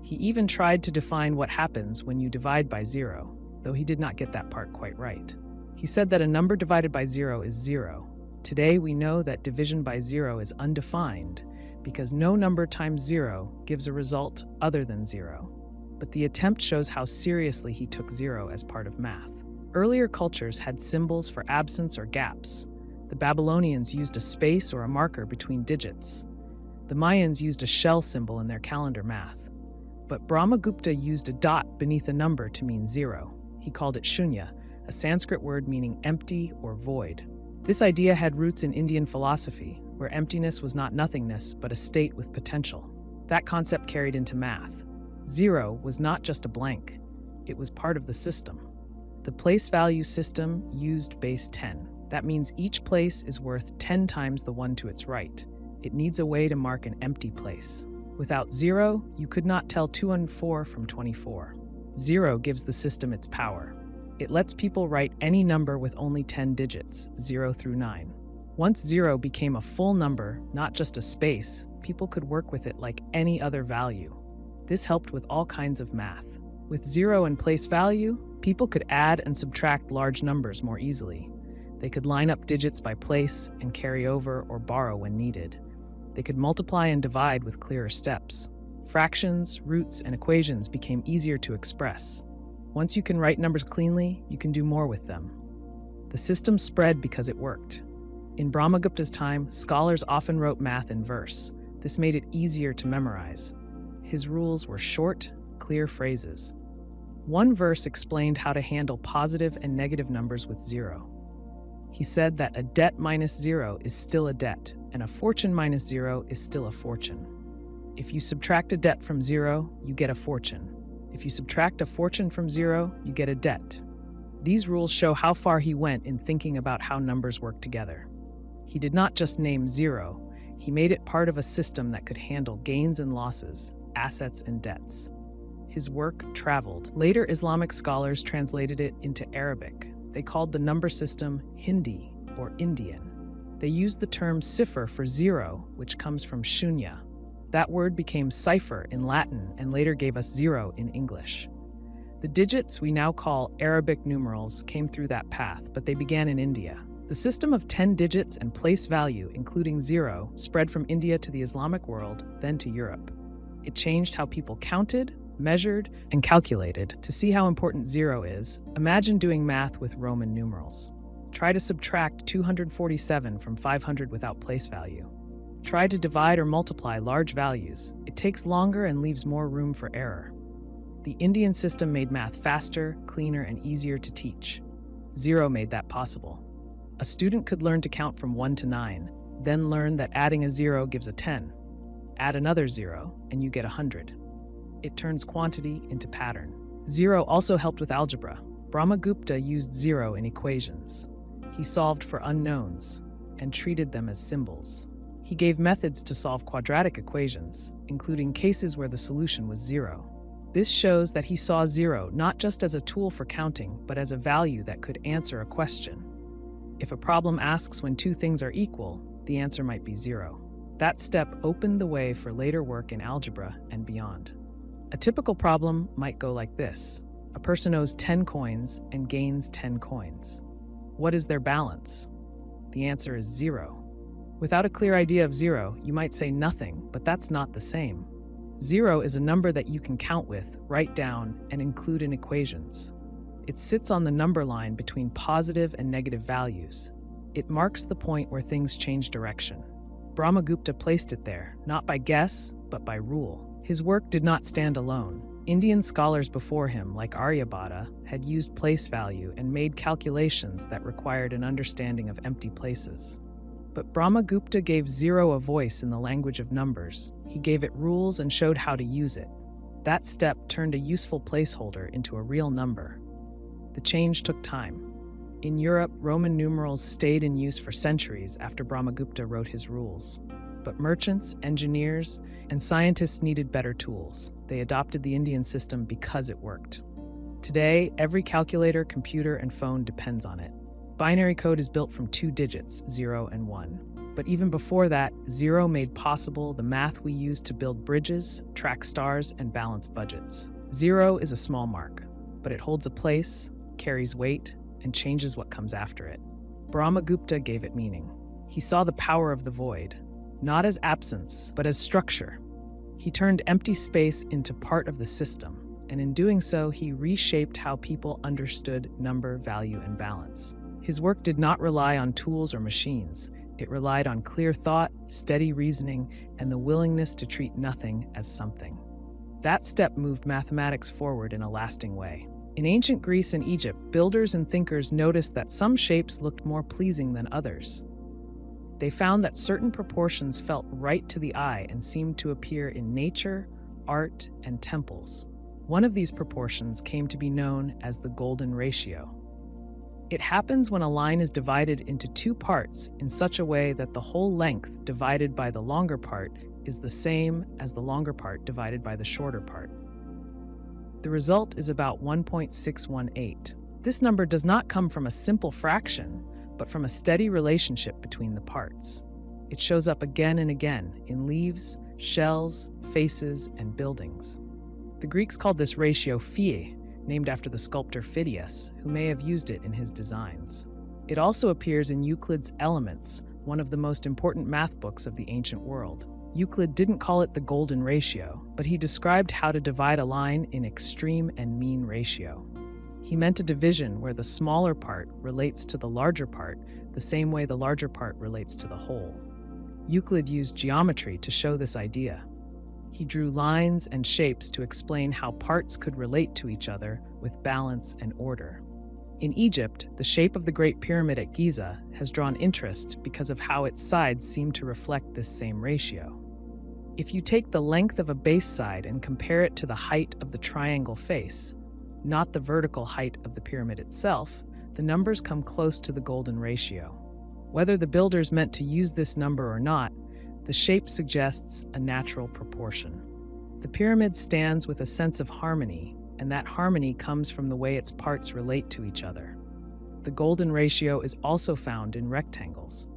He even tried to define what happens when you divide by 0, though he did not get that part quite right. He said that a number divided by 0 is 0. Today we know that division by 0 is undefined because no number times 0 gives a result other than 0. But the attempt shows how seriously he took 0 as part of math. Earlier cultures had symbols for absence or gaps. The Babylonians used a space or a marker between digits. The Mayans used a shell symbol in their calendar math. But Brahmagupta used a dot beneath a number to mean 0. He called it shunya, a Sanskrit word meaning empty or void. This idea had roots in Indian philosophy, where emptiness was not nothingness, but a state with potential. That concept carried into math. 0 was not just a blank. It was part of the system. The place value system used base 10. That means each place is worth 10 times the one to its right. It needs a way to mark an empty place. Without 0, you could not tell 2 and 4 from 24. 0 gives the system its power. It lets people write any number with only 10 digits, 0 through 9. Once 0 became a full number, not just a space, people could work with it like any other value. This helped with all kinds of math. With 0 and place value, people could add and subtract large numbers more easily. They could line up digits by place and carry over or borrow when needed. They could multiply and divide with clearer steps. Fractions, roots, and equations became easier to express. Once you can write numbers cleanly, you can do more with them. The system spread because it worked. In Brahmagupta's time, scholars often wrote math in verse. This made it easier to memorize. His rules were short, clear phrases. One verse explained how to handle positive and negative numbers with 0. He said that a debt minus 0 is still a debt, and a fortune minus 0 is still a fortune. If you subtract a debt from 0, you get a fortune. If you subtract a fortune from 0, you get a debt. These rules show how far he went in thinking about how numbers work together. He did not just name 0, he made it part of a system that could handle gains and losses, assets and debts. His work traveled. Later Islamic scholars translated it into Arabic. They called the number system Hindi, or Indian. They used the term cipher for 0, which comes from shunya. That word became cipher in Latin and later gave us 0 in English. The digits we now call Arabic numerals came through that path, but they began in India. The system of 10 digits and place value, including 0, spread from India to the Islamic world, then to Europe. It changed how people counted, measured, and calculated. To see how important 0 is, imagine doing math with Roman numerals. Try to subtract 247 from 500 without place value. Try to divide or multiply large values. It takes longer and leaves more room for error. The Indian system made math faster, cleaner, and easier to teach. 0 made that possible. A student could learn to count from 1 to 9, then learn that adding a 0 gives a 10. Add another 0, and you get 100. It turns quantity into pattern. 0 also helped with algebra. Brahmagupta used 0 in equations. He solved for unknowns and treated them as symbols. He gave methods to solve quadratic equations, including cases where the solution was 0. This shows that he saw 0 not just as a tool for counting, but as a value that could answer a question. If a problem asks when two things are equal, the answer might be 0. That step opened the way for later work in algebra and beyond. A typical problem might go like this. A person owes 10 coins and gains 10 coins. What is their balance? The answer is 0. Without a clear idea of 0, you might say nothing, but that's not the same. 0 is a number that you can count with, write down, and include in equations. It sits on the number line between positive and negative values. It marks the point where things change direction. Brahmagupta placed it there, not by guess, but by rule. His work did not stand alone. Indian scholars before him, like Aryabhata, had used place value and made calculations that required an understanding of empty places. But Brahmagupta gave 0 a voice in the language of numbers. He gave it rules and showed how to use it. That step turned a useful placeholder into a real number. The change took time. In Europe, Roman numerals stayed in use for centuries after Brahmagupta wrote his rules. But merchants, engineers, and scientists needed better tools. They adopted the Indian system because it worked. Today, every calculator, computer, and phone depends on it. Binary code is built from 2 digits, 0 and 1. But even before that, 0 made possible the math we use to build bridges, track stars, and balance budgets. 0 is a small mark, but it holds a place, carries weight, and changes what comes after it. Brahmagupta gave it meaning. He saw the power of the void, not as absence, but as structure. He turned empty space into part of the system, and in doing so, he reshaped how people understood number, value, and balance. His work did not rely on tools or machines. It relied on clear thought, steady reasoning, and the willingness to treat nothing as something. That step moved mathematics forward in a lasting way. In ancient Greece and Egypt, builders and thinkers noticed that some shapes looked more pleasing than others. They found that certain proportions felt right to the eye and seemed to appear in nature, art, and temples. One of these proportions came to be known as the golden ratio. It happens when a line is divided into 2 parts in such a way that the whole length divided by the longer part is the same as the longer part divided by the shorter part. The result is about 1.618. This number does not come from a simple fraction, but from a steady relationship between the parts. It shows up again and again in leaves, shells, faces, and buildings. The Greeks called this ratio phi, named after the sculptor Phidias, who may have used it in his designs. It also appears in Euclid's Elements, one of the most important math books of the ancient world. Euclid didn't call it the golden ratio, but he described how to divide a line in extreme and mean ratio. He meant a division where the smaller part relates to the larger part the same way the larger part relates to the whole. Euclid used geometry to show this idea. He drew lines and shapes to explain how parts could relate to each other with balance and order. In Egypt, the shape of the Great Pyramid at Giza has drawn interest because of how its sides seem to reflect this same ratio. If you take the length of a base side and compare it to the height of the triangle face, not the vertical height of the pyramid itself, the numbers come close to the golden ratio. Whether the builders meant to use this number or not, the shape suggests a natural proportion. The pyramid stands with a sense of harmony, and that harmony comes from the way its parts relate to each other. The golden ratio is also found in rectangles.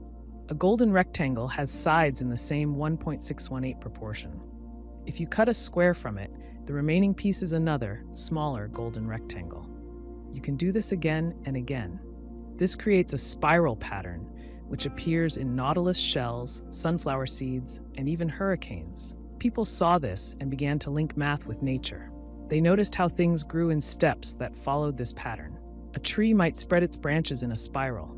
A golden rectangle has sides in the same 1.618 proportion. If you cut a square from it, the remaining piece is another, smaller golden rectangle. You can do this again and again. This creates a spiral pattern, which appears in nautilus shells, sunflower seeds, and even hurricanes. People saw this and began to link math with nature. They noticed how things grew in steps that followed this pattern. A tree might spread its branches in a spiral.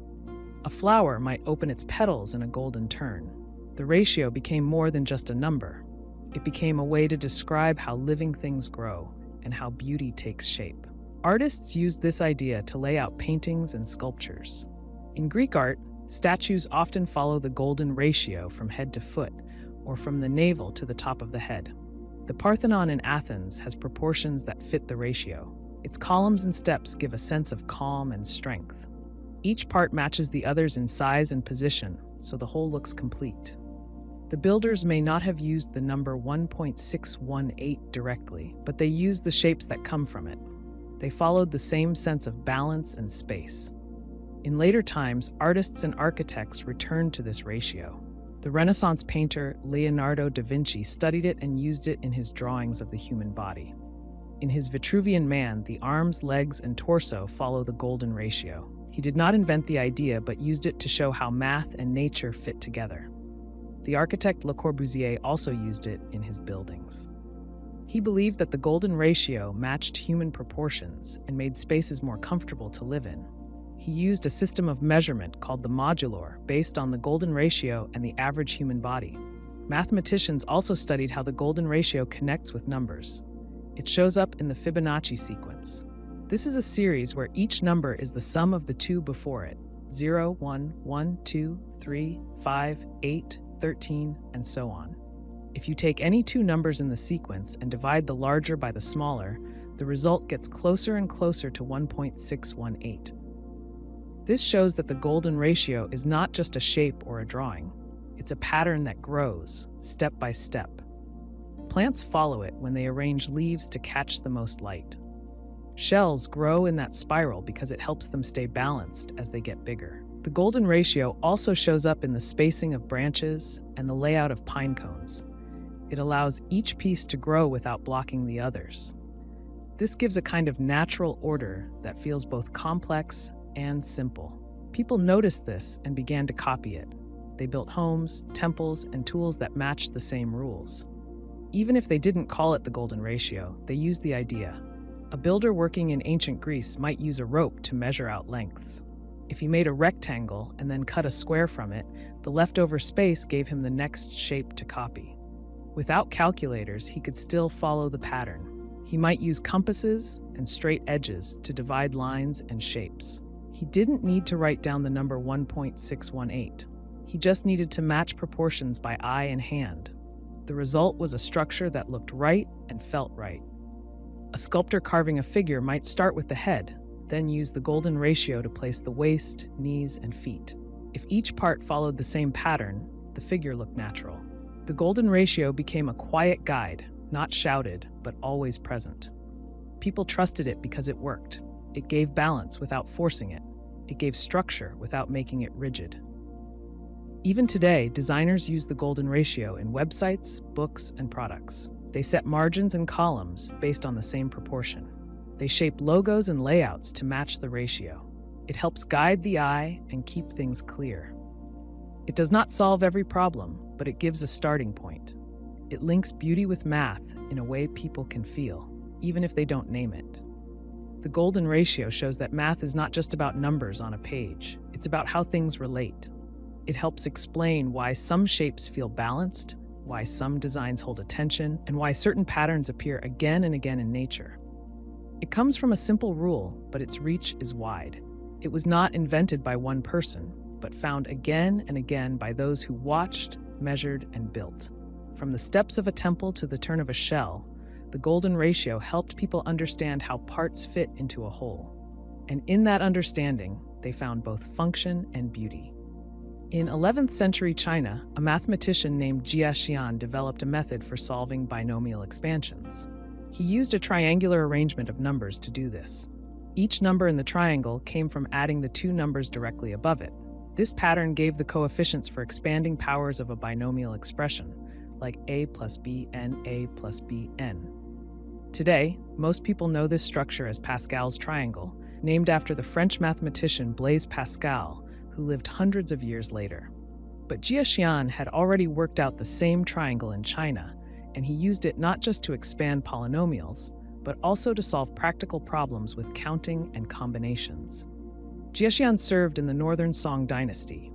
A flower might open its petals in a golden turn. The ratio became more than just a number. It became a way to describe how living things grow and how beauty takes shape. Artists used this idea to lay out paintings and sculptures. In Greek art, statues often follow the golden ratio from head to foot, or from the navel to the top of the head. The Parthenon in Athens has proportions that fit the ratio. Its columns and steps give a sense of calm and strength. Each part matches the others in size and position, so the whole looks complete. The builders may not have used the number 1.618 directly, but they used the shapes that come from it. They followed the same sense of balance and space. In later times, artists and architects returned to this ratio. The Renaissance painter Leonardo da Vinci studied it and used it in his drawings of the human body. In his Vitruvian Man, the arms, legs, and torso follow the golden ratio. He did not invent the idea, but used it to show how math and nature fit together. The architect Le Corbusier also used it in his buildings. He believed that the golden ratio matched human proportions and made spaces more comfortable to live in. He used a system of measurement called the modular, based on the golden ratio and the average human body. Mathematicians also studied how the golden ratio connects with numbers. It shows up in the Fibonacci sequence. This is a series where each number is the sum of the two before it, 0, 1, 1, 2, 3, 5, 8, 13, and so on. If you take any two numbers in the sequence and divide the larger by the smaller, the result gets closer and closer to 1.618. This shows that the golden ratio is not just a shape or a drawing. It's a pattern that grows, step by step. Plants follow it when they arrange leaves to catch the most light. Shells grow in that spiral because it helps them stay balanced as they get bigger. The golden ratio also shows up in the spacing of branches and the layout of pine cones. It allows each piece to grow without blocking the others. This gives a kind of natural order that feels both complex and simple. People noticed this and began to copy it. They built homes, temples, and tools that matched the same rules. Even if they didn't call it the golden ratio, they used the idea. A builder working in ancient Greece might use a rope to measure out lengths. If he made a rectangle and then cut a square from it, the leftover space gave him the next shape to copy. Without calculators, he could still follow the pattern. He might use compasses and straight edges to divide lines and shapes. He didn't need to write down the number 1.618. He just needed to match proportions by eye and hand. The result was a structure that looked right and felt right. A sculptor carving a figure might start with the head, then use the golden ratio to place the waist, knees, and feet. If each part followed the same pattern, the figure looked natural. The golden ratio became a quiet guide, not shouted, but always present. People trusted it because it worked. It gave balance without forcing it. It gave structure without making it rigid. Even today, designers use the golden ratio in websites, books, and products. They set margins and columns based on the same proportion. They shape logos and layouts to match the ratio. It helps guide the eye and keep things clear. It does not solve every problem, but it gives a starting point. It links beauty with math in a way people can feel, even if they don't name it. The golden ratio shows that math is not just about numbers on a page. It's about how things relate. It helps explain why some shapes feel balanced, why some designs hold attention, and why certain patterns appear again and again in nature. It comes from a simple rule, but its reach is wide. It was not invented by one person, but found again and again by those who watched, measured, and built. From the steps of a temple to the turn of a shell, the golden ratio helped people understand how parts fit into a whole. And in that understanding, they found both function and beauty. In 11th century China, a mathematician named Jia Xian developed a method for solving binomial expansions. He used a triangular arrangement of numbers to do this. Each number in the triangle came from adding the two numbers directly above it. This pattern gave the coefficients for expanding powers of a binomial expression, like a plus b n a plus b n. Today, most people know this structure as Pascal's triangle, named after the French mathematician Blaise Pascal, who lived hundreds of years later. But Jia Xian had already worked out the same triangle in China, and he used it not just to expand polynomials, but also to solve practical problems with counting and combinations. Jia Xian served in the Northern Song dynasty.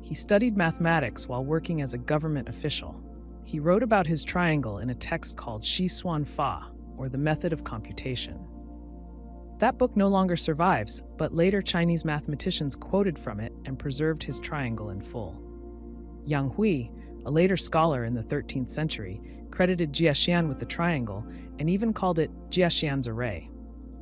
He studied mathematics while working as a government official. He wrote about his triangle in a text called Shi Xuan Fa, or the Method of Computation. That book no longer survives, but later Chinese mathematicians quoted from it and preserved his triangle in full. Yang Hui, a later scholar in the 13th century, credited Jia Xian with the triangle and even called it Jia Xian's array.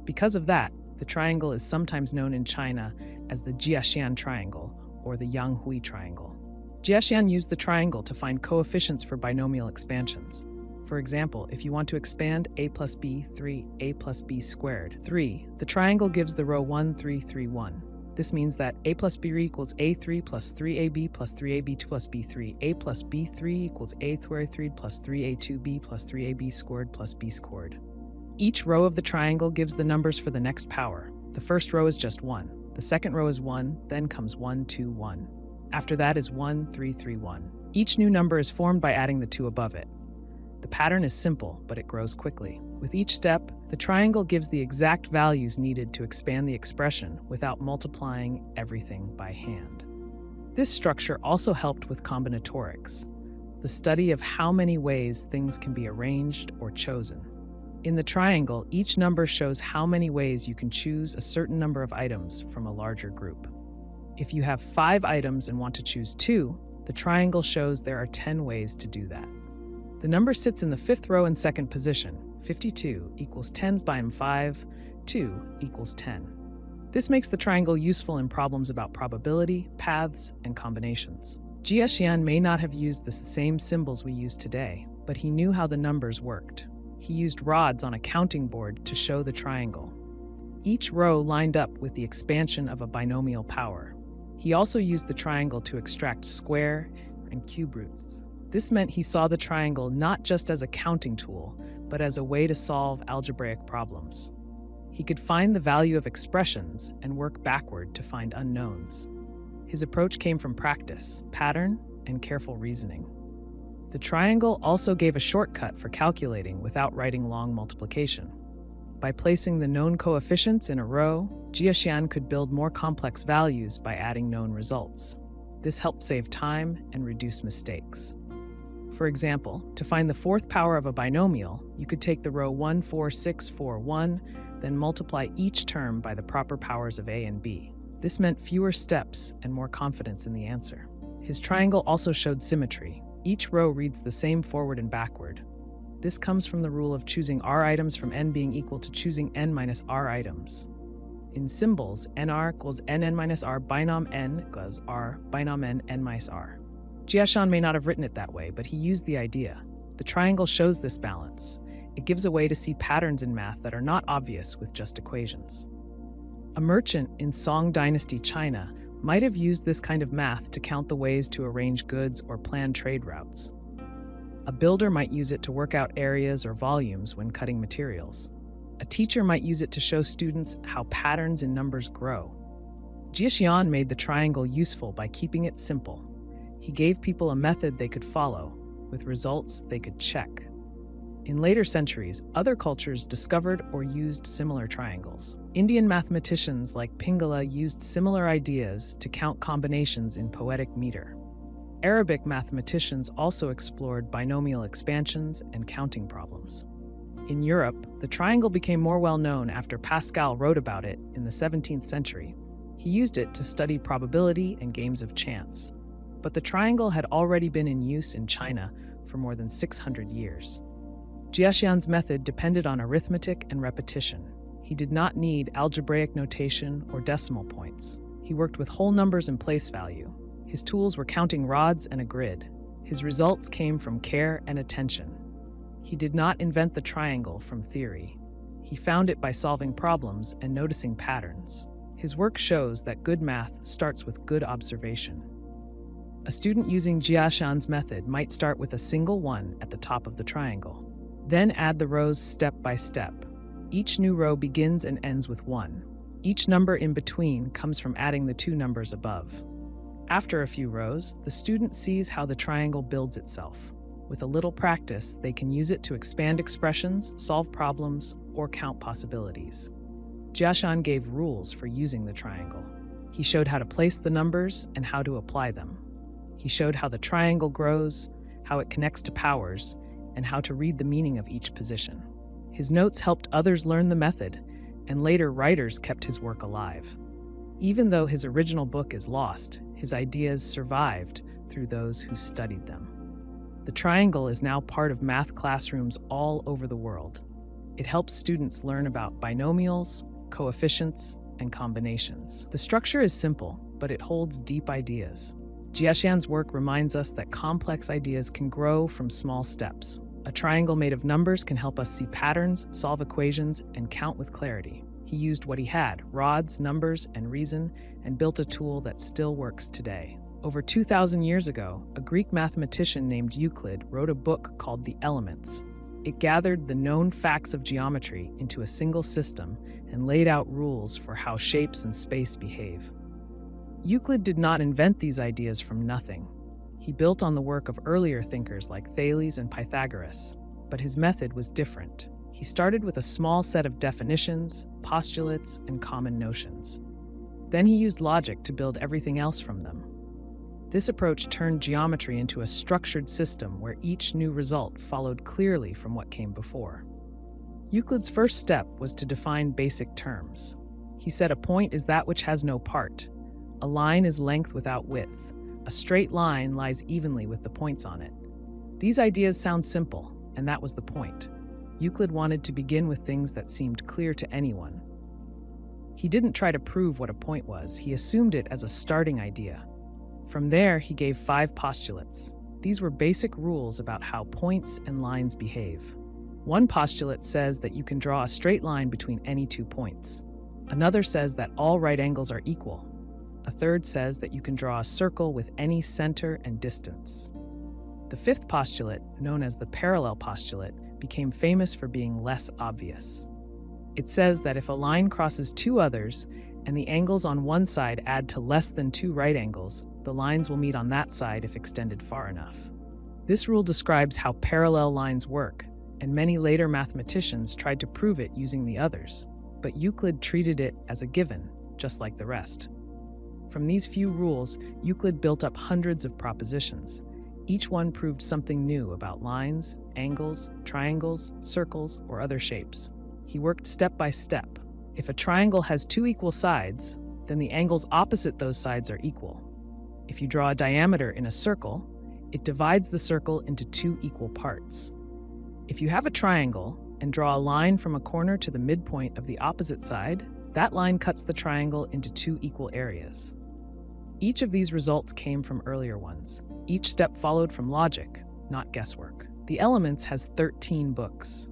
Because of that, the triangle is sometimes known in China as the Jia Xian triangle or the Yang Hui triangle. Jia Xian used the triangle to find coefficients for binomial expansions. For example, if you want to expand a plus b 3, a plus b squared 3, the triangle gives the row 1, 3, 3, 1. This means that a plus b equals a3 plus 3ab plus 3ab2 plus b3. A plus b3 equals a3 plus 3a2b plus 3ab squared plus b squared. Each row of the triangle gives the numbers for the next power. The first row is just 1. The second row is 1, then comes 1, 2, 1. After that is 1, 3, 3, 1. Each new number is formed by adding the 2 above it. The pattern is simple, but it grows quickly. With each step, the triangle gives the exact values needed to expand the expression without multiplying everything by hand. This structure also helped with combinatorics, the study of how many ways things can be arranged or chosen. In the triangle, each number shows how many ways you can choose a certain number of items from a larger group. If you have 5 items and want to choose 2, the triangle shows there are 10 ways to do that. The number sits in the 5th row and 2nd position. 52 equals 10s by 5, 2 equals 10. This makes the triangle useful in problems about probability, paths, and combinations. Jiaxian may not have used the same symbols we use today, but he knew how the numbers worked. He used rods on a counting board to show the triangle. Each row lined up with the expansion of a binomial power. He also used the triangle to extract square and cube roots. This meant he saw the triangle not just as a counting tool, but as a way to solve algebraic problems. He could find the value of expressions and work backward to find unknowns. His approach came from practice, pattern, and careful reasoning. The triangle also gave a shortcut for calculating without writing long multiplication. By placing the known coefficients in a row, Jiaxian could build more complex values by adding known results. This helped save time and reduce mistakes. For example, to find the fourth power of a binomial, you could take the row 1, 4, 6, 4, 1, then multiply each term by the proper powers of a and b. This meant fewer steps and more confidence in the answer. His triangle also showed symmetry. Each row reads the same forward and backward. This comes from the rule of choosing r items from n being equal to choosing n minus r items. In symbols, nr equals nn minus r binom n equals r binom n minus r. Jiaxian may not have written it that way, but he used the idea. The triangle shows this balance. It gives a way to see patterns in math that are not obvious with just equations. A merchant in Song Dynasty China might have used this kind of math to count the ways to arrange goods or plan trade routes. A builder might use it to work out areas or volumes when cutting materials. A teacher might use it to show students how patterns in numbers grow. Jiaxian made the triangle useful by keeping it simple. He gave people a method they could follow, with results they could check. In later centuries, other cultures discovered or used similar triangles. Indian mathematicians like Pingala used similar ideas to count combinations in poetic meter. Arabic mathematicians also explored binomial expansions and counting problems. In Europe, the triangle became more well-known after Pascal wrote about it in the 17th century. He used it to study probability and games of chance. But the triangle had already been in use in China for more than 600 years. Jiaxian's method depended on arithmetic and repetition. He did not need algebraic notation or decimal points. He worked with whole numbers and place value. His tools were counting rods and a grid. His results came from care and attention. He did not invent the triangle from theory. He found it by solving problems and noticing patterns. His work shows that good math starts with good observation. A student using Jiaxian's method might start with a single one at the top of the triangle. Then add the rows step by step. Each new row begins and ends with 1. Each number in between comes from adding the two numbers above. After a few rows, the student sees how the triangle builds itself. With a little practice, they can use it to expand expressions, solve problems, or count possibilities. Jiaxian gave rules for using the triangle. He showed how to place the numbers and how to apply them. He showed how the triangle grows, how it connects to powers, and how to read the meaning of each position. His notes helped others learn the method, and later writers kept his work alive. Even though his original book is lost, his ideas survived through those who studied them. The triangle is now part of math classrooms all over the world. It helps students learn about binomials, coefficients, and combinations. The structure is simple, but it holds deep ideas. Jiaxian's work reminds us that complex ideas can grow from small steps. A triangle made of numbers can help us see patterns, solve equations, and count with clarity. He used what he had, rods, numbers, and reason, and built a tool that still works today. Over 2,000 years ago, a Greek mathematician named Euclid wrote a book called The Elements. It gathered the known facts of geometry into a single system and laid out rules for how shapes and space behave. Euclid did not invent these ideas from nothing. He built on the work of earlier thinkers like Thales and Pythagoras, but his method was different. He started with a small set of definitions, postulates, and common notions. Then he used logic to build everything else from them. This approach turned geometry into a structured system where each new result followed clearly from what came before. Euclid's first step was to define basic terms. He said a point is that which has no part. A line is length without width. A straight line lies evenly with the points on it. These ideas sound simple, and that was the point. Euclid wanted to begin with things that seemed clear to anyone. He didn't try to prove what a point was, he assumed it as a starting idea. From there, he gave 5 postulates. These were basic rules about how points and lines behave. One postulate says that you can draw a straight line between any 2 points. Another says that all right angles are equal. A third says that you can draw a circle with any center and distance. The 5th postulate, known as the parallel postulate, became famous for being less obvious. It says that if a line crosses 2 others, and the angles on one side add to less than 2 right angles, the lines will meet on that side if extended far enough. This rule describes how parallel lines work, and many later mathematicians tried to prove it using the others, but Euclid treated it as a given, just like the rest. From these few rules, Euclid built up hundreds of propositions. Each one proved something new about lines, angles, triangles, circles, or other shapes. He worked step by step. If a triangle has 2 equal sides, then the angles opposite those sides are equal. If you draw a diameter in a circle, it divides the circle into 2 equal parts. If you have a triangle and draw a line from a corner to the midpoint of the opposite side, that line cuts the triangle into 2 equal areas. Each of these results came from earlier ones. Each step followed from logic, not guesswork. The Elements has 13 books.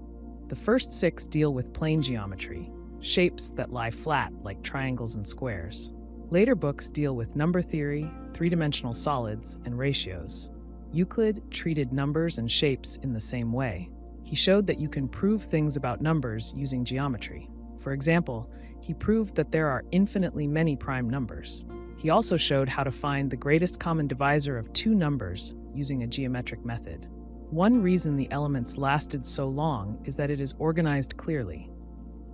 The first 6 deal with plane geometry, shapes that lie flat like triangles and squares. Later books deal with number theory, 3-dimensional solids, and ratios. Euclid treated numbers and shapes in the same way. He showed that you can prove things about numbers using geometry. For example, he proved that there are infinitely many prime numbers. He also showed how to find the greatest common divisor of 2 numbers using a geometric method. One reason the Elements lasted so long is that it is organized clearly.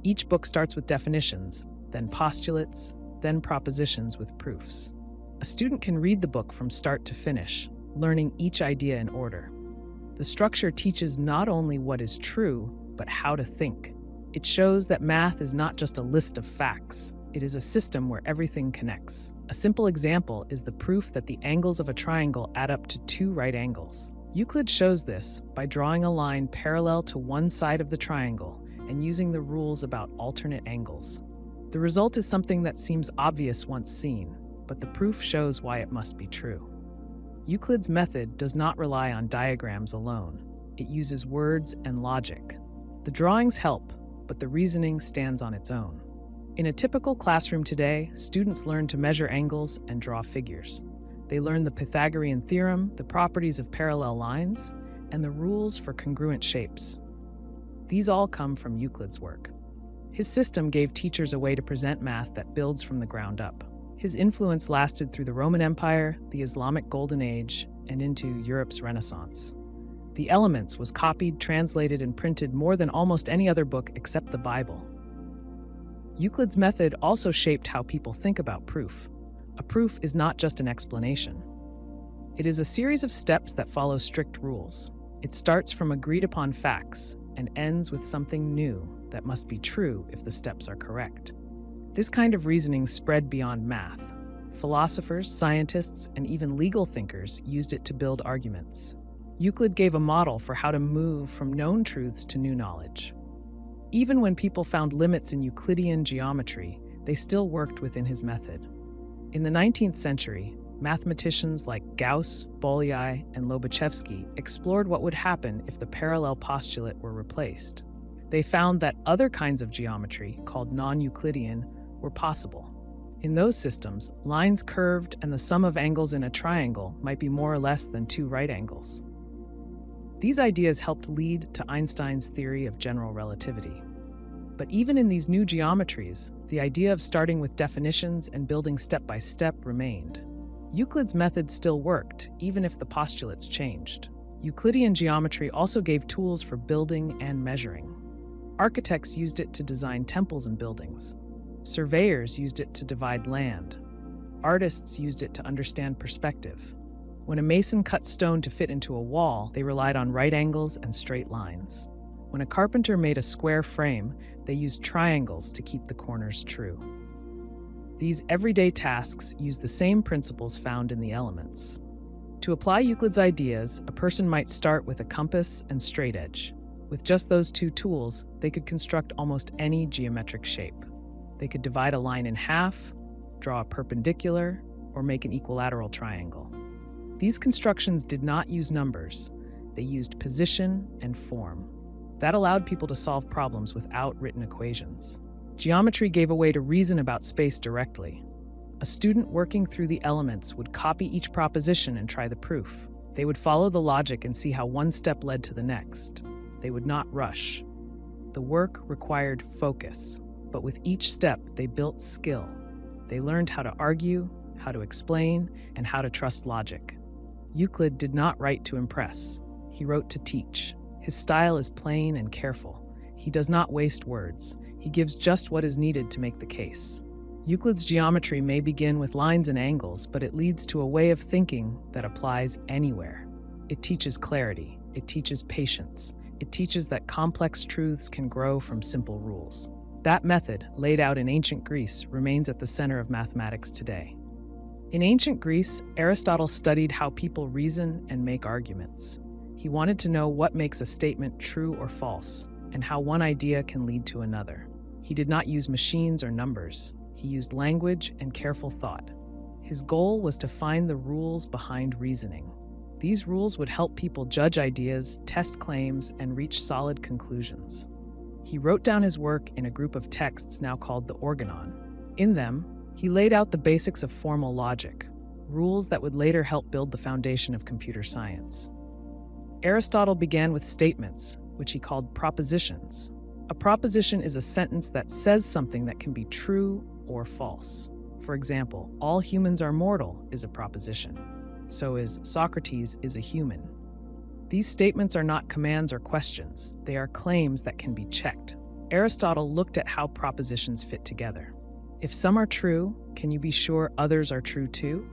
Each book starts with definitions, then postulates, then propositions with proofs. A student can read the book from start to finish, learning each idea in order. The structure teaches not only what is true, but how to think. It shows that math is not just a list of facts. It is a system where everything connects. A simple example is the proof that the angles of a triangle add up to 2 right angles. Euclid shows this by drawing a line parallel to one side of the triangle and using the rules about alternate angles. The result is something that seems obvious once seen, but the proof shows why it must be true. Euclid's method does not rely on diagrams alone. It uses words and logic. The drawings help, but the reasoning stands on its own. In a typical classroom today, students learn to measure angles and draw figures. They learn the Pythagorean Theorem, the properties of parallel lines, and the rules for congruent shapes. These all come from Euclid's work. His system gave teachers a way to present math that builds from the ground up. His influence lasted through the Roman Empire, the Islamic Golden Age, and into Europe's Renaissance. The Elements was copied, translated, and printed more than almost any other book except the Bible. Euclid's method also shaped how people think about proof. A proof is not just an explanation. It is a series of steps that follow strict rules. It starts from agreed-upon facts and ends with something new that must be true if the steps are correct. This kind of reasoning spread beyond math. Philosophers, scientists, and even legal thinkers used it to build arguments. Euclid gave a model for how to move from known truths to new knowledge. Even when people found limits in Euclidean geometry, they still worked within his method. In the 19th century, mathematicians like Gauss, Bolyai, and Lobachevsky explored what would happen if the parallel postulate were replaced. They found that other kinds of geometry, called non-Euclidean, were possible. In those systems, lines curved and the sum of angles in a triangle might be more or less than 2 right angles. These ideas helped lead to Einstein's theory of general relativity. But even in these new geometries, the idea of starting with definitions and building step by step remained. Euclid's method still worked, even if the postulates changed. Euclidean geometry also gave tools for building and measuring. Architects used it to design temples and buildings. Surveyors used it to divide land. Artists used it to understand perspective. When a mason cut stone to fit into a wall, they relied on right angles and straight lines. When a carpenter made a square frame, they used triangles to keep the corners true. These everyday tasks use the same principles found in the Elements. To apply Euclid's ideas, a person might start with a compass and straight edge. With just those 2 tools, they could construct almost any geometric shape. They could divide a line in half, draw a perpendicular, or make an equilateral triangle. These constructions did not use numbers. They used position and form. That allowed people to solve problems without written equations. Geometry gave a way to reason about space directly. A student working through the elements would copy each proposition and try the proof. They would follow the logic and see how one step led to the next. They would not rush. The work required focus, but with each step, they built skill. They learned how to argue, how to explain, and how to trust logic. Euclid did not write to impress. He wrote to teach. His style is plain and careful. He does not waste words. He gives just what is needed to make the case. Euclid's geometry may begin with lines and angles, but it leads to a way of thinking that applies anywhere. It teaches clarity. It teaches patience. It teaches that complex truths can grow from simple rules. That method, laid out in ancient Greece, remains at the center of mathematics today. In ancient Greece, Aristotle studied how people reason and make arguments. He wanted to know what makes a statement true or false, and how one idea can lead to another. He did not use machines or numbers. He used language and careful thought. His goal was to find the rules behind reasoning. These rules would help people judge ideas, test claims, and reach solid conclusions. He wrote down his work in a group of texts now called the Organon. In them, he laid out the basics of formal logic, rules that would later help build the foundation of computer science. Aristotle began with statements, which he called propositions. A proposition is a sentence that says something that can be true or false. For example, all humans are mortal is a proposition. So is Socrates is a human. These statements are not commands or questions. They are claims that can be checked. Aristotle looked at how propositions fit together. If some are true, can you be sure others are true too?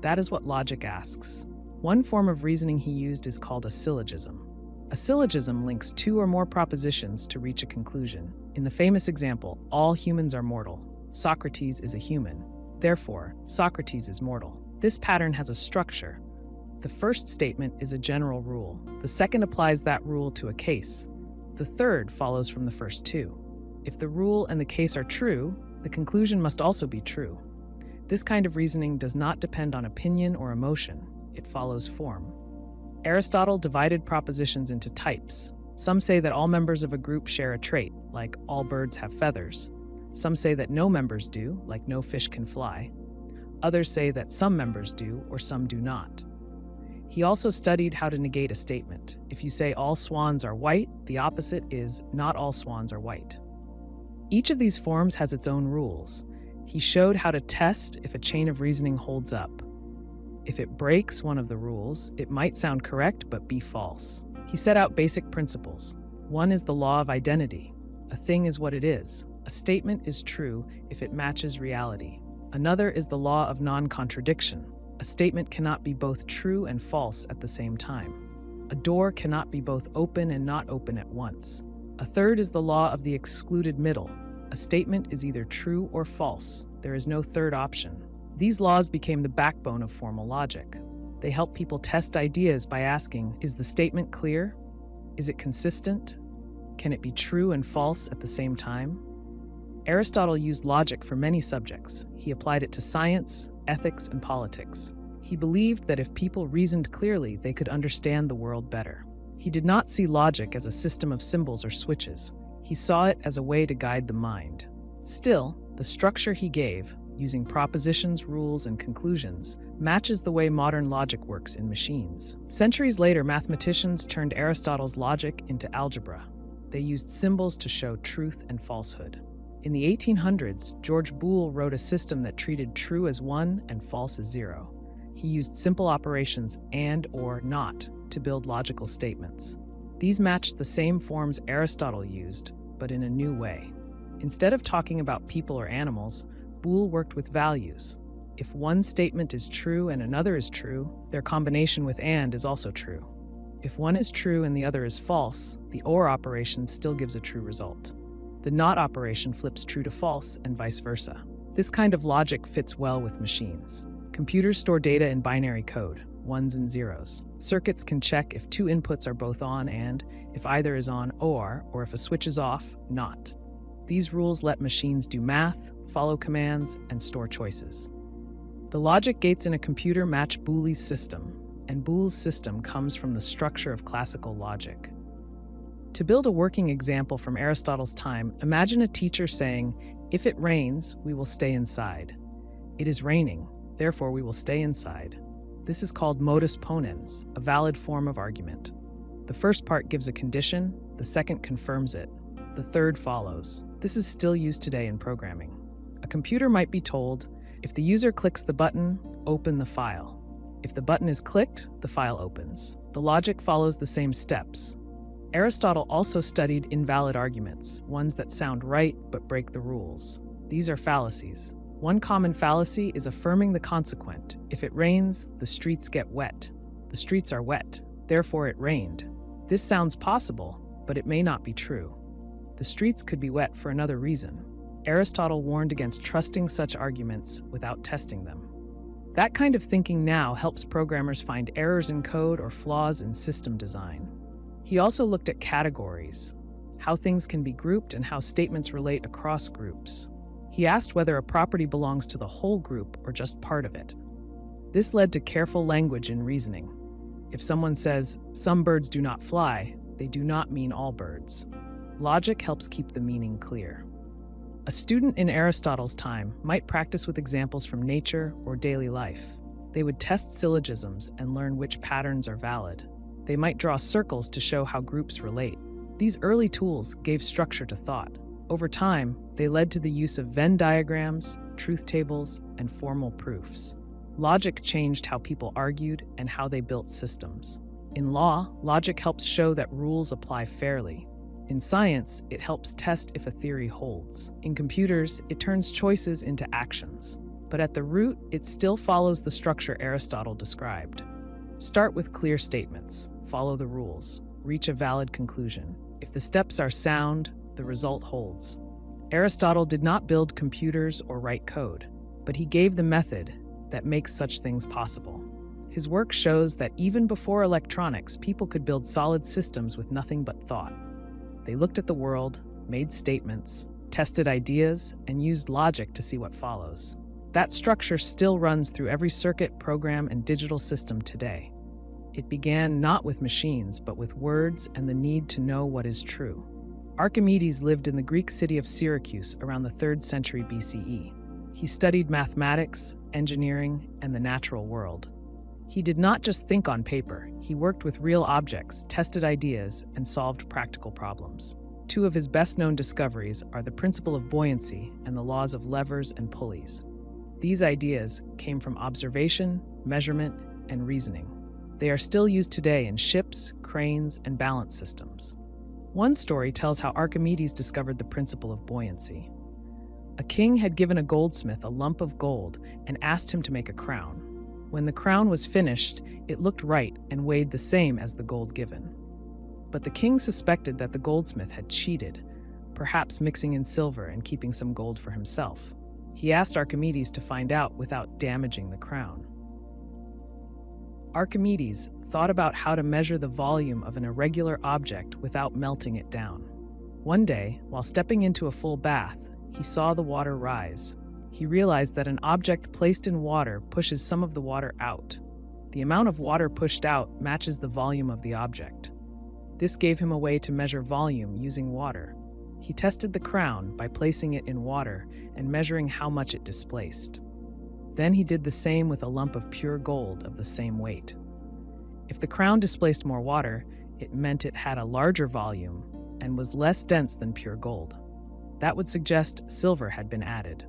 That is what logic asks. One form of reasoning he used is called a syllogism. A syllogism links two or more propositions to reach a conclusion. In the famous example, all humans are mortal. Socrates is a human. Therefore, Socrates is mortal. This pattern has a structure. The first statement is a general rule. The second applies that rule to a case. The third follows from the first two. If the rule and the case are true, the conclusion must also be true. This kind of reasoning does not depend on opinion or emotion. It follows form. Aristotle divided propositions into types. Some say that all members of a group share a trait, like all birds have feathers. Some say that no members do, like no fish can fly. Others say that some members do, or some do not. He also studied how to negate a statement. If you say all swans are white, the opposite is not all swans are white. Each of these forms has its own rules. He showed how to test if a chain of reasoning holds up. If it breaks one of the rules, it might sound correct but be false. He set out basic principles. One is the law of identity. A thing is what it is. A statement is true if it matches reality. Another is the law of non-contradiction. A statement cannot be both true and false at the same time. A door cannot be both open and not open at once. A third is the law of the excluded middle. A statement is either true or false. There is no third option. These laws became the backbone of formal logic. They help people test ideas by asking, is the statement clear? Is it consistent? Can it be true and false at the same time? Aristotle used logic for many subjects. He applied it to science, ethics, and politics. He believed that if people reasoned clearly, they could understand the world better. He did not see logic as a system of symbols or switches. He saw it as a way to guide the mind. Still, the structure he gave, using propositions, rules, and conclusions, matches the way modern logic works in machines. Centuries later, mathematicians turned Aristotle's logic into algebra. They used symbols to show truth and falsehood. In the 1800s, George Boole wrote a system that treated true as 1 and false as 0. He used simple operations and or not to build logical statements. These matched the same forms Aristotle used, but in a new way. Instead of talking about people or animals, Boole worked with values. If one statement is true and another is true, their combination with and is also true. If one is true and the other is false, the or operation still gives a true result. The not operation flips true to false and vice versa. This kind of logic fits well with machines. Computers store data in binary code, ones and zeros. Circuits can check if two inputs are both on and, if either is on, or if a switch is off, not. These rules let machines do math, follow commands, and store choices. The logic gates in a computer match Boole's system, and Boole's system comes from the structure of classical logic. To build a working example from Aristotle's time, imagine a teacher saying, "If it rains, we will stay inside. It is raining, therefore we will stay inside." This is called modus ponens, a valid form of argument. The first part gives a condition, the second confirms it, the third follows. This is still used today in programming. A computer might be told, if the user clicks the button, open the file. If the button is clicked, the file opens. The logic follows the same steps. Aristotle also studied invalid arguments, ones that sound right but break the rules. These are fallacies. One common fallacy is affirming the consequent. If it rains, the streets get wet. The streets are wet, therefore it rained. This sounds possible, but it may not be true. The streets could be wet for another reason. Aristotle warned against trusting such arguments without testing them. That kind of thinking now helps programmers find errors in code or flaws in system design. He also looked at categories, how things can be grouped and how statements relate across groups. He asked whether a property belongs to the whole group or just part of it. This led to careful language in reasoning. If someone says, "Some birds do not fly," they do not mean all birds. Logic helps keep the meaning clear. A student in Aristotle's time might practice with examples from nature or daily life. They would test syllogisms and learn which patterns are valid. They might draw circles to show how groups relate. These early tools gave structure to thought. Over time, they led to the use of Venn diagrams, truth tables, and formal proofs. Logic changed how people argued and how they built systems. In law, logic helps show that rules apply fairly. In science, it helps test if a theory holds. In computers, it turns choices into actions. But at the root, it still follows the structure Aristotle described. Start with clear statements, follow the rules, reach a valid conclusion. If the steps are sound, the result holds. Aristotle did not build computers or write code, but he gave the method that makes such things possible. His work shows that even before electronics, people could build solid systems with nothing but thought. They looked at the world, made statements, tested ideas, and used logic to see what follows. That structure still runs through every circuit, program, and digital system today. It began not with machines, but with words and the need to know what is true. Archimedes lived in the Greek city of Syracuse around the 3rd century BCE. He studied mathematics, engineering, and the natural world. He did not just think on paper. He worked with real objects, tested ideas, and solved practical problems. Two of his best-known discoveries are the principle of buoyancy and the laws of levers and pulleys. These ideas came from observation, measurement, and reasoning. They are still used today in ships, cranes, and balance systems. One story tells how Archimedes discovered the principle of buoyancy. A king had given a goldsmith a lump of gold and asked him to make a crown. When the crown was finished, it looked right and weighed the same as the gold given. But the king suspected that the goldsmith had cheated, perhaps mixing in silver and keeping some gold for himself. He asked Archimedes to find out without damaging the crown. Archimedes thought about how to measure the volume of an irregular object without melting it down. One day, while stepping into a full bath, he saw the water rise. He realized that an object placed in water pushes some of the water out. The amount of water pushed out matches the volume of the object. This gave him a way to measure volume using water. He tested the crown by placing it in water and measuring how much it displaced. Then he did the same with a lump of pure gold of the same weight. If the crown displaced more water, it meant it had a larger volume and was less dense than pure gold. That would suggest silver had been added.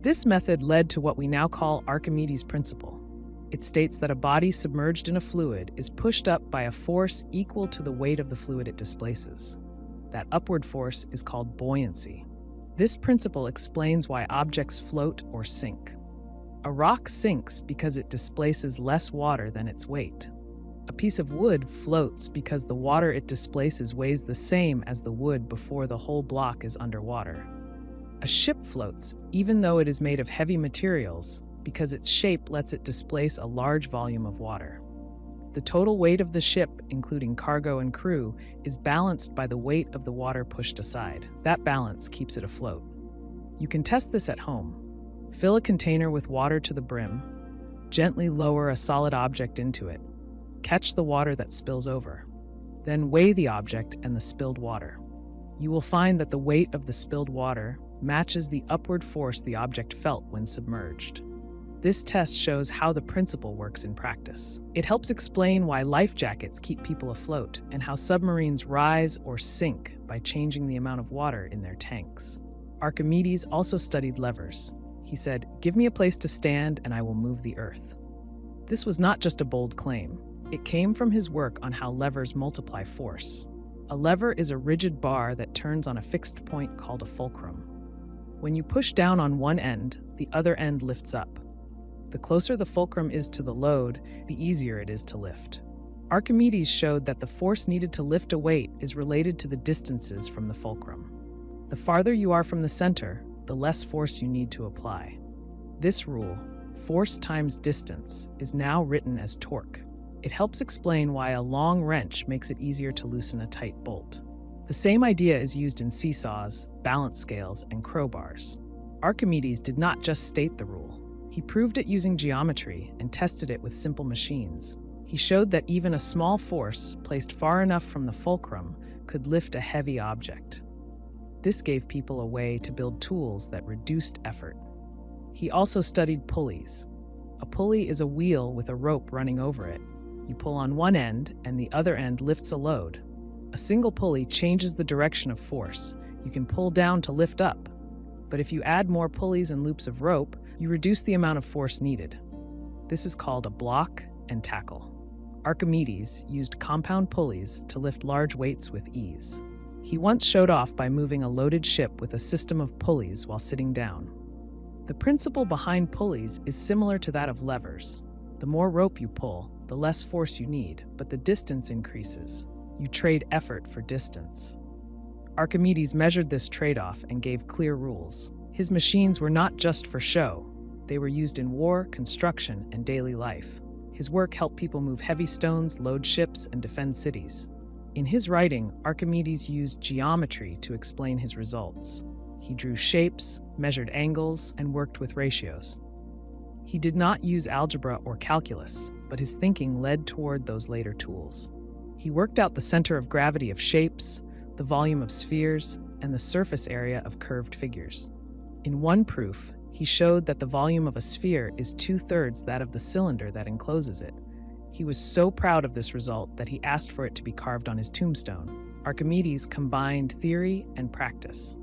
This method led to what we now call Archimedes' Principle. It states that a body submerged in a fluid is pushed up by a force equal to the weight of the fluid it displaces. That upward force is called buoyancy. This principle explains why objects float or sink. A rock sinks because it displaces less water than its weight. A piece of wood floats because the water it displaces weighs the same as the wood before the whole block is underwater. A ship floats even though it is made of heavy materials because its shape lets it displace a large volume of water. The total weight of the ship, including cargo and crew, is balanced by the weight of the water pushed aside. That balance keeps it afloat. You can test this at home. Fill a container with water to the brim. Gently lower a solid object into it. Catch the water that spills over. Then weigh the object and the spilled water. You will find that the weight of the spilled water matches the upward force the object felt when submerged. This test shows how the principle works in practice. It helps explain why life jackets keep people afloat and how submarines rise or sink by changing the amount of water in their tanks. Archimedes also studied levers. He said, "Give me a place to stand and I will move the earth." This was not just a bold claim. It came from his work on how levers multiply force. A lever is a rigid bar that turns on a fixed point called a fulcrum. When you push down on one end, the other end lifts up. The closer the fulcrum is to the load, the easier it is to lift. Archimedes showed that the force needed to lift a weight is related to the distances from the fulcrum. The farther you are from the center, the less force you need to apply. This rule, force times distance, is now written as torque. It helps explain why a long wrench makes it easier to loosen a tight bolt. The same idea is used in seesaws, balance scales, and crowbars. Archimedes did not just state the rule. He proved it using geometry and tested it with simple machines. He showed that even a small force placed far enough from the fulcrum could lift a heavy object. This gave people a way to build tools that reduced effort. He also studied pulleys. A pulley is a wheel with a rope running over it. You pull on one end, and the other end lifts a load. A single pulley changes the direction of force. You can pull down to lift up. But if you add more pulleys and loops of rope, you reduce the amount of force needed. This is called a block and tackle. Archimedes used compound pulleys to lift large weights with ease. He once showed off by moving a loaded ship with a system of pulleys while sitting down. The principle behind pulleys is similar to that of levers. The more rope you pull, the less force you need, but the distance increases. You trade effort for distance. Archimedes measured this trade-off and gave clear rules. His machines were not just for show. They were used in war, construction, and daily life. His work helped people move heavy stones, load ships, and defend cities. In his writing, Archimedes used geometry to explain his results. He drew shapes, measured angles, and worked with ratios. He did not use algebra or calculus, but his thinking led toward those later tools. He worked out the center of gravity of shapes, the volume of spheres, and the surface area of curved figures. In one proof, he showed that the volume of a sphere is 2/3 that of the cylinder that encloses it. He was so proud of this result that he asked for it to be carved on his tombstone. Archimedes combined theory and practice.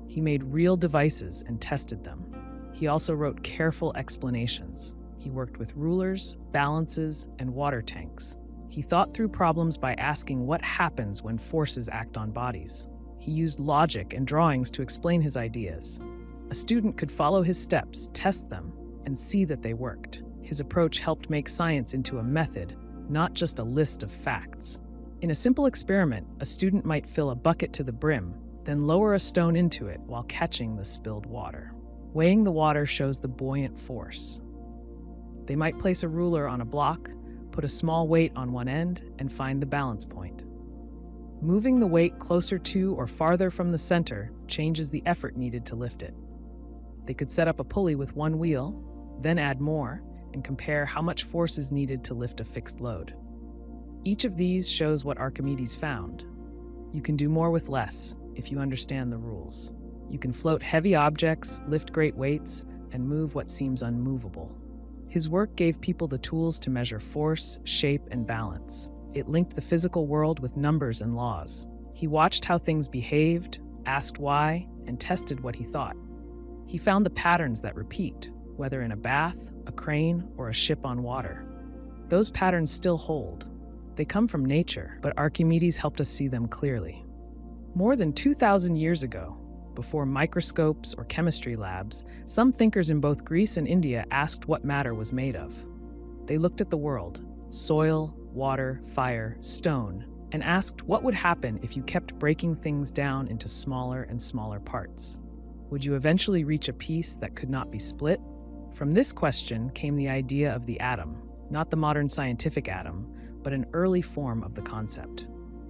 He made real devices and tested them. He also wrote careful explanations. He worked with rulers, balances, and water tanks. He thought through problems by asking what happens when forces act on bodies. He used logic and drawings to explain his ideas. A student could follow his steps, test them, and see that they worked. His approach helped make science into a method, not just a list of facts. In a simple experiment, a student might fill a bucket to the brim, then lower a stone into it while catching the spilled water. Weighing the water shows the buoyant force. They might place a ruler on a block, put a small weight on one end, and find the balance point. Moving the weight closer to or farther from the center changes the effort needed to lift it. They could set up a pulley with one wheel, then add more, and compare how much force is needed to lift a fixed load. Each of these shows what Archimedes found. You can do more with less if you understand the rules. You can float heavy objects, lift great weights, and move what seems unmovable. His work gave people the tools to measure force, shape, and balance. It linked the physical world with numbers and laws. He watched how things behaved, asked why, and tested what he thought. He found the patterns that repeat, whether in a bath, a crane, or a ship on water. Those patterns still hold. They come from nature, but Archimedes helped us see them clearly. More than 2,000 years ago, before microscopes or chemistry labs, some thinkers in both Greece and India asked what matter was made of. They looked at the world, soil, water, fire, stone, and asked what would happen if you kept breaking things down into smaller and smaller parts. Would you eventually reach a piece that could not be split? From this question came the idea of the atom, not the modern scientific atom, but an early form of the concept.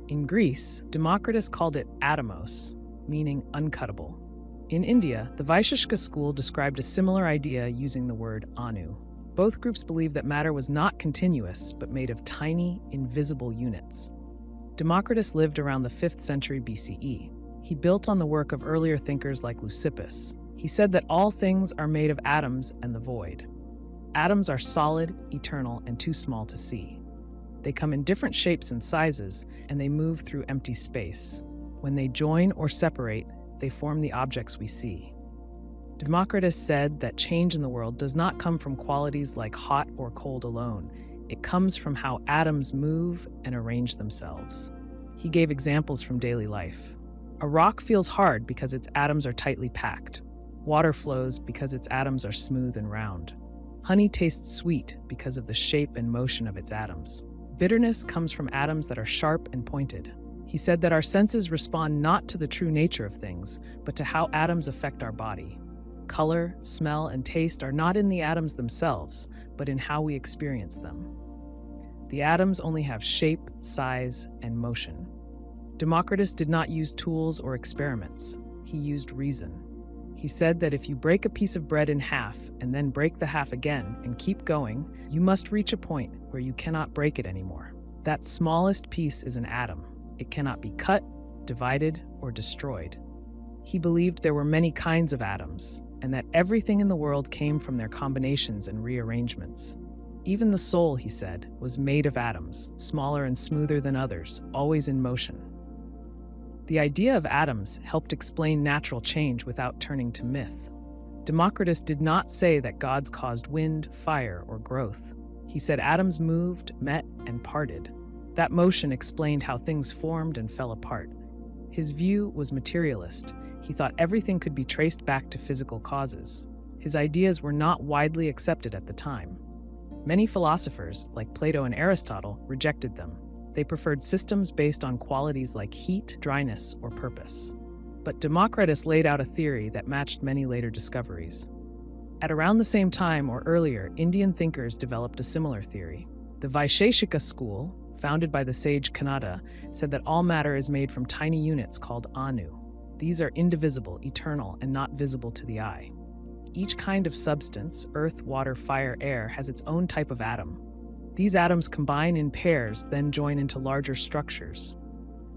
In Greece, Democritus called it atomos, meaning uncuttable. In India, the Vaisheshika school described a similar idea using the word anu. Both groups believed that matter was not continuous, but made of tiny, invisible units. Democritus lived around the 5th century BCE. He built on the work of earlier thinkers like Leucippus. He said that all things are made of atoms and the void. Atoms are solid, eternal, and too small to see. They come in different shapes and sizes, and they move through empty space. When they join or separate, they form the objects we see. Democritus said that change in the world does not come from qualities like hot or cold alone. It comes from how atoms move and arrange themselves. He gave examples from daily life. A rock feels hard because its atoms are tightly packed. Water flows because its atoms are smooth and round. Honey tastes sweet because of the shape and motion of its atoms. Bitterness comes from atoms that are sharp and pointed. He said that our senses respond not to the true nature of things, but to how atoms affect our body. Color, smell, and taste are not in the atoms themselves, but in how we experience them. The atoms only have shape, size, and motion. Democritus did not use tools or experiments. He used reason. He said that if you break a piece of bread in half and then break the half again and keep going, you must reach a point where you cannot break it anymore. That smallest piece is an atom. It cannot be cut, divided, or destroyed. He believed there were many kinds of atoms, and that everything in the world came from their combinations and rearrangements. Even the soul, he said, was made of atoms, smaller and smoother than others, always in motion. The idea of atoms helped explain natural change without turning to myth. Democritus did not say that gods caused wind, fire, or growth. He said atoms moved, met, and parted. That motion explained how things formed and fell apart. His view was materialist. He thought everything could be traced back to physical causes. His ideas were not widely accepted at the time. Many philosophers, like Plato and Aristotle, rejected them. They preferred systems based on qualities like heat, dryness, or purpose. But Democritus laid out a theory that matched many later discoveries. At around the same time or earlier, Indian thinkers developed a similar theory. The Vaisheshika school, founded by the sage Kanada, said that all matter is made from tiny units called anu. These are indivisible, eternal, and not visible to the eye. Each kind of substance, earth, water, fire, air, has its own type of atom. These atoms combine in pairs, then join into larger structures.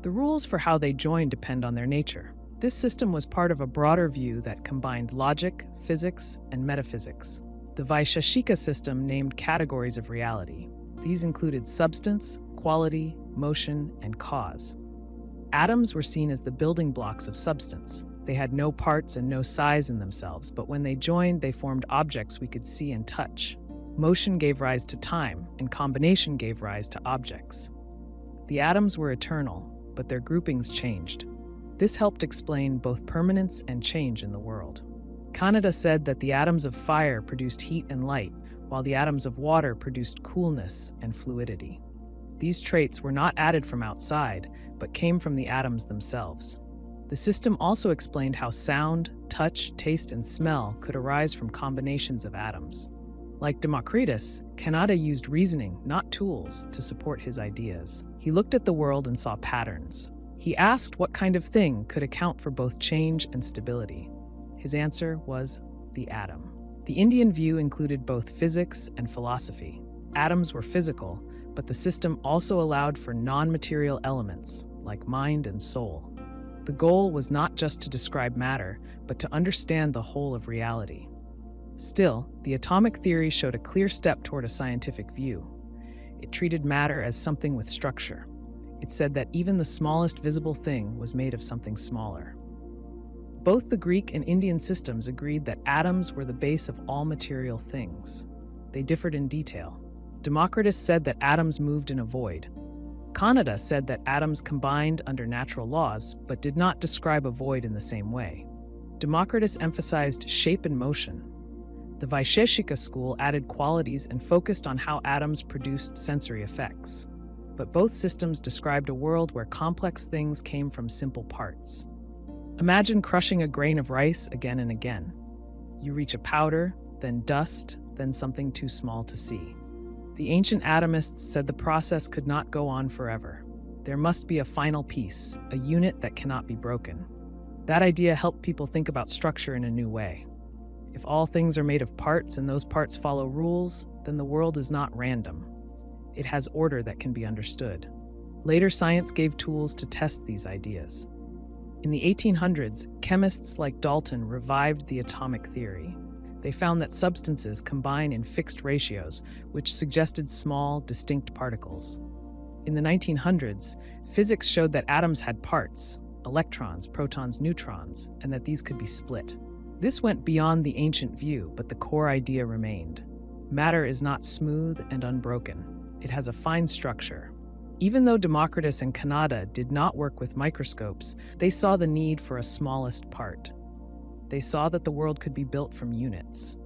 The rules for how they join depend on their nature. This system was part of a broader view that combined logic, physics, and metaphysics. The Vaisheshika system named categories of reality. These included substance, quality, motion, and cause. Atoms were seen as the building blocks of substance. They had no parts and no size in themselves, but when they joined, they formed objects we could see and touch. Motion gave rise to time, and combination gave rise to objects. The atoms were eternal, but their groupings changed. This helped explain both permanence and change in the world. Kanada said that the atoms of fire produced heat and light, while the atoms of water produced coolness and fluidity. These traits were not added from outside, but came from the atoms themselves. The system also explained how sound, touch, taste, and smell could arise from combinations of atoms. Like Democritus, Kanada used reasoning, not tools, to support his ideas. He looked at the world and saw patterns. He asked what kind of thing could account for both change and stability. His answer was the atom. The Indian view included both physics and philosophy. Atoms were physical, but the system also allowed for non-material elements, like mind and soul. The goal was not just to describe matter, but to understand the whole of reality. Still, the atomic theory showed a clear step toward a scientific view. It treated matter as something with structure. It said that even the smallest visible thing was made of something smaller. Both the Greek and Indian systems agreed that atoms were the base of all material things. They differed in detail. Democritus said that atoms moved in a void. Kanada said that atoms combined under natural laws, but did not describe a void in the same way. Democritus emphasized shape and motion. The Vaisheshika school added qualities and focused on how atoms produced sensory effects. But both systems described a world where complex things came from simple parts. Imagine crushing a grain of rice again and again. You reach a powder, then dust, then something too small to see. The ancient atomists said the process could not go on forever. There must be a final piece, a unit that cannot be broken. That idea helped people think about structure in a new way. If all things are made of parts and those parts follow rules, then the world is not random. It has order that can be understood. Later science gave tools to test these ideas. In the 1800s, chemists like Dalton revived the atomic theory. They found that substances combine in fixed ratios, which suggested small, distinct particles. In the 1900s, physics showed that atoms had parts, electrons, protons, neutrons, and that these could be split. This went beyond the ancient view, but the core idea remained. Matter is not smooth and unbroken. It has a fine structure. Even though Democritus and Kanada did not work with microscopes, they saw the need for a smallest part. They saw that the world could be built from units.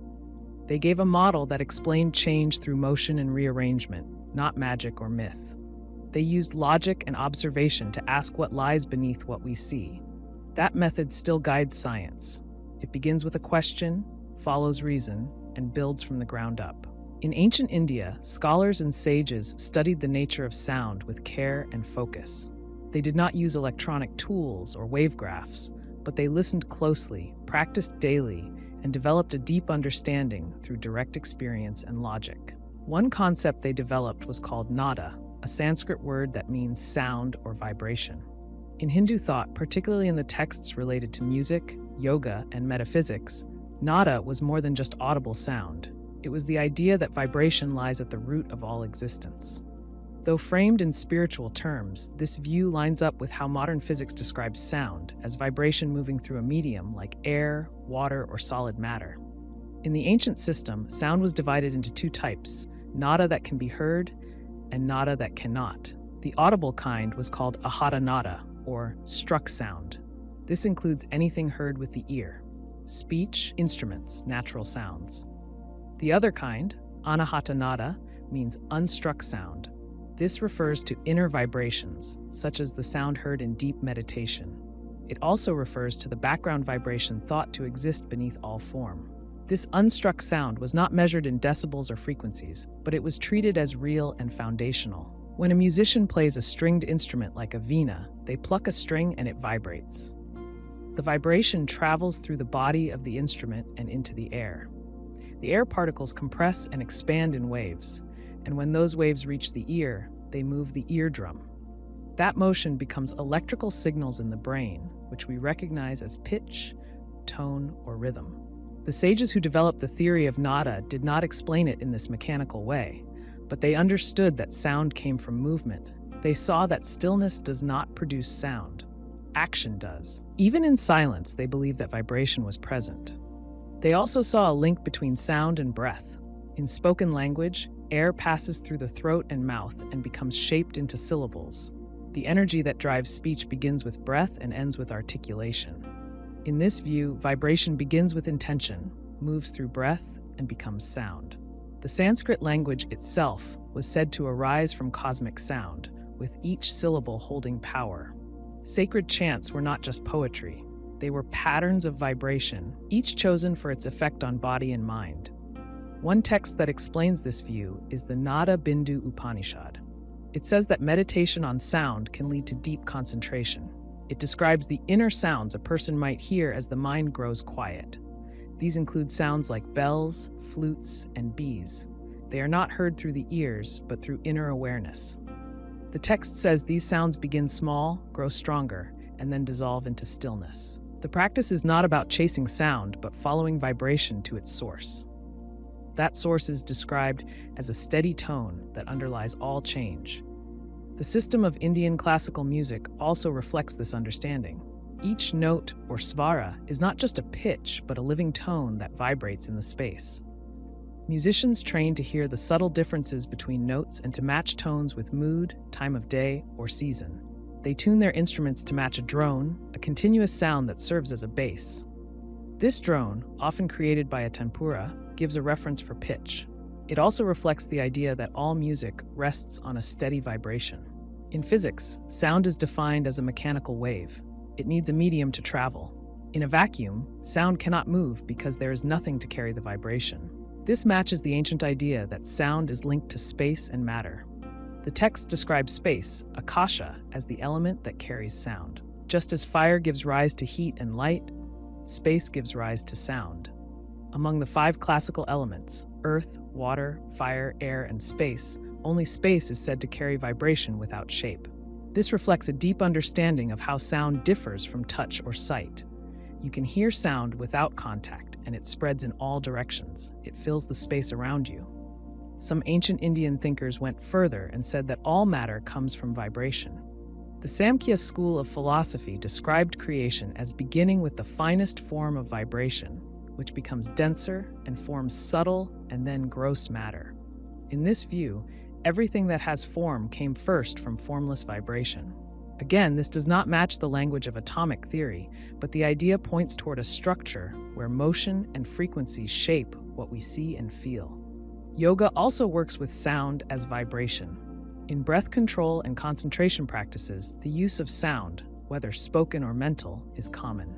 They gave a model that explained change through motion and rearrangement, not magic or myth. They used logic and observation to ask what lies beneath what we see. That method still guides science. It begins with a question, follows reason, and builds from the ground up. In ancient India, scholars and sages studied the nature of sound with care and focus. They did not use electronic tools or wave graphs, but they listened closely, practiced daily, and developed a deep understanding through direct experience and logic. One concept they developed was called nada, a Sanskrit word that means sound or vibration. In Hindu thought, particularly in the texts related to music, yoga, and metaphysics, nada was more than just audible sound. It was the idea that vibration lies at the root of all existence. Though framed in spiritual terms, this view lines up with how modern physics describes sound as vibration moving through a medium like air, water, or solid matter. In the ancient system, sound was divided into two types, nada that can be heard and nada that cannot. The audible kind was called ahata nada, or struck sound. This includes anything heard with the ear: speech, instruments, natural sounds. The other kind, anahata nada, means unstruck sound. This refers to inner vibrations, such as the sound heard in deep meditation. It also refers to the background vibration thought to exist beneath all form. This unstruck sound was not measured in decibels or frequencies, but it was treated as real and foundational. When a musician plays a stringed instrument like a veena, they pluck a string and it vibrates. The vibration travels through the body of the instrument and into the air. The air particles compress and expand in waves, and when those waves reach the ear, they move the eardrum. That motion becomes electrical signals in the brain, which we recognize as pitch, tone, or rhythm. The sages who developed the theory of nada did not explain it in this mechanical way, but they understood that sound came from movement. They saw that stillness does not produce sound. Action does. Even in silence, they believed that vibration was present. They also saw a link between sound and breath. In spoken language, air passes through the throat and mouth and becomes shaped into syllables. The energy that drives speech begins with breath and ends with articulation. In this view, vibration begins with intention, moves through breath, and becomes sound. The Sanskrit language itself was said to arise from cosmic sound, with each syllable holding power. Sacred chants were not just poetry. They were patterns of vibration, each chosen for its effect on body and mind. One text that explains this view is the Nada Bindu Upanishad. It says that meditation on sound can lead to deep concentration. It describes the inner sounds a person might hear as the mind grows quiet. These include sounds like bells, flutes, and bees. They are not heard through the ears, but through inner awareness. The text says these sounds begin small, grow stronger, and then dissolve into stillness. The practice is not about chasing sound, but following vibration to its source. That source is described as a steady tone that underlies all change. The system of Indian classical music also reflects this understanding. Each note, or svara, is not just a pitch, but a living tone that vibrates in the space. Musicians train to hear the subtle differences between notes and to match tones with mood, time of day, or season. They tune their instruments to match a drone, a continuous sound that serves as a bass. This drone, often created by a tanpura, gives a reference for pitch. It also reflects the idea that all music rests on a steady vibration. In physics, sound is defined as a mechanical wave. It needs a medium to travel. In a vacuum, sound cannot move because there is nothing to carry the vibration. This matches the ancient idea that sound is linked to space and matter. The text describes space, akasha, as the element that carries sound. Just as fire gives rise to heat and light, space gives rise to sound. Among the 5 classical elements, earth, water, fire, air, and space, only space is said to carry vibration without shape. This reflects a deep understanding of how sound differs from touch or sight. You can hear sound without contact, and it spreads in all directions. It fills the space around you. Some ancient Indian thinkers went further and said that all matter comes from vibration. The Samkhya school of philosophy described creation as beginning with the finest form of vibration, which becomes denser and forms subtle and then gross matter. In this view, everything that has form came first from formless vibration. Again, this does not match the language of atomic theory, but the idea points toward a structure where motion and frequency shape what we see and feel. Yoga also works with sound as vibration. In breath control and concentration practices, the use of sound, whether spoken or mental, is common.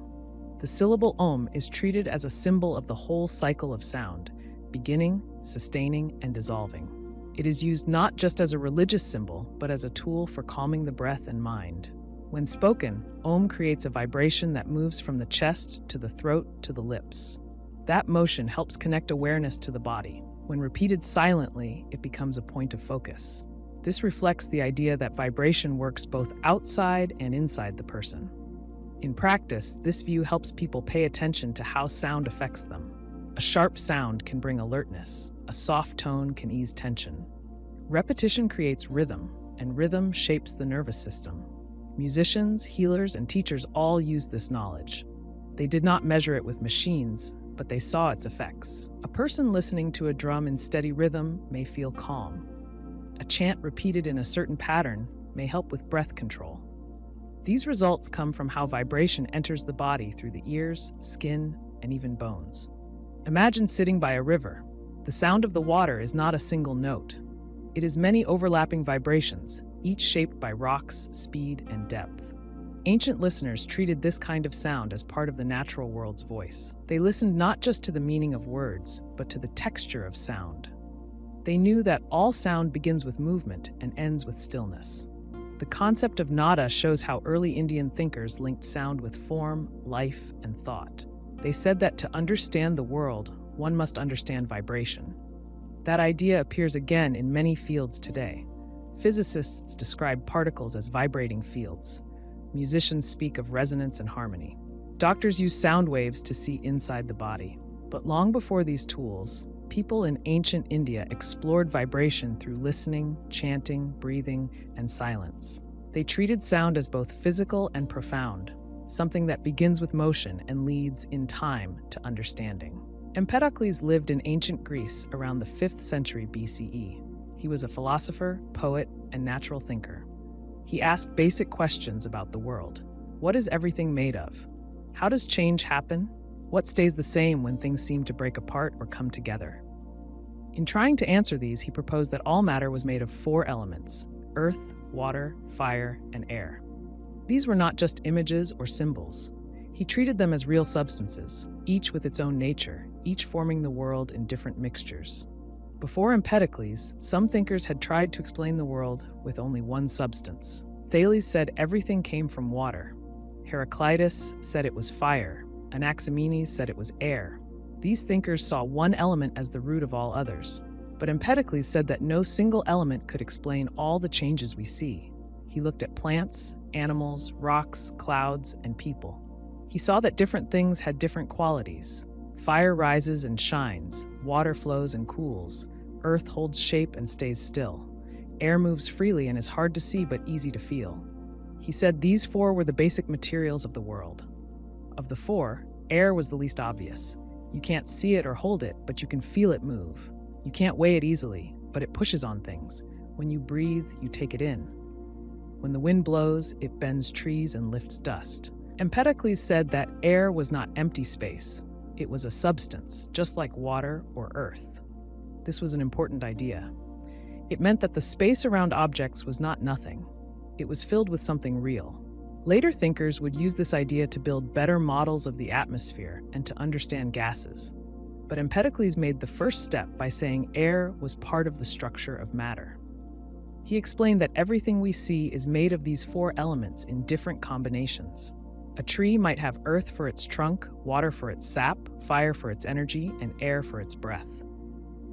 The syllable Om is treated as a symbol of the whole cycle of sound, beginning, sustaining, and dissolving. It is used not just as a religious symbol, but as a tool for calming the breath and mind. When spoken, Om creates a vibration that moves from the chest to the throat to the lips. That motion helps connect awareness to the body. When repeated silently, it becomes a point of focus. This reflects the idea that vibration works both outside and inside the person. In practice, this view helps people pay attention to how sound affects them. A sharp sound can bring alertness. A soft tone can ease tension. Repetition creates rhythm, and rhythm shapes the nervous system. Musicians, healers, and teachers all use this knowledge. They did not measure it with machines, but they saw its effects. A person listening to a drum in steady rhythm may feel calm. A chant repeated in a certain pattern may help with breath control. These results come from how vibration enters the body through the ears, skin, and even bones. Imagine sitting by a river. The sound of the water is not a single note. It is many overlapping vibrations, each shaped by rocks, speed, and depth. Ancient listeners treated this kind of sound as part of the natural world's voice. They listened not just to the meaning of words, but to the texture of sound. They knew that all sound begins with movement and ends with stillness. The concept of nada shows how early Indian thinkers linked sound with form, life, and thought. They said that to understand the world, one must understand vibration. That idea appears again in many fields today. Physicists describe particles as vibrating fields. Musicians speak of resonance and harmony. Doctors use sound waves to see inside the body. But long before these tools, people in ancient India explored vibration through listening, chanting, breathing, and silence. They treated sound as both physical and profound, something that begins with motion and leads in time to understanding. Empedocles lived in ancient Greece around the 5th century BCE. He was a philosopher, poet, and natural thinker. He asked basic questions about the world. What is everything made of? How does change happen? What stays the same when things seem to break apart or come together? In trying to answer these, he proposed that all matter was made of 4 elements: earth, water, fire, and air. These were not just images or symbols. He treated them as real substances, each with its own nature, each forming the world in different mixtures. Before Empedocles, some thinkers had tried to explain the world with only one substance. Thales said everything came from water. Heraclitus said it was fire. Anaximenes said it was air. These thinkers saw one element as the root of all others. But Empedocles said that no single element could explain all the changes we see. He looked at plants, animals, rocks, clouds, and people. He saw that different things had different qualities. Fire rises and shines, water flows and cools, earth holds shape and stays still. Air moves freely and is hard to see but easy to feel. He said these 4 were the basic materials of the world. Of the 4, air was the least obvious. You can't see it or hold it, but you can feel it move. You can't weigh it easily, but it pushes on things. When you breathe, you take it in. When the wind blows, it bends trees and lifts dust. Empedocles said that air was not empty space. It was a substance, just like water or earth. This was an important idea. It meant that the space around objects was not nothing. It was filled with something real. Later thinkers would use this idea to build better models of the atmosphere and to understand gases. But Empedocles made the first step by saying air was part of the structure of matter. He explained that everything we see is made of these four elements in different combinations. A tree might have earth for its trunk, water for its sap, fire for its energy, and air for its breath.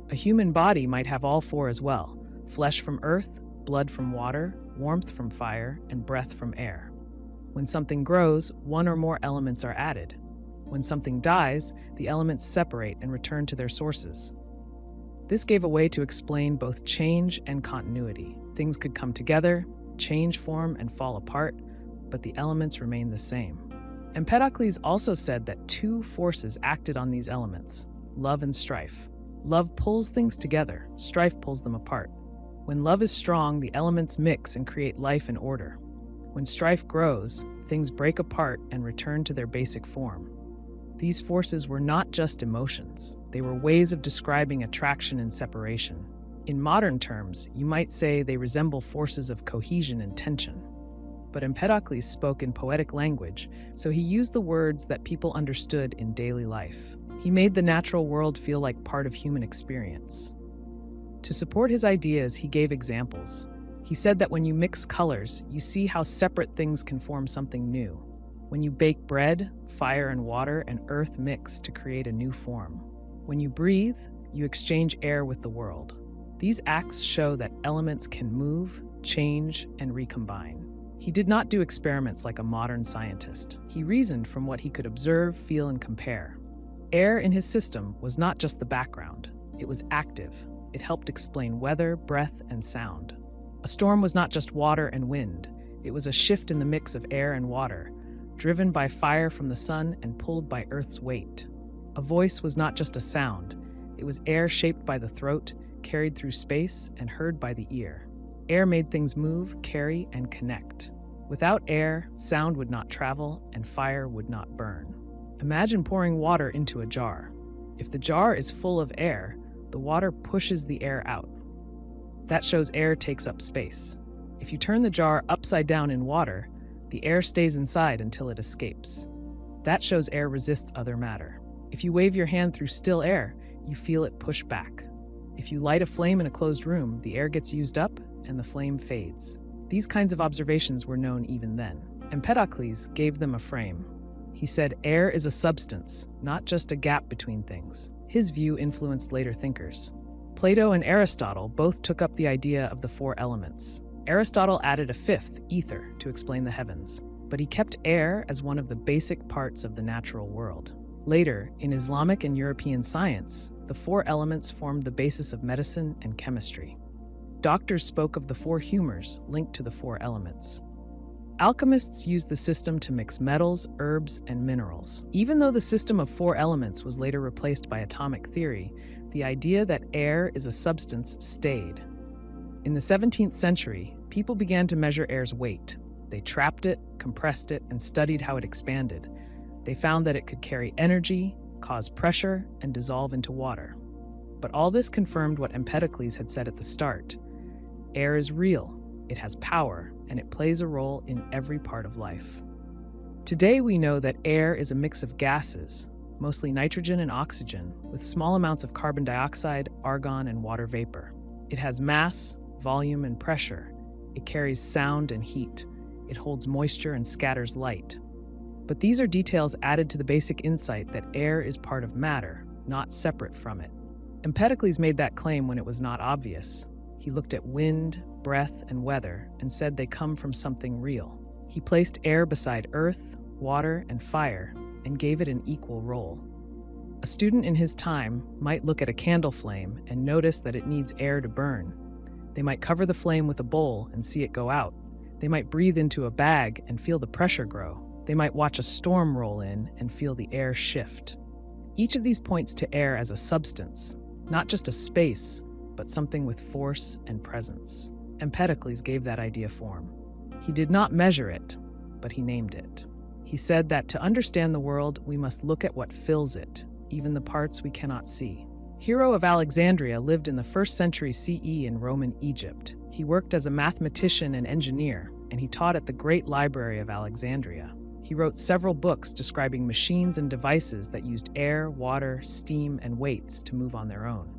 A human body might have all four as well: flesh from earth, blood from water, warmth from fire, and breath from air. When something grows, one or more elements are added. When something dies, the elements separate and return to their sources. This gave a way to explain both change and continuity. Things could come together, change form, and fall apart, but the elements remain the same. Empedocles also said that two forces acted on these elements: love and strife. Love pulls things together, strife pulls them apart. When love is strong, the elements mix and create life and order. When strife grows, things break apart and return to their basic form. These forces were not just emotions, they were ways of describing attraction and separation. In modern terms, you might say they resemble forces of cohesion and tension. But Empedocles spoke in poetic language, so he used the words that people understood in daily life. He made the natural world feel like part of human experience. To support his ideas, he gave examples. He said that when you mix colors, you see how separate things can form something new. When you bake bread, fire and water and earth mix to create a new form. When you breathe, you exchange air with the world. These acts show that elements can move, change, and recombine. He did not do experiments like a modern scientist. He reasoned from what he could observe, feel, and compare. Air in his system was not just the background. It was active. It helped explain weather, breath, and sound. A storm was not just water and wind. It was a shift in the mix of air and water, driven by fire from the sun and pulled by Earth's weight. A voice was not just a sound. It was air shaped by the throat, carried through space, and heard by the ear. Air made things move, carry, and connect. Without air, sound would not travel, and fire would not burn. Imagine pouring water into a jar. If the jar is full of air, the water pushes the air out. That shows air takes up space. If you turn the jar upside down in water, the air stays inside until it escapes. That shows air resists other matter. If you wave your hand through still air, you feel it push back. If you light a flame in a closed room, the air gets used up and the flame fades. These kinds of observations were known even then. Empedocles gave them a frame. He said air is a substance, not just a gap between things. His view influenced later thinkers. Plato and Aristotle both took up the idea of the four elements. Aristotle added a fifth, ether, to explain the heavens, but he kept air as one of the basic parts of the natural world. Later, in Islamic and European science, the four elements formed the basis of medicine and chemistry. Doctors spoke of the four humors linked to the four elements. Alchemists used the system to mix metals, herbs, and minerals. Even though the system of four elements was later replaced by atomic theory, the idea that air is a substance stayed. In the 17th century, people began to measure air's weight. They trapped it, compressed it, and studied how it expanded. They found that it could carry energy, cause pressure, and dissolve into water. But all this confirmed what Empedocles had said at the start. Air is real, it has power, and it plays a role in every part of life. Today we know that air is a mix of gases, mostly nitrogen and oxygen, with small amounts of carbon dioxide, argon, and water vapor. It has mass, volume, and pressure. It carries sound and heat. It holds moisture and scatters light. But these are details added to the basic insight that air is part of matter, not separate from it. Empedocles made that claim when it was not obvious. He looked at wind, breath, and weather and said they come from something real. He placed air beside earth, water, and fire and gave it an equal role. A student in his time might look at a candle flame and notice that it needs air to burn. They might cover the flame with a bowl and see it go out. They might breathe into a bag and feel the pressure grow. They might watch a storm roll in and feel the air shift. Each of these points to air as a substance, not just a space, but something with force and presence. Empedocles gave that idea form. He did not measure it, but he named it. He said that to understand the world, we must look at what fills it, even the parts we cannot see. Hero of Alexandria lived in the 1st century CE in Roman Egypt. He worked as a mathematician and engineer, and he taught at the Great Library of Alexandria. He wrote several books describing machines and devices that used air, water, steam, and weights to move on their own.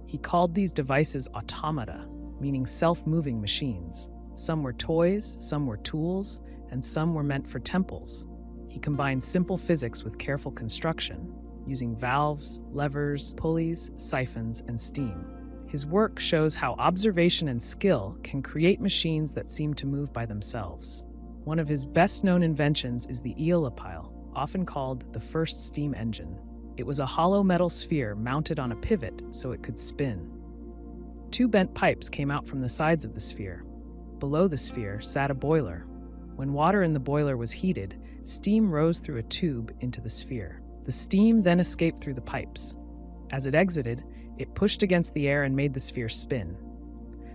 He called these devices automata. meaning self-moving machines. Some were toys, some were tools, and some were meant for temples. He combined simple physics with careful construction, using valves, levers, pulleys, siphons, and steam. His work shows how observation and skill can create machines that seem to move by themselves. One of his best-known inventions is the aeolipile, often called the first steam engine. It was a hollow metal sphere mounted on a pivot so it could spin. Two bent pipes came out from the sides of the sphere. Below the sphere sat a boiler. When water in the boiler was heated, steam rose through a tube into the sphere. The steam then escaped through the pipes. As it exited, it pushed against the air and made the sphere spin.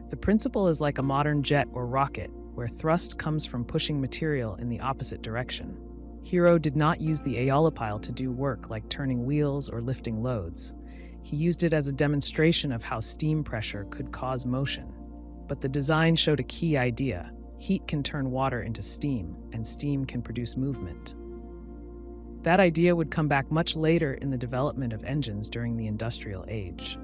The principle is like a modern jet or rocket, where thrust comes from pushing material in the opposite direction. Hero did not use the aeolipile to do work like turning wheels or lifting loads. He used it as a demonstration of how steam pressure could cause motion. But the design showed a key idea. Heat can turn water into steam, and steam can produce movement. That idea would come back much later in the development of engines during the Industrial Age.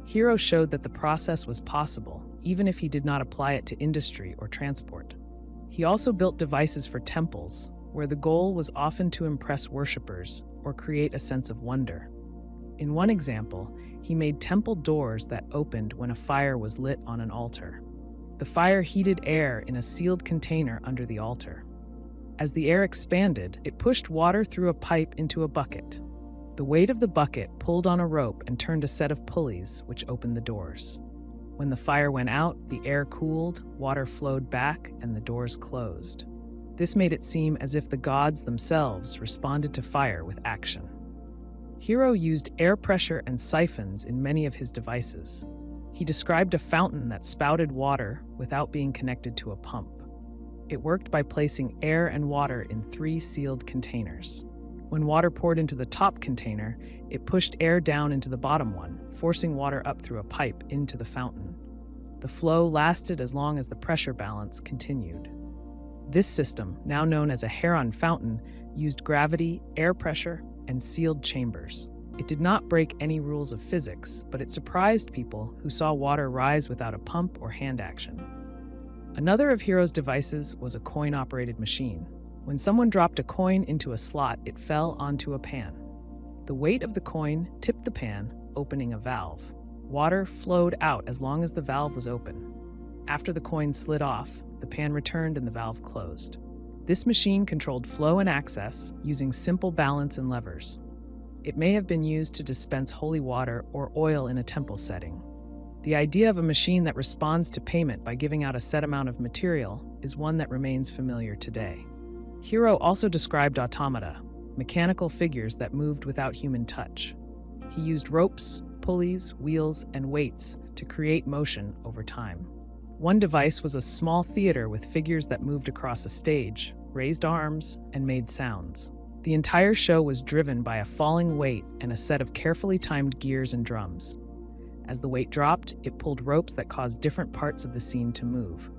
Hero showed that the process was possible, even if he did not apply it to industry or transport. He also built devices for temples, where the goal was often to impress worshippers or create a sense of wonder. In one example, he made temple doors that opened when a fire was lit on an altar. The fire heated air in a sealed container under the altar. As the air expanded, it pushed water through a pipe into a bucket. The weight of the bucket pulled on a rope and turned a set of pulleys, which opened the doors. When the fire went out, the air cooled, water flowed back, and the doors closed. This made it seem as if the gods themselves responded to fire with action. Hero used air pressure and siphons in many of his devices. He described a fountain that spouted water without being connected to a pump. It worked by placing air and water in 3 sealed containers. When water poured into the top container, it pushed air down into the bottom one, forcing water up through a pipe into the fountain. The flow lasted as long as the pressure balance continued. This system, now known as a Heron fountain, used gravity, air pressure, and sealed chambers. It did not break any rules of physics, but it surprised people who saw water rise without a pump or hand action. Another of Hero's devices was a coin-operated machine. When someone dropped a coin into a slot, it fell onto a pan. The weight of the coin tipped the pan, opening a valve. Water flowed out as long as the valve was open. After the coin slid off, the pan returned and the valve closed. This machine controlled flow and access using simple balance and levers. It may have been used to dispense holy water or oil in a temple setting. The idea of a machine that responds to payment by giving out a set amount of material is one that remains familiar today. Hero also described automata, mechanical figures that moved without human touch. He used ropes, pulleys, wheels, and weights to create motion over time. One device was a small theater with figures that moved across a stage, raised arms, and made sounds. The entire show was driven by a falling weight and a set of carefully timed gears and drums. As the weight dropped, it pulled ropes that caused different parts of the scene to move.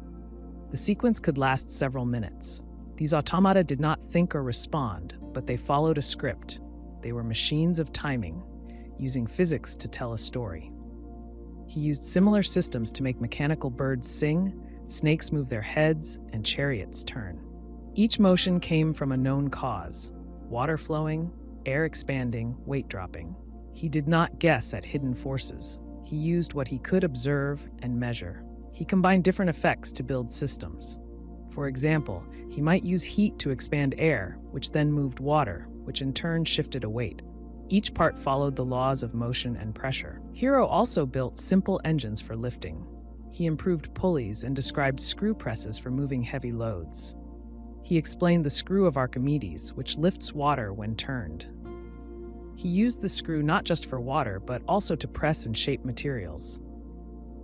The sequence could last several minutes. These automata did not think or respond, but they followed a script. They were machines of timing, using physics to tell a story. He used similar systems to make mechanical birds sing, snakes move their heads, and chariots turn. Each motion came from a known cause: water flowing, air expanding, weight dropping. He did not guess at hidden forces. He used what he could observe and measure. He combined different effects to build systems. For example, he might use heat to expand air, which then moved water, which in turn shifted a weight. Each part followed the laws of motion and pressure. Hero also built simple engines for lifting. He improved pulleys and described screw presses for moving heavy loads. He explained the screw of Archimedes, which lifts water when turned. He used the screw not just for water, but also to press and shape materials.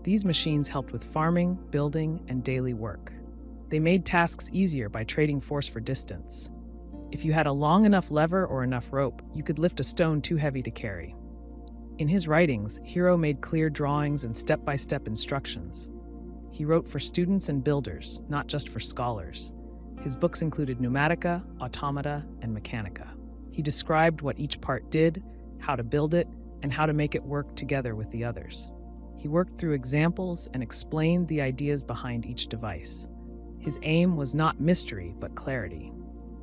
These machines helped with farming, building, and daily work. They made tasks easier by trading force for distance. If you had a long enough lever or enough rope, you could lift a stone too heavy to carry. In his writings, Hero made clear drawings and step-by-step instructions. He wrote for students and builders, not just for scholars. His books included Pneumatica, Automata, and Mechanica. He described what each part did, how to build it, and how to make it work together with the others. He worked through examples and explained the ideas behind each device. His aim was not mystery, but clarity.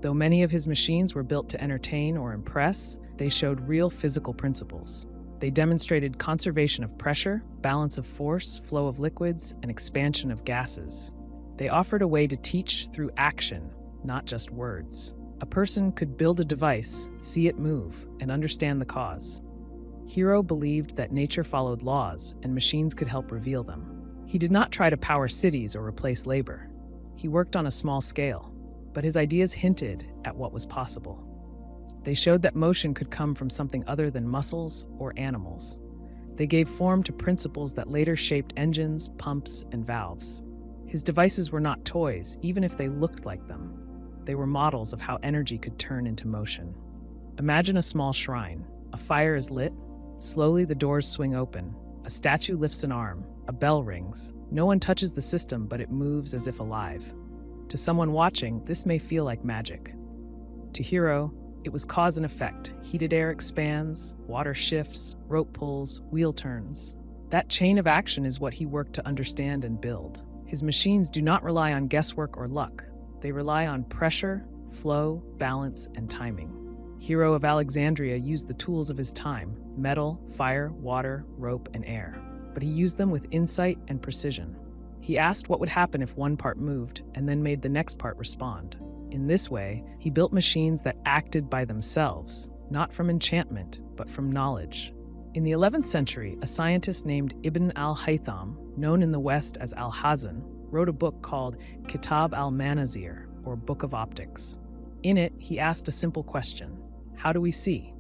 Though many of his machines were built to entertain or impress, they showed real physical principles. They demonstrated conservation of pressure, balance of force, flow of liquids, and expansion of gases. They offered a way to teach through action, not just words. A person could build a device, see it move, and understand the cause. Hero believed that nature followed laws, and machines could help reveal them. He did not try to power cities or replace labor. He worked on a small scale, but his ideas hinted at what was possible. They showed that motion could come from something other than muscles or animals. They gave form to principles that later shaped engines, pumps, and valves. His devices were not toys, even if they looked like them. They were models of how energy could turn into motion. Imagine a small shrine. A fire is lit. Slowly the doors swing open. A statue lifts an arm. A bell rings. No one touches the system, but it moves as if alive. To someone watching, this may feel like magic. To Hero, it was cause and effect. Heated air expands, water shifts, rope pulls, wheel turns. That chain of action is what he worked to understand and build. His machines do not rely on guesswork or luck. They rely on pressure, flow, balance, and timing. Hero of Alexandria used the tools of his time: metal, fire, water, rope, and air. But he used them with insight and precision. He asked what would happen if one part moved, and then made the next part respond. In this way, he built machines that acted by themselves, not from enchantment, but from knowledge. In the 11th century, a scientist named Ibn al-Haytham, known in the West as Al-Hazan, wrote a book called Kitab al-Manazir, or Book of Optics. In it, he asked a simple question: how do we see?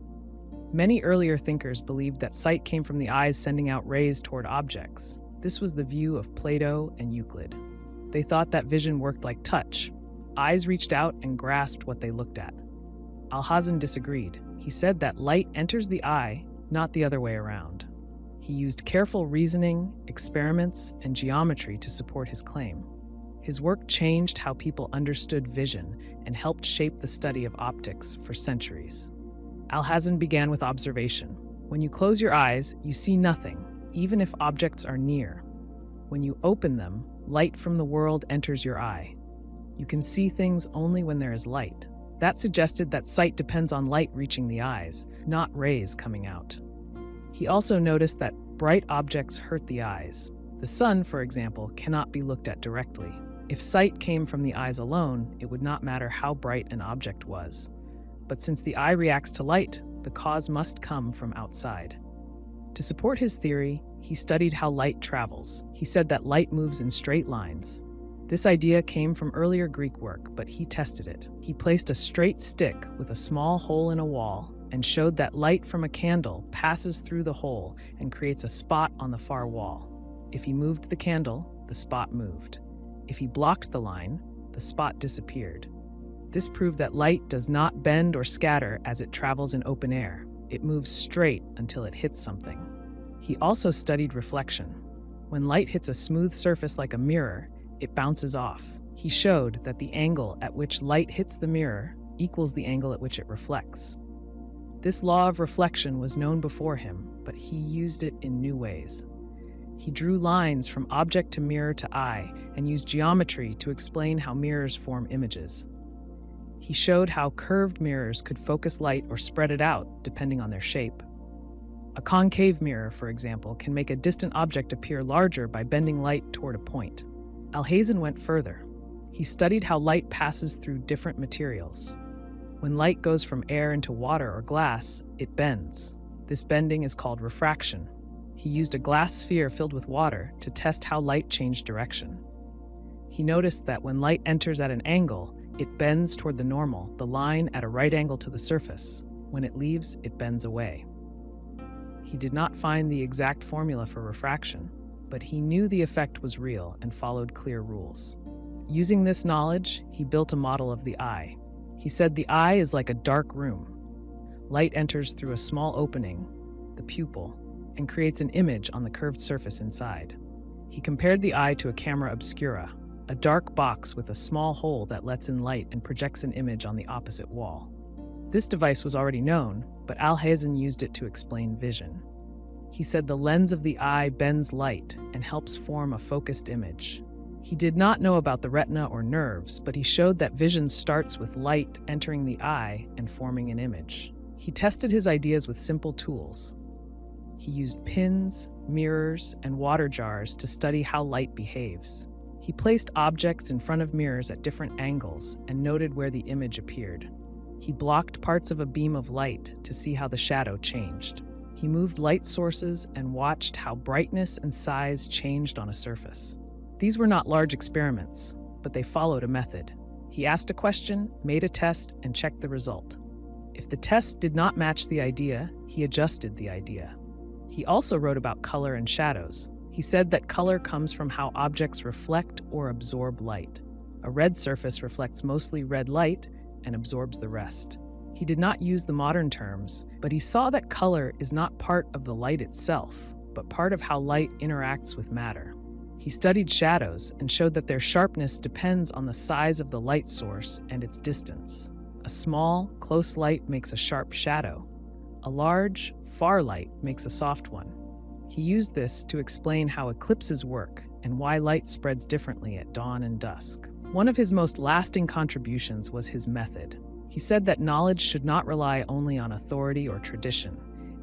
Many earlier thinkers believed that sight came from the eyes sending out rays toward objects. This was the view of Plato and Euclid. They thought that vision worked like touch. Eyes reached out and grasped what they looked at. Al-Hazan disagreed. He said that light enters the eye, not the other way around. He used careful reasoning, experiments, and geometry to support his claim. His work changed how people understood vision and helped shape the study of optics for centuries. Al-Hazan began with observation. When you close your eyes, you see nothing, even if objects are near. When you open them, light from the world enters your eye. You can see things only when there is light. That suggested that sight depends on light reaching the eyes, not rays coming out. He also noticed that bright objects hurt the eyes. The sun, for example, cannot be looked at directly. If sight came from the eyes alone, it would not matter how bright an object was. But since the eye reacts to light, the cause must come from outside. To support his theory, he studied how light travels. He said that light moves in straight lines. This idea came from earlier Greek work, but he tested it. He placed a straight stick with a small hole in a wall and showed that light from a candle passes through the hole and creates a spot on the far wall. If he moved the candle, the spot moved. If he blocked the line, the spot disappeared. This proved that light does not bend or scatter as it travels in open air. It moves straight until it hits something. He also studied reflection. When light hits a smooth surface like a mirror, it bounces off. He showed that the angle at which light hits the mirror equals the angle at which it reflects. This law of reflection was known before him, but he used it in new ways. He drew lines from object to mirror to eye and used geometry to explain how mirrors form images. He showed how curved mirrors could focus light or spread it out, depending on their shape. A concave mirror, for example, can make a distant object appear larger by bending light toward a point. Al-Hazan went further. He studied how light passes through different materials. When light goes from air into water or glass, it bends. This bending is called refraction. He used a glass sphere filled with water to test how light changed direction. He noticed that when light enters at an angle, it bends toward the normal, the line at a right angle to the surface. When it leaves, it bends away. He did not find the exact formula for refraction, but he knew the effect was real and followed clear rules. Using this knowledge, he built a model of the eye. He said the eye is like a dark room. Light enters through a small opening, the pupil, and creates an image on the curved surface inside. He compared the eye to a camera obscura, a dark box with a small hole that lets in light and projects an image on the opposite wall. This device was already known, but Al-Hazan used it to explain vision. He said the lens of the eye bends light and helps form a focused image. He did not know about the retina or nerves, but he showed that vision starts with light entering the eye and forming an image. He tested his ideas with simple tools. He used pins, mirrors, and water jars to study how light behaves. He placed objects in front of mirrors at different angles and noted where the image appeared. He blocked parts of a beam of light to see how the shadow changed. He moved light sources and watched how brightness and size changed on a surface. These were not large experiments, but they followed a method. He asked a question, made a test, and checked the result. If the test did not match the idea, he adjusted the idea. He also wrote about color and shadows. He said that color comes from how objects reflect or absorb light. A red surface reflects mostly red light and absorbs the rest. He did not use the modern terms, but he saw that color is not part of the light itself, but part of how light interacts with matter. He studied shadows and showed that their sharpness depends on the size of the light source and its distance. A small, close light makes a sharp shadow. A large, far light makes a soft one. He used this to explain how eclipses work and why light spreads differently at dawn and dusk. One of his most lasting contributions was his method. He said that knowledge should not rely only on authority or tradition.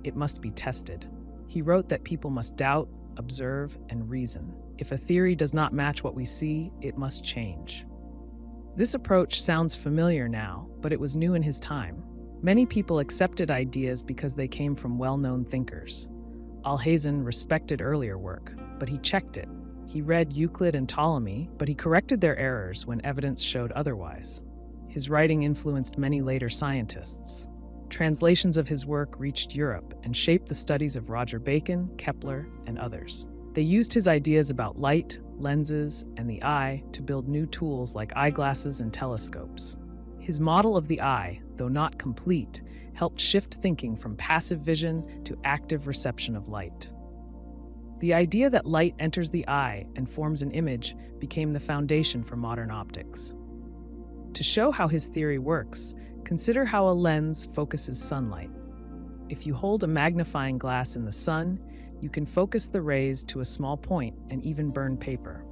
It must be tested. He wrote that people must doubt, observe, and reason. If a theory does not match what we see, it must change. This approach sounds familiar now, but it was new in his time. Many people accepted ideas because they came from well-known thinkers. Alhazen respected earlier work, but he checked it. He read Euclid and Ptolemy, but he corrected their errors when evidence showed otherwise. His writing influenced many later scientists. Translations of his work reached Europe and shaped the studies of Roger Bacon, Kepler, and others. They used his ideas about light, lenses, and the eye to build new tools like eyeglasses and telescopes. His model of the eye, though not complete, helped shift thinking from passive vision to active reception of light. The idea that light enters the eye and forms an image became the foundation for modern optics. To show how his theory works, consider how a lens focuses sunlight. If you hold a magnifying glass in the sun, you can focus the rays to a small point and even burn paper.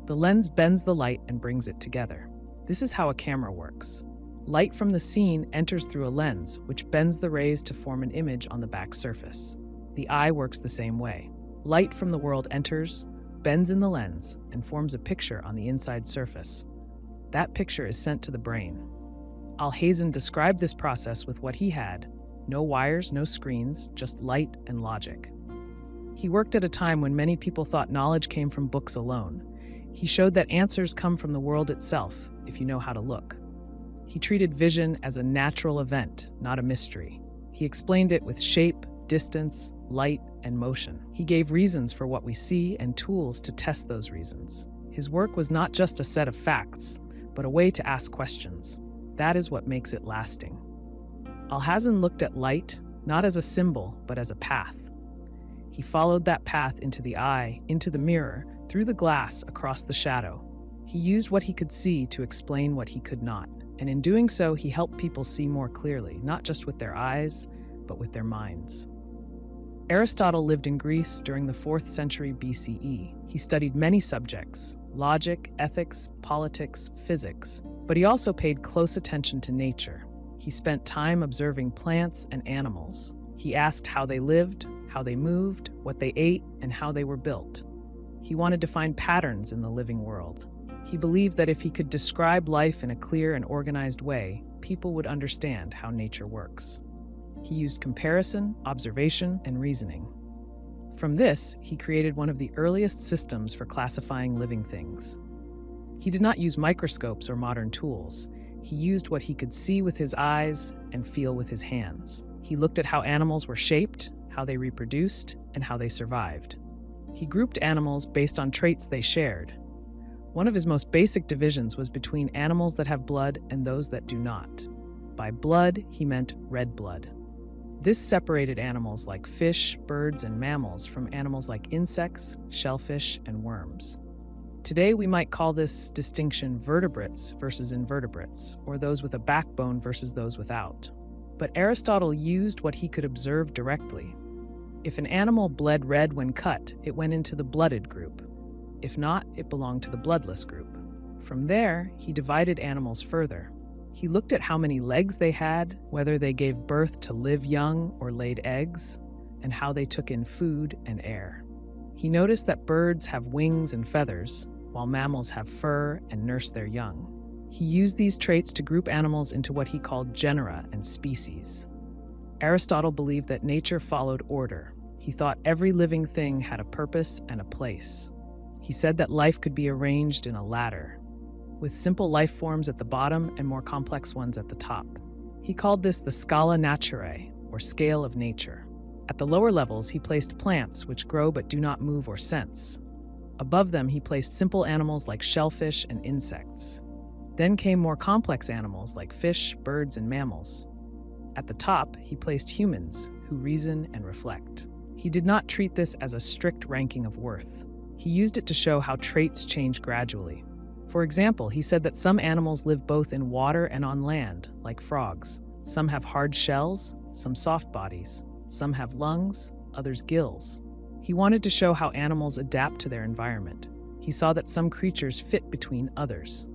The lens bends the light and brings it together. This is how a camera works. Light from the scene enters through a lens, which bends the rays to form an image on the back surface. The eye works the same way. Light from the world enters, bends in the lens, and forms a picture on the inside surface. That picture is sent to the brain. Alhazen described this process with what he had: no wires, no screens, just light and logic. He worked at a time when many people thought knowledge came from books alone. He showed that answers come from the world itself, if you know how to look. He treated vision as a natural event, not a mystery. He explained it with shape, distance, light, and motion. He gave reasons for what we see and tools to test those reasons. His work was not just a set of facts, but a way to ask questions. That is what makes it lasting. Alhazen looked at light not as a symbol, but as a path. He followed that path into the eye, into the mirror, through the glass, across the shadow. He used what he could see to explain what he could not, and in doing so, he helped people see more clearly, not just with their eyes, but with their minds. Aristotle lived in Greece during the 4th century BCE. He studied many subjects: logic, ethics, politics, physics, but he also paid close attention to nature. He spent time observing plants and animals. He asked how they lived, how they moved, what they ate, and how they were built. He wanted to find patterns in the living world. He believed that if he could describe life in a clear and organized way, people would understand how nature works. He used comparison, observation, and reasoning. From this, he created one of the earliest systems for classifying living things. He did not use microscopes or modern tools. He used what he could see with his eyes and feel with his hands. He looked at how animals were shaped, how they reproduced, and how they survived. He grouped animals based on traits they shared. One of his most basic divisions was between animals that have blood and those that do not. By blood, he meant red blood. This separated animals like fish, birds, and mammals from animals like insects, shellfish, and worms. Today, we might call this distinction vertebrates versus invertebrates, or those with a backbone versus those without. But Aristotle used what he could observe directly. If an animal bled red when cut, it went into the blooded group. If not, it belonged to the bloodless group. From there, he divided animals further. He looked at how many legs they had, whether they gave birth to live young or laid eggs, and how they took in food and air. He noticed that birds have wings and feathers, while mammals have fur and nurse their young. He used these traits to group animals into what he called genera and species. Aristotle believed that nature followed order. He thought every living thing had a purpose and a place. He said that life could be arranged in a ladder, with simple life forms at the bottom and more complex ones at the top. He called this the scala naturae, or scale of nature. At the lower levels, he placed plants which grow but do not move or sense. Above them, he placed simple animals like shellfish and insects. Then came more complex animals like fish, birds, and mammals. At the top, he placed humans who reason and reflect. He did not treat this as a strict ranking of worth. He used it to show how traits change gradually. For example, he said that some animals live both in water and on land, like frogs. Some have hard shells, some soft bodies. Some have lungs, others gills. He wanted to show how animals adapt to their environment. He saw that some creatures fit between others.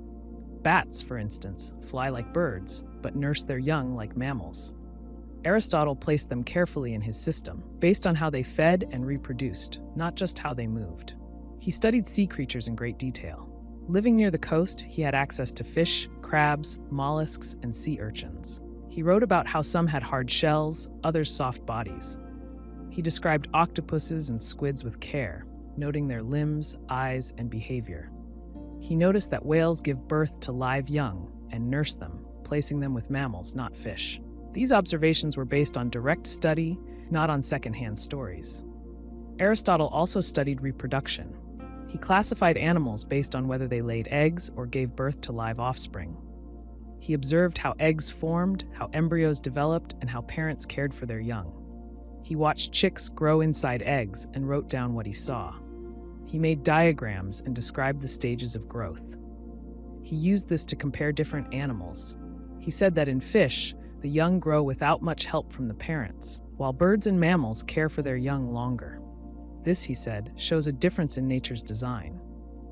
Bats, for instance, fly like birds, but nurse their young like mammals. Aristotle placed them carefully in his system, based on how they fed and reproduced, not just how they moved. He studied sea creatures in great detail. Living near the coast, he had access to fish, crabs, mollusks, and sea urchins. He wrote about how some had hard shells, others soft bodies. He described octopuses and squids with care, noting their limbs, eyes, and behavior. He noticed that whales give birth to live young and nurse them, placing them with mammals, not fish. These observations were based on direct study, not on secondhand stories. Aristotle also studied reproduction. He classified animals based on whether they laid eggs or gave birth to live offspring. He observed how eggs formed, how embryos developed, and how parents cared for their young. He watched chicks grow inside eggs and wrote down what he saw. He made diagrams and described the stages of growth. He used this to compare different animals. He said that in fish, the young grow without much help from the parents, while birds and mammals care for their young longer. This, he said, shows a difference in nature's design.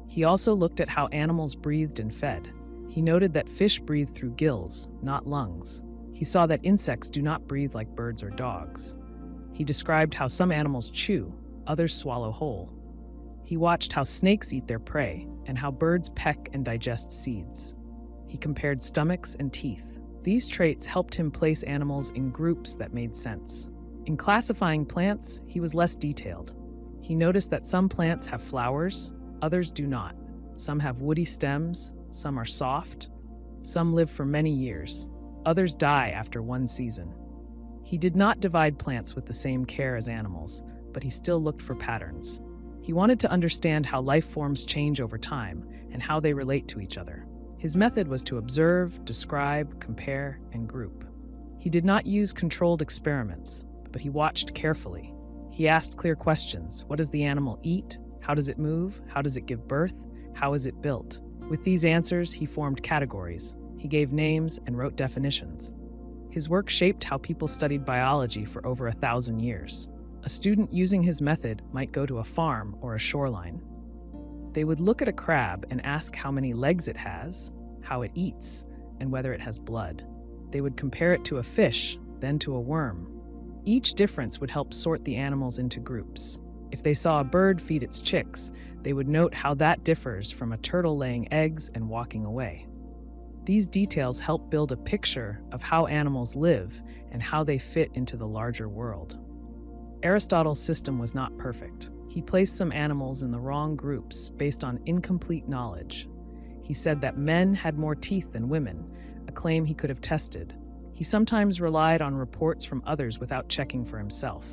He also looked at how animals breathed and fed. He noted that fish breathe through gills, not lungs. He saw that insects do not breathe like birds or dogs. He described how some animals chew, others swallow whole. He watched how snakes eat their prey and how birds peck and digest seeds. He compared stomachs and teeth. These traits helped him place animals in groups that made sense. In classifying plants, he was less detailed. He noticed that some plants have flowers, others do not. Some have woody stems, some are soft. Some live for many years. Others die after one season. He did not divide plants with the same care as animals, but he still looked for patterns. He wanted to understand how life forms change over time and how they relate to each other. His method was to observe, describe, compare, and group. He did not use controlled experiments, but he watched carefully. He asked clear questions. What does the animal eat? How does it move? How does it give birth? How is it built? With these answers, he formed categories. He gave names and wrote definitions. His work shaped how people studied biology for over 1,000 years. A student using his method might go to a farm or a shoreline. They would look at a crab and ask how many legs it has, how it eats, and whether it has blood. They would compare it to a fish, then to a worm. Each difference would help sort the animals into groups. If they saw a bird feed its chicks, they would note how that differs from a turtle laying eggs and walking away. These details help build a picture of how animals live and how they fit into the larger world. Aristotle's system was not perfect. He placed some animals in the wrong groups based on incomplete knowledge. He said that men had more teeth than women, a claim he could have tested. He sometimes relied on reports from others without checking for himself.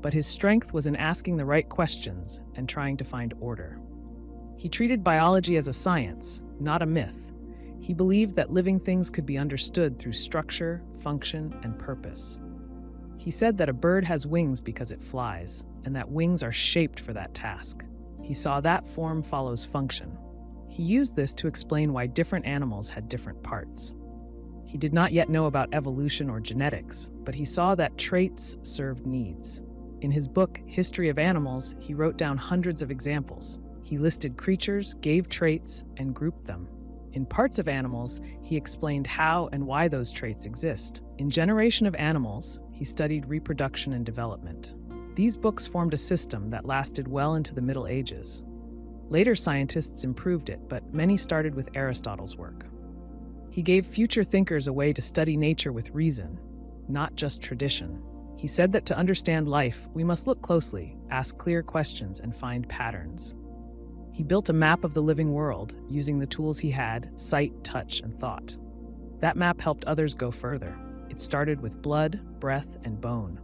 But his strength was in asking the right questions and trying to find order. He treated biology as a science, not a myth. He believed that living things could be understood through structure, function, and purpose. He said that a bird has wings because it flies, and that wings are shaped for that task. He saw that form follows function. He used this to explain why different animals had different parts. He did not yet know about evolution or genetics, but he saw that traits served needs. In his book, History of Animals, he wrote down hundreds of examples. He listed creatures, gave traits, and grouped them. In Parts of Animals, he explained how and why those traits exist. In Generation of Animals, he studied reproduction and development. These books formed a system that lasted well into the Middle Ages. Later scientists improved it, but many started with Aristotle's work. He gave future thinkers a way to study nature with reason, not just tradition. He said that to understand life, we must look closely, ask clear questions, and find patterns. He built a map of the living world using the tools he had: sight, touch, and thought. That map helped others go further. It started with blood, breath, and bone.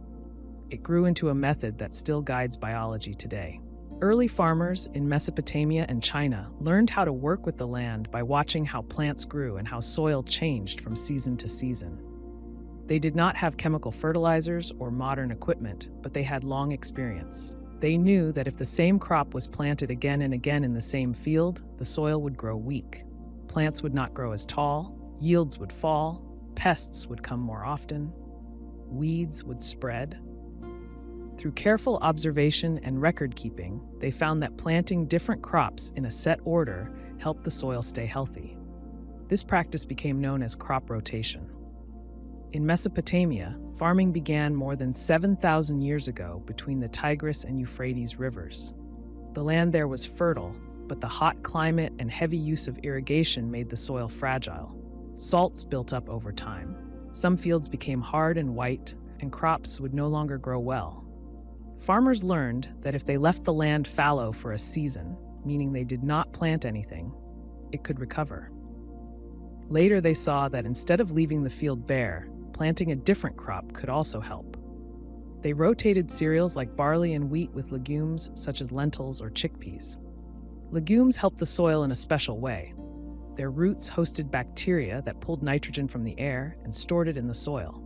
It grew into a method that still guides biology today. Early farmers in Mesopotamia and China learned how to work with the land by watching how plants grew and how soil changed from season to season. They did not have chemical fertilizers or modern equipment, but they had long experience. They knew that if the same crop was planted again and again in the same field, the soil would grow weak. Plants would not grow as tall, yields would fall, pests would come more often, weeds would spread. Through careful observation and record keeping, they found that planting different crops in a set order helped the soil stay healthy. This practice became known as crop rotation. In Mesopotamia, farming began more than 7,000 years ago between the Tigris and Euphrates rivers. The land there was fertile, but the hot climate and heavy use of irrigation made the soil fragile. Salts built up over time. Some fields became hard and white, and crops would no longer grow well. Farmers learned that if they left the land fallow for a season, meaning they did not plant anything, it could recover. Later they saw that instead of leaving the field bare, planting a different crop could also help. They rotated cereals like barley and wheat with legumes such as lentils or chickpeas. Legumes helped the soil in a special way. Their roots hosted bacteria that pulled nitrogen from the air and stored it in the soil.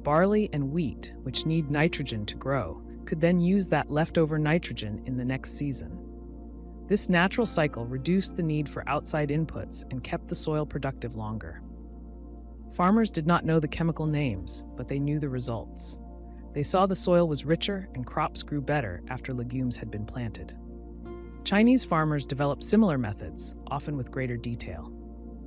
Barley and wheat, which need nitrogen to grow, could then use that leftover nitrogen in the next season. This natural cycle reduced the need for outside inputs and kept the soil productive longer. Farmers did not know the chemical names, but they knew the results. They saw the soil was richer and crops grew better after legumes had been planted. Chinese farmers developed similar methods, often with greater detail.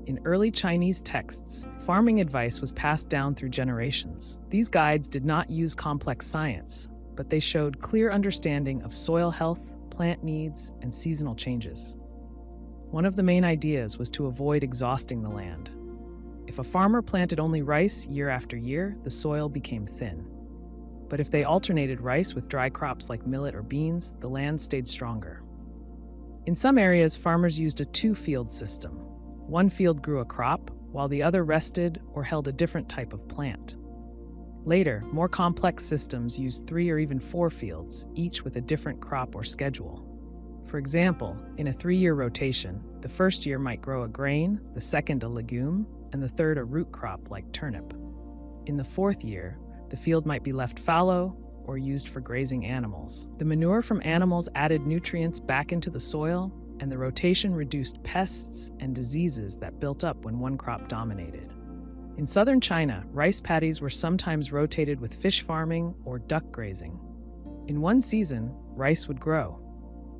In early Chinese texts, farming advice was passed down through generations. These guides did not use complex science, but they showed clear understanding of soil health, plant needs, and seasonal changes. One of the main ideas was to avoid exhausting the land. If a farmer planted only rice year after year, the soil became thin. But if they alternated rice with dry crops like millet or beans, the land stayed stronger. In some areas, farmers used a two-field system. One field grew a crop, while the other rested or held a different type of plant. Later, more complex systems used 3 or even 4 fields, each with a different crop or schedule. For example, in a 3-year rotation, the first year might grow a grain, the second a legume, and the third a root crop like turnip. In the 4th year, the field might be left fallow or used for grazing animals. The manure from animals added nutrients back into the soil, and the rotation reduced pests and diseases that built up when one crop dominated. In southern China, rice paddies were sometimes rotated with fish farming or duck grazing. In one season, rice would grow.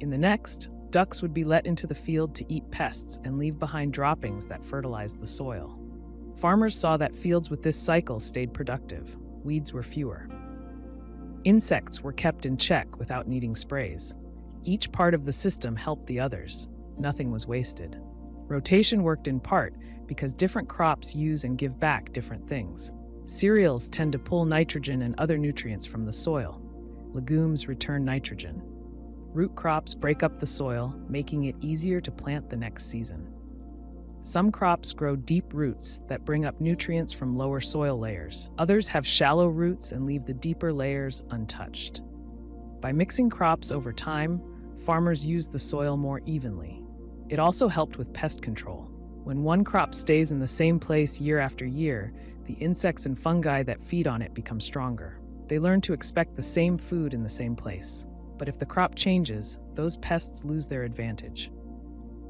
In the next, ducks would be let into the field to eat pests and leave behind droppings that fertilized the soil. Farmers saw that fields with this cycle stayed productive. Weeds were fewer. Insects were kept in check without needing sprays. Each part of the system helped the others. Nothing was wasted. Rotation worked in part because different crops use and give back different things. Cereals tend to pull nitrogen and other nutrients from the soil. Legumes return nitrogen. Root crops break up the soil, making it easier to plant the next season. Some crops grow deep roots that bring up nutrients from lower soil layers. Others have shallow roots and leave the deeper layers untouched. By mixing crops over time, farmers use the soil more evenly. It also helped with pest control. When one crop stays in the same place year after year, the insects and fungi that feed on it become stronger. They learn to expect the same food in the same place. But if the crop changes, those pests lose their advantage.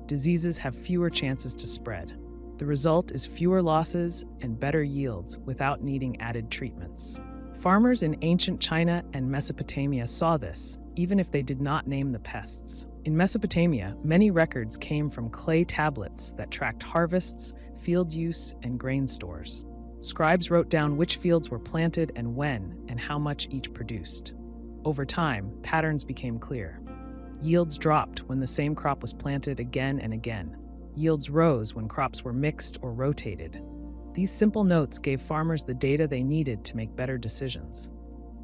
Diseases have fewer chances to spread. The result is fewer losses and better yields without needing added treatments. Farmers in ancient China and Mesopotamia saw this, even if they did not name the pests. In Mesopotamia, many records came from clay tablets that tracked harvests, field use, and grain stores. Scribes wrote down which fields were planted and when, and how much each produced. Over time, patterns became clear. Yields dropped when the same crop was planted again and again. Yields rose when crops were mixed or rotated. These simple notes gave farmers the data they needed to make better decisions.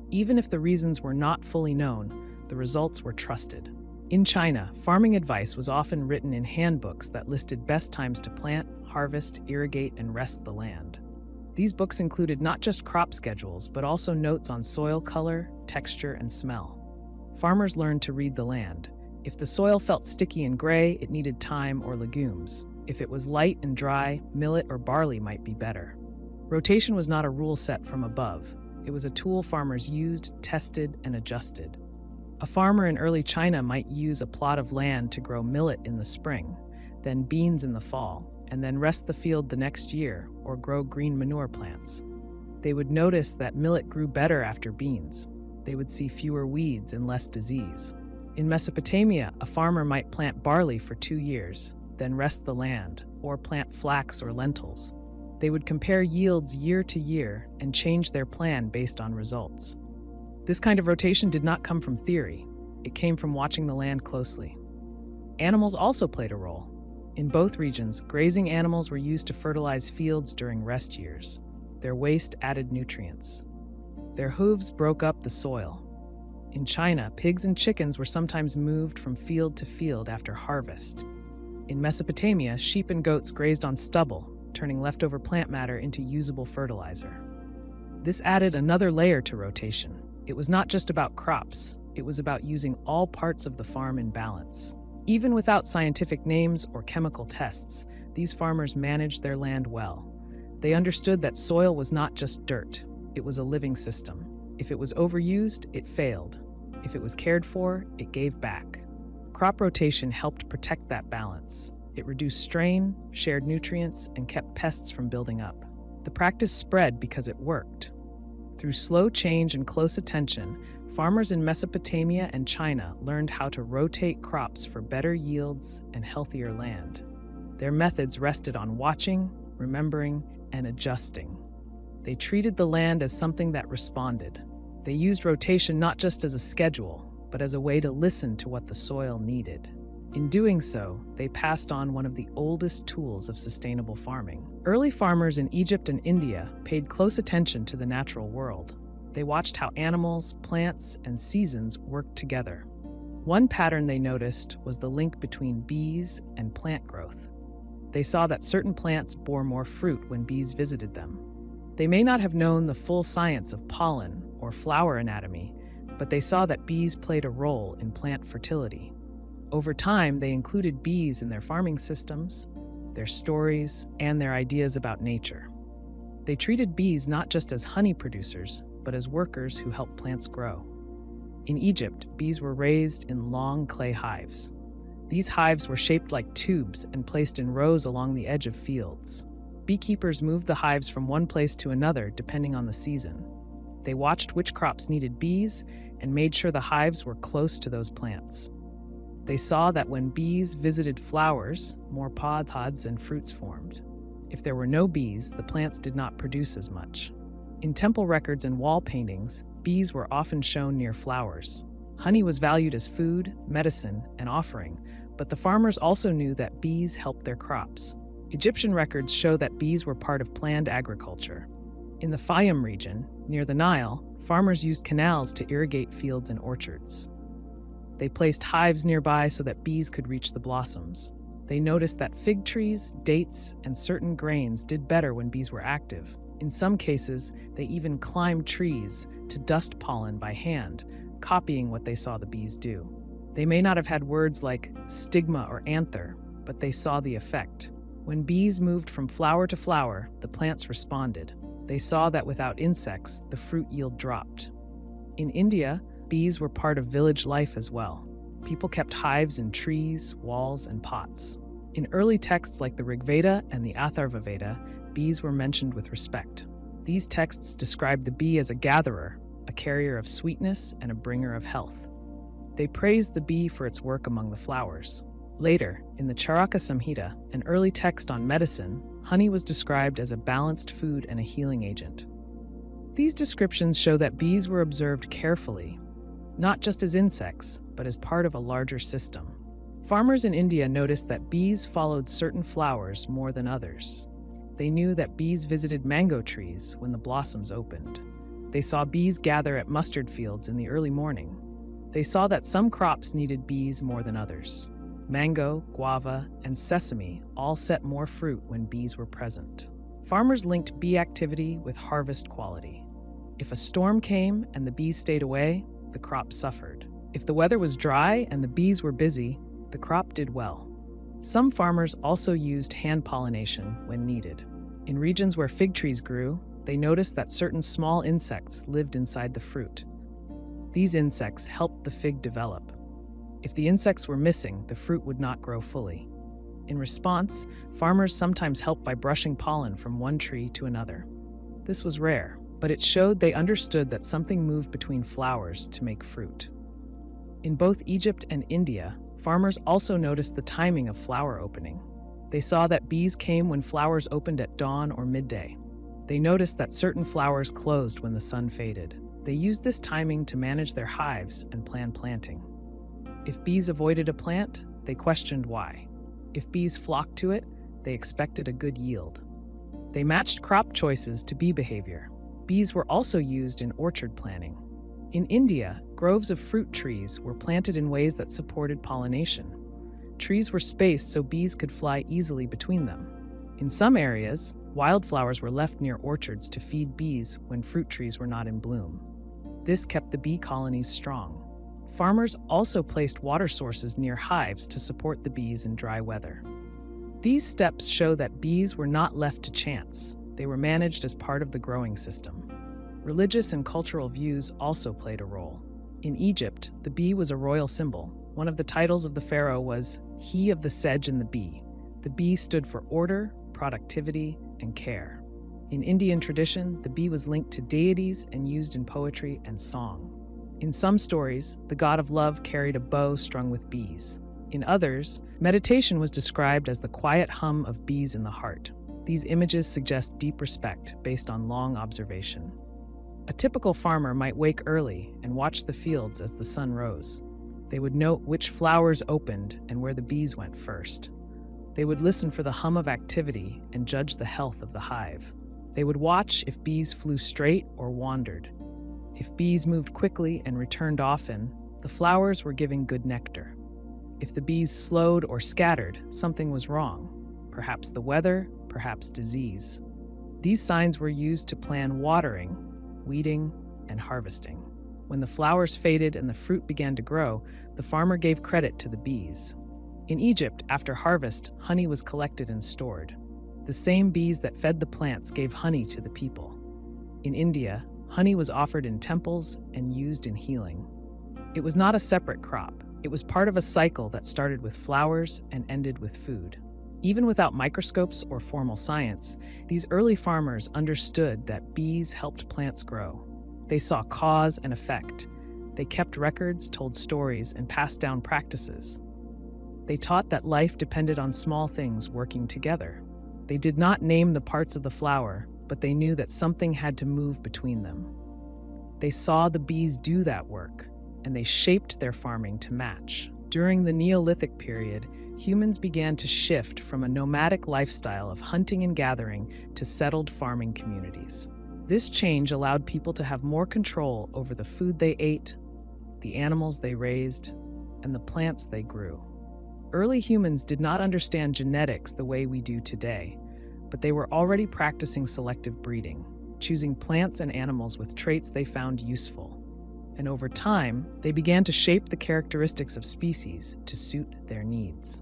Even if the reasons were not fully known, the results were trusted. In China, farming advice was often written in handbooks that listed best times to plant, harvest, irrigate, and rest the land. These books included not just crop schedules, but also notes on soil color, texture, and smell. Farmers learned to read the land. If the soil felt sticky and gray, it needed thyme or legumes. If it was light and dry, millet or barley might be better. Rotation was not a rule set from above. It was a tool farmers used, tested, and adjusted. A farmer in early China might use a plot of land to grow millet in the spring, then beans in the fall, and then rest the field the next year or grow green manure plants. They would notice that millet grew better after beans. They would see fewer weeds and less disease. In Mesopotamia, a farmer might plant barley for 2 years, then rest the land, or plant flax or lentils. They would compare yields year to year and change their plan based on results. This kind of rotation did not come from theory. It came from watching the land closely. Animals also played a role. In both regions, grazing animals were used to fertilize fields during rest years. Their waste added nutrients. Their hooves broke up the soil. In China, pigs and chickens were sometimes moved from field to field after harvest. In Mesopotamia, sheep and goats grazed on stubble, turning leftover plant matter into usable fertilizer. This added another layer to rotation. It was not just about crops, it was about using all parts of the farm in balance. Even without scientific names or chemical tests, these farmers managed their land well. They understood that soil was not just dirt, it was a living system. If it was overused, it failed. If it was cared for, it gave back. Crop rotation helped protect that balance. It reduced strain, shared nutrients, and kept pests from building up. The practice spread because it worked. Through slow change and close attention, farmers in Mesopotamia and China learned how to rotate crops for better yields and healthier land. Their methods rested on watching, remembering, and adjusting. They treated the land as something that responded. They used rotation not just as a schedule, but as a way to listen to what the soil needed. In doing so, they passed on one of the oldest tools of sustainable farming. Early farmers in Egypt and India paid close attention to the natural world. They watched how animals, plants, and seasons worked together. One pattern they noticed was the link between bees and plant growth. They saw that certain plants bore more fruit when bees visited them. They may not have known the full science of pollen or flower anatomy, but they saw that bees played a role in plant fertility. Over time, they included bees in their farming systems, their stories, and their ideas about nature. They treated bees not just as honey producers, but as workers who helped plants grow. In Egypt, bees were raised in long clay hives. These hives were shaped like tubes and placed in rows along the edge of fields. Beekeepers moved the hives from one place to another depending on the season. They watched which crops needed bees and made sure the hives were close to those plants. They saw that when bees visited flowers, more pods and fruits formed. If there were no bees, the plants did not produce as much. In temple records and wall paintings, bees were often shown near flowers. Honey was valued as food, medicine, and offering, but the farmers also knew that bees helped their crops. Egyptian records show that bees were part of planned agriculture. In the Fayum region, near the Nile, farmers used canals to irrigate fields and orchards. They placed hives nearby so that bees could reach the blossoms. They noticed that fig trees, dates, and certain grains did better when bees were active. In some cases, they even climbed trees to dust pollen by hand, copying what they saw the bees do. They may not have had words like stigma or anther, but they saw the effect. When bees moved from flower to flower, the plants responded. They saw that without insects, the fruit yield dropped. In India, bees were part of village life as well. People kept hives in trees, walls, and pots. In early texts like the Rig Veda and the Atharva Veda, bees were mentioned with respect. These texts describe the bee as a gatherer, a carrier of sweetness, and a bringer of health. They praised the bee for its work among the flowers. Later, in the Charaka Samhita, an early text on medicine, honey was described as a balanced food and a healing agent. These descriptions show that bees were observed carefully, not just as insects, but as part of a larger system. Farmers in India noticed that bees followed certain flowers more than others. They knew that bees visited mango trees when the blossoms opened. They saw bees gather at mustard fields in the early morning. They saw that some crops needed bees more than others. Mango, guava, and sesame all set more fruit when bees were present. Farmers linked bee activity with harvest quality. If a storm came and the bees stayed away, the crop suffered. If the weather was dry and the bees were busy, the crop did well. Some farmers also used hand pollination when needed. In regions where fig trees grew, they noticed that certain small insects lived inside the fruit. These insects helped the fig develop. If the insects were missing, the fruit would not grow fully. In response, farmers sometimes helped by brushing pollen from one tree to another. This was rare, but it showed they understood that something moved between flowers to make fruit. In both Egypt and India, farmers also noticed the timing of flower opening. They saw that bees came when flowers opened at dawn or midday. They noticed that certain flowers closed when the sun faded. They used this timing to manage their hives and plan planting. If bees avoided a plant, they questioned why. If bees flocked to it, they expected a good yield. They matched crop choices to bee behavior. Bees were also used in orchard planning. In India, groves of fruit trees were planted in ways that supported pollination. Trees were spaced so bees could fly easily between them. In some areas, wildflowers were left near orchards to feed bees when fruit trees were not in bloom. This kept the bee colonies strong. Farmers also placed water sources near hives to support the bees in dry weather. These steps show that bees were not left to chance. They were managed as part of the growing system. Religious and cultural views also played a role. In Egypt, the bee was a royal symbol. One of the titles of the pharaoh was "He of the Sedge and the Bee." The bee stood for order, productivity, and care. In Indian tradition, the bee was linked to deities and used in poetry and song. In some stories, the god of love carried a bow strung with bees. In others, meditation was described as the quiet hum of bees in the heart. These images suggest deep respect based on long observation. A typical farmer might wake early and watch the fields as the sun rose. They would note which flowers opened and where the bees went first. They would listen for the hum of activity and judge the health of the hive. They would watch if bees flew straight or wandered. If bees moved quickly and returned often, the flowers were giving good nectar. If the bees slowed or scattered, something was wrong. Perhaps the weather, perhaps disease. These signs were used to plan watering, weeding, and harvesting. When the flowers faded and the fruit began to grow, the farmer gave credit to the bees. In Egypt, after harvest, honey was collected and stored. The same bees that fed the plants gave honey to the people. In India, honey was offered in temples and used in healing. It was not a separate crop. It was part of a cycle that started with flowers and ended with food. Even without microscopes or formal science, these early farmers understood that bees helped plants grow. They saw cause and effect. They kept records, told stories, and passed down practices. They taught that life depended on small things working together. They did not name the parts of the flower, but they knew that something had to move between them. They saw the bees do that work, and they shaped their farming to match. During the Neolithic period, humans began to shift from a nomadic lifestyle of hunting and gathering to settled farming communities. This change allowed people to have more control over the food they ate, the animals they raised, and the plants they grew. Early humans did not understand genetics the way we do today, but they were already practicing selective breeding, choosing plants and animals with traits they found useful. And over time, they began to shape the characteristics of species to suit their needs.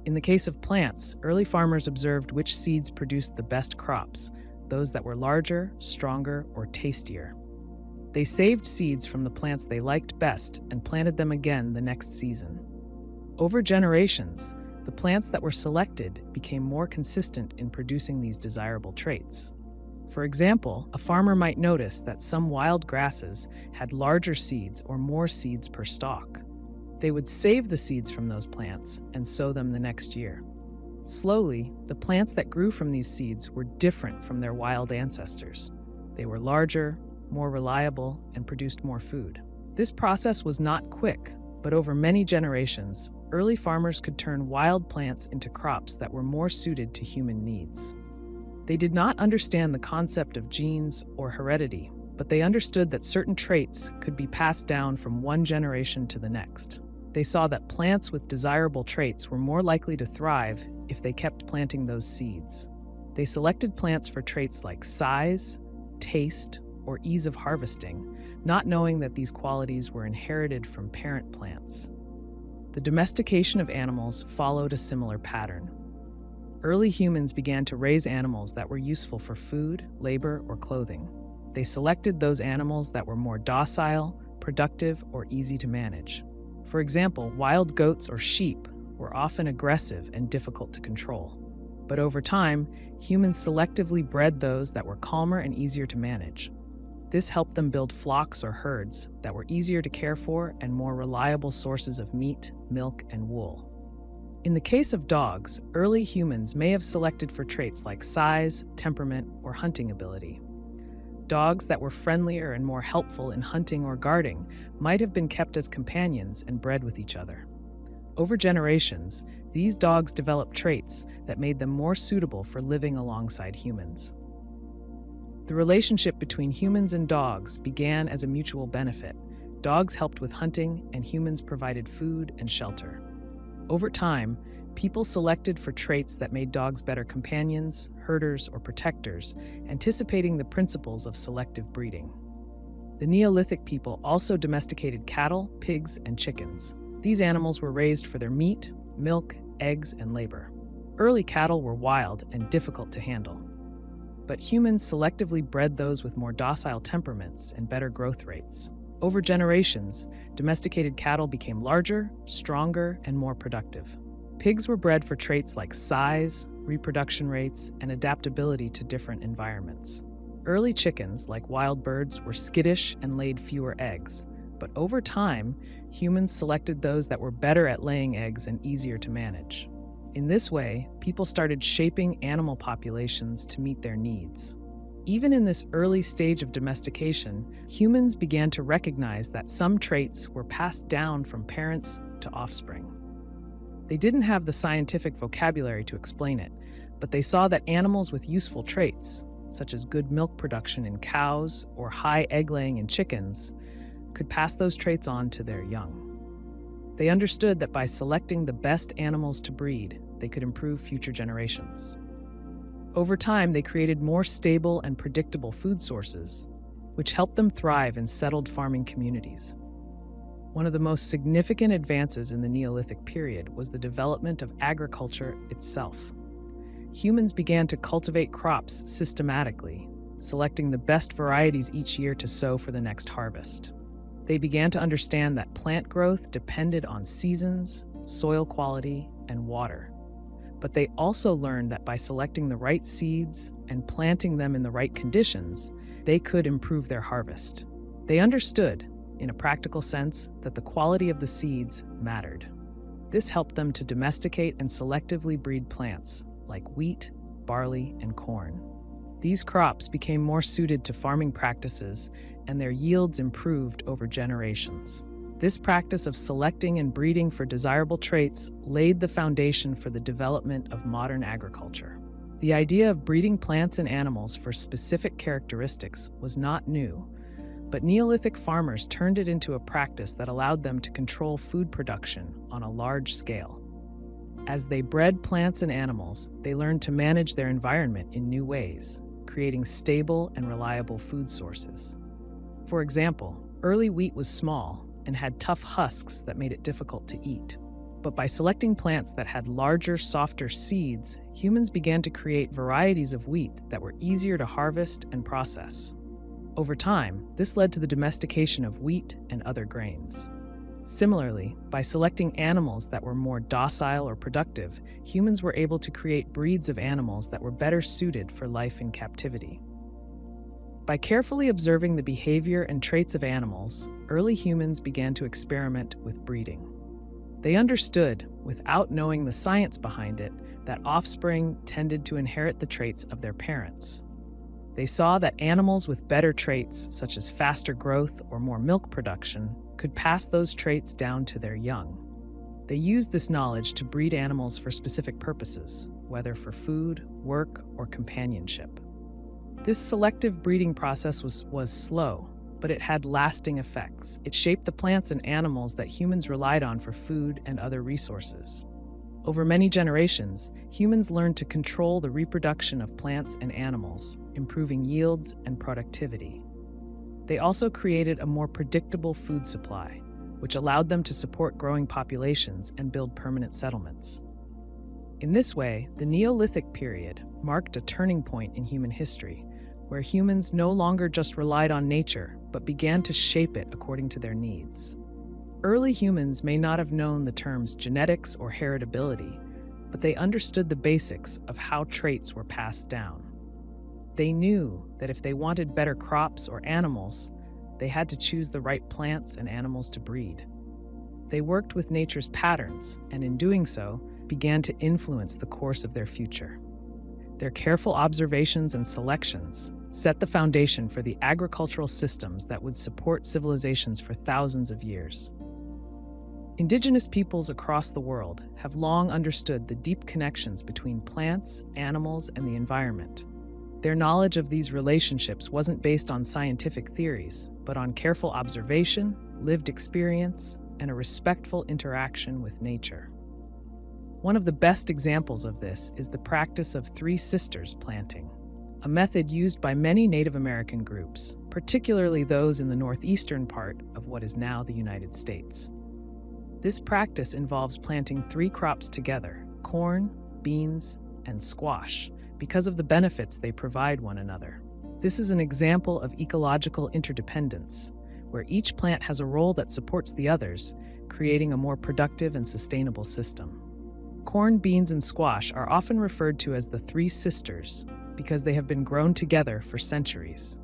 In the case of plants, early farmers observed which seeds produced the best crops, those that were larger, stronger, or tastier. They saved seeds from the plants they liked best and planted them again the next season. Over generations, the plants that were selected became more consistent in producing these desirable traits. For example, a farmer might notice that some wild grasses had larger seeds or more seeds per stalk. They would save the seeds from those plants and sow them the next year. Slowly, the plants that grew from these seeds were different from their wild ancestors. They were larger, more reliable, and produced more food. This process was not quick, but over many generations, early farmers could turn wild plants into crops that were more suited to human needs. They did not understand the concept of genes or heredity, but they understood that certain traits could be passed down from one generation to the next. They saw that plants with desirable traits were more likely to thrive if they kept planting those seeds. They selected plants for traits like size, taste, or ease of harvesting, not knowing that these qualities were inherited from parent plants. The domestication of animals followed a similar pattern. Early humans began to raise animals that were useful for food, labor, or clothing. They selected those animals that were more docile, productive, or easy to manage. For example, wild goats or sheep were often aggressive and difficult to control. But over time, humans selectively bred those that were calmer and easier to manage. This helped them build flocks or herds that were easier to care for and more reliable sources of meat, milk, and wool. In the case of dogs, early humans may have selected for traits like size, temperament, or hunting ability. Dogs that were friendlier and more helpful in hunting or guarding might have been kept as companions and bred with each other. Over generations, these dogs developed traits that made them more suitable for living alongside humans. The relationship between humans and dogs began as a mutual benefit. Dogs helped with hunting, and humans provided food and shelter. Over time, people selected for traits that made dogs better companions, herders, or protectors, anticipating the principles of selective breeding. The Neolithic people also domesticated cattle, pigs, and chickens. These animals were raised for their meat, milk, eggs, and labor. Early cattle were wild and difficult to handle. But humans selectively bred those with more docile temperaments and better growth rates. Over generations, domesticated cattle became larger, stronger, and more productive. Pigs were bred for traits like size, reproduction rates, and adaptability to different environments. Early chickens, like wild birds, were skittish and laid fewer eggs. But over time, humans selected those that were better at laying eggs and easier to manage. In this way, people started shaping animal populations to meet their needs. Even in this early stage of domestication, humans began to recognize that some traits were passed down from parents to offspring. They didn't have the scientific vocabulary to explain it, but they saw that animals with useful traits, such as good milk production in cows or high egg laying in chickens, could pass those traits on to their young. They understood that by selecting the best animals to breed, they could improve future generations. Over time, they created more stable and predictable food sources, which helped them thrive in settled farming communities. One of the most significant advances in the Neolithic period was the development of agriculture itself. Humans began to cultivate crops systematically, selecting the best varieties each year to sow for the next harvest. They began to understand that plant growth depended on seasons, soil quality, and water. But they also learned that by selecting the right seeds and planting them in the right conditions, they could improve their harvest. They understood, in a practical sense, that the quality of the seeds mattered. This helped them to domesticate and selectively breed plants like wheat, barley, and corn. These crops became more suited to farming practices, and their yields improved over generations. This practice of selecting and breeding for desirable traits laid the foundation for the development of modern agriculture. The idea of breeding plants and animals for specific characteristics was not new, but Neolithic farmers turned it into a practice that allowed them to control food production on a large scale. As they bred plants and animals, they learned to manage their environment in new ways, creating stable and reliable food sources. For example, early wheat was small and had tough husks that made it difficult to eat. But by selecting plants that had larger, softer seeds, humans began to create varieties of wheat that were easier to harvest and process. Over time, this led to the domestication of wheat and other grains. Similarly, by selecting animals that were more docile or productive, humans were able to create breeds of animals that were better suited for life in captivity. By carefully observing the behavior and traits of animals, early humans began to experiment with breeding. They understood, without knowing the science behind it, that offspring tended to inherit the traits of their parents. They saw that animals with better traits, such as faster growth or more milk production, could pass those traits down to their young. They used this knowledge to breed animals for specific purposes, whether for food, work, or companionship. This selective breeding process was slow, but it had lasting effects. It shaped the plants and animals that humans relied on for food and other resources. Over many generations, humans learned to control the reproduction of plants and animals, improving yields and productivity. They also created a more predictable food supply, which allowed them to support growing populations and build permanent settlements. In this way, the Neolithic period marked a turning point in human history, where humans no longer just relied on nature, but began to shape it according to their needs. Early humans may not have known the terms genetics or heritability, but they understood the basics of how traits were passed down. They knew that if they wanted better crops or animals, they had to choose the right plants and animals to breed. They worked with nature's patterns, and in doing so, began to influence the course of their future. Their careful observations and selections set the foundation for the agricultural systems that would support civilizations for thousands of years. Indigenous peoples across the world have long understood the deep connections between plants, animals, and the environment. Their knowledge of these relationships wasn't based on scientific theories, but on careful observation, lived experience, and a respectful interaction with nature. One of the best examples of this is the practice of three sisters planting, a method used by many Native American groups, particularly those in the northeastern part of what is now the United States. This practice involves planting three crops together: corn, beans, and squash, because of the benefits they provide one another. This is an example of ecological interdependence, where each plant has a role that supports the others, creating a more productive and sustainable system. Corn, beans, and squash are often referred to as the three sisters because they have been grown together for centuries.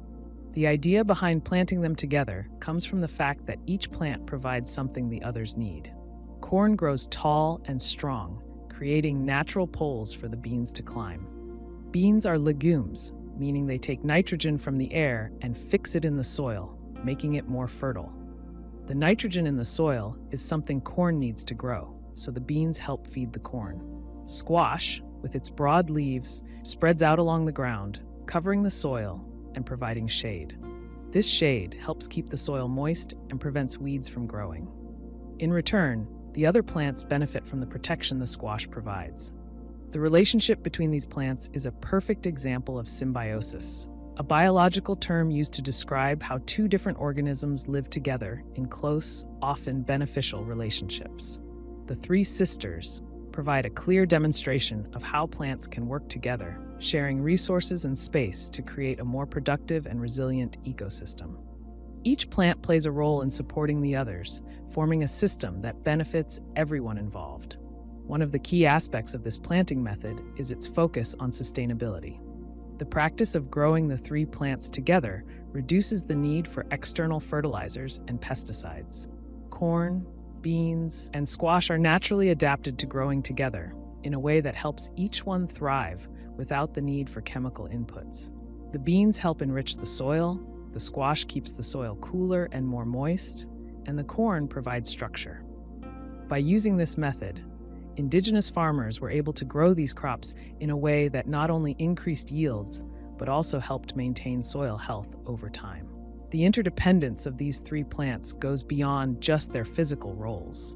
The idea behind planting them together comes from the fact that each plant provides something the others need. Corn grows tall and strong, creating natural poles for the beans to climb. Beans are legumes, meaning they take nitrogen from the air and fix it in the soil, making it more fertile. The nitrogen in the soil is something corn needs to grow, so the beans help feed the corn. Squash, with its broad leaves, spreads out along the ground, covering the soil and providing shade. This shade helps keep the soil moist and prevents weeds from growing. In return, the other plants benefit from the protection the squash provides. The relationship between these plants is a perfect example of symbiosis, a biological term used to describe how two different organisms live together in close, often beneficial relationships. The three sisters provide a clear demonstration of how plants can work together, sharing resources and space to create a more productive and resilient ecosystem. Each plant plays a role in supporting the others, forming a system that benefits everyone involved. One of the key aspects of this planting method is its focus on sustainability. The practice of growing the three plants together reduces the need for external fertilizers and pesticides. Corn, beans, and squash are naturally adapted to growing together in a way that helps each one thrive without the need for chemical inputs. The beans help enrich the soil, the squash keeps the soil cooler and more moist, and the corn provides structure. By using this method, indigenous farmers were able to grow these crops in a way that not only increased yields, but also helped maintain soil health over time. The interdependence of these three plants goes beyond just their physical roles.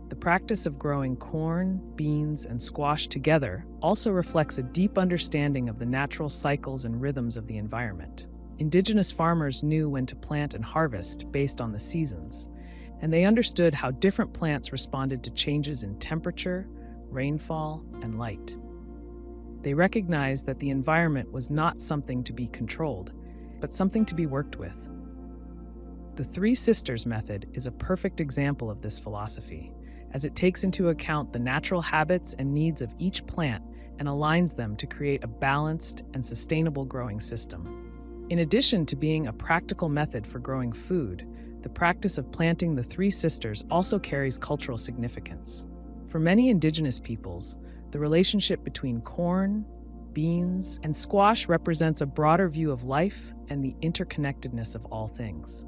The practice of growing corn, beans, and squash together also reflects a deep understanding of the natural cycles and rhythms of the environment. Indigenous farmers knew when to plant and harvest based on the seasons, and they understood how different plants responded to changes in temperature, rainfall, and light. They recognized that the environment was not something to be controlled, but something to be worked with. The Three Sisters method is a perfect example of this philosophy, as it takes into account the natural habits and needs of each plant and aligns them to create a balanced and sustainable growing system. In addition to being a practical method for growing food, the practice of planting the three sisters also carries cultural significance. For many indigenous peoples, the relationship between corn, beans, and squash represents a broader view of life and the interconnectedness of all things.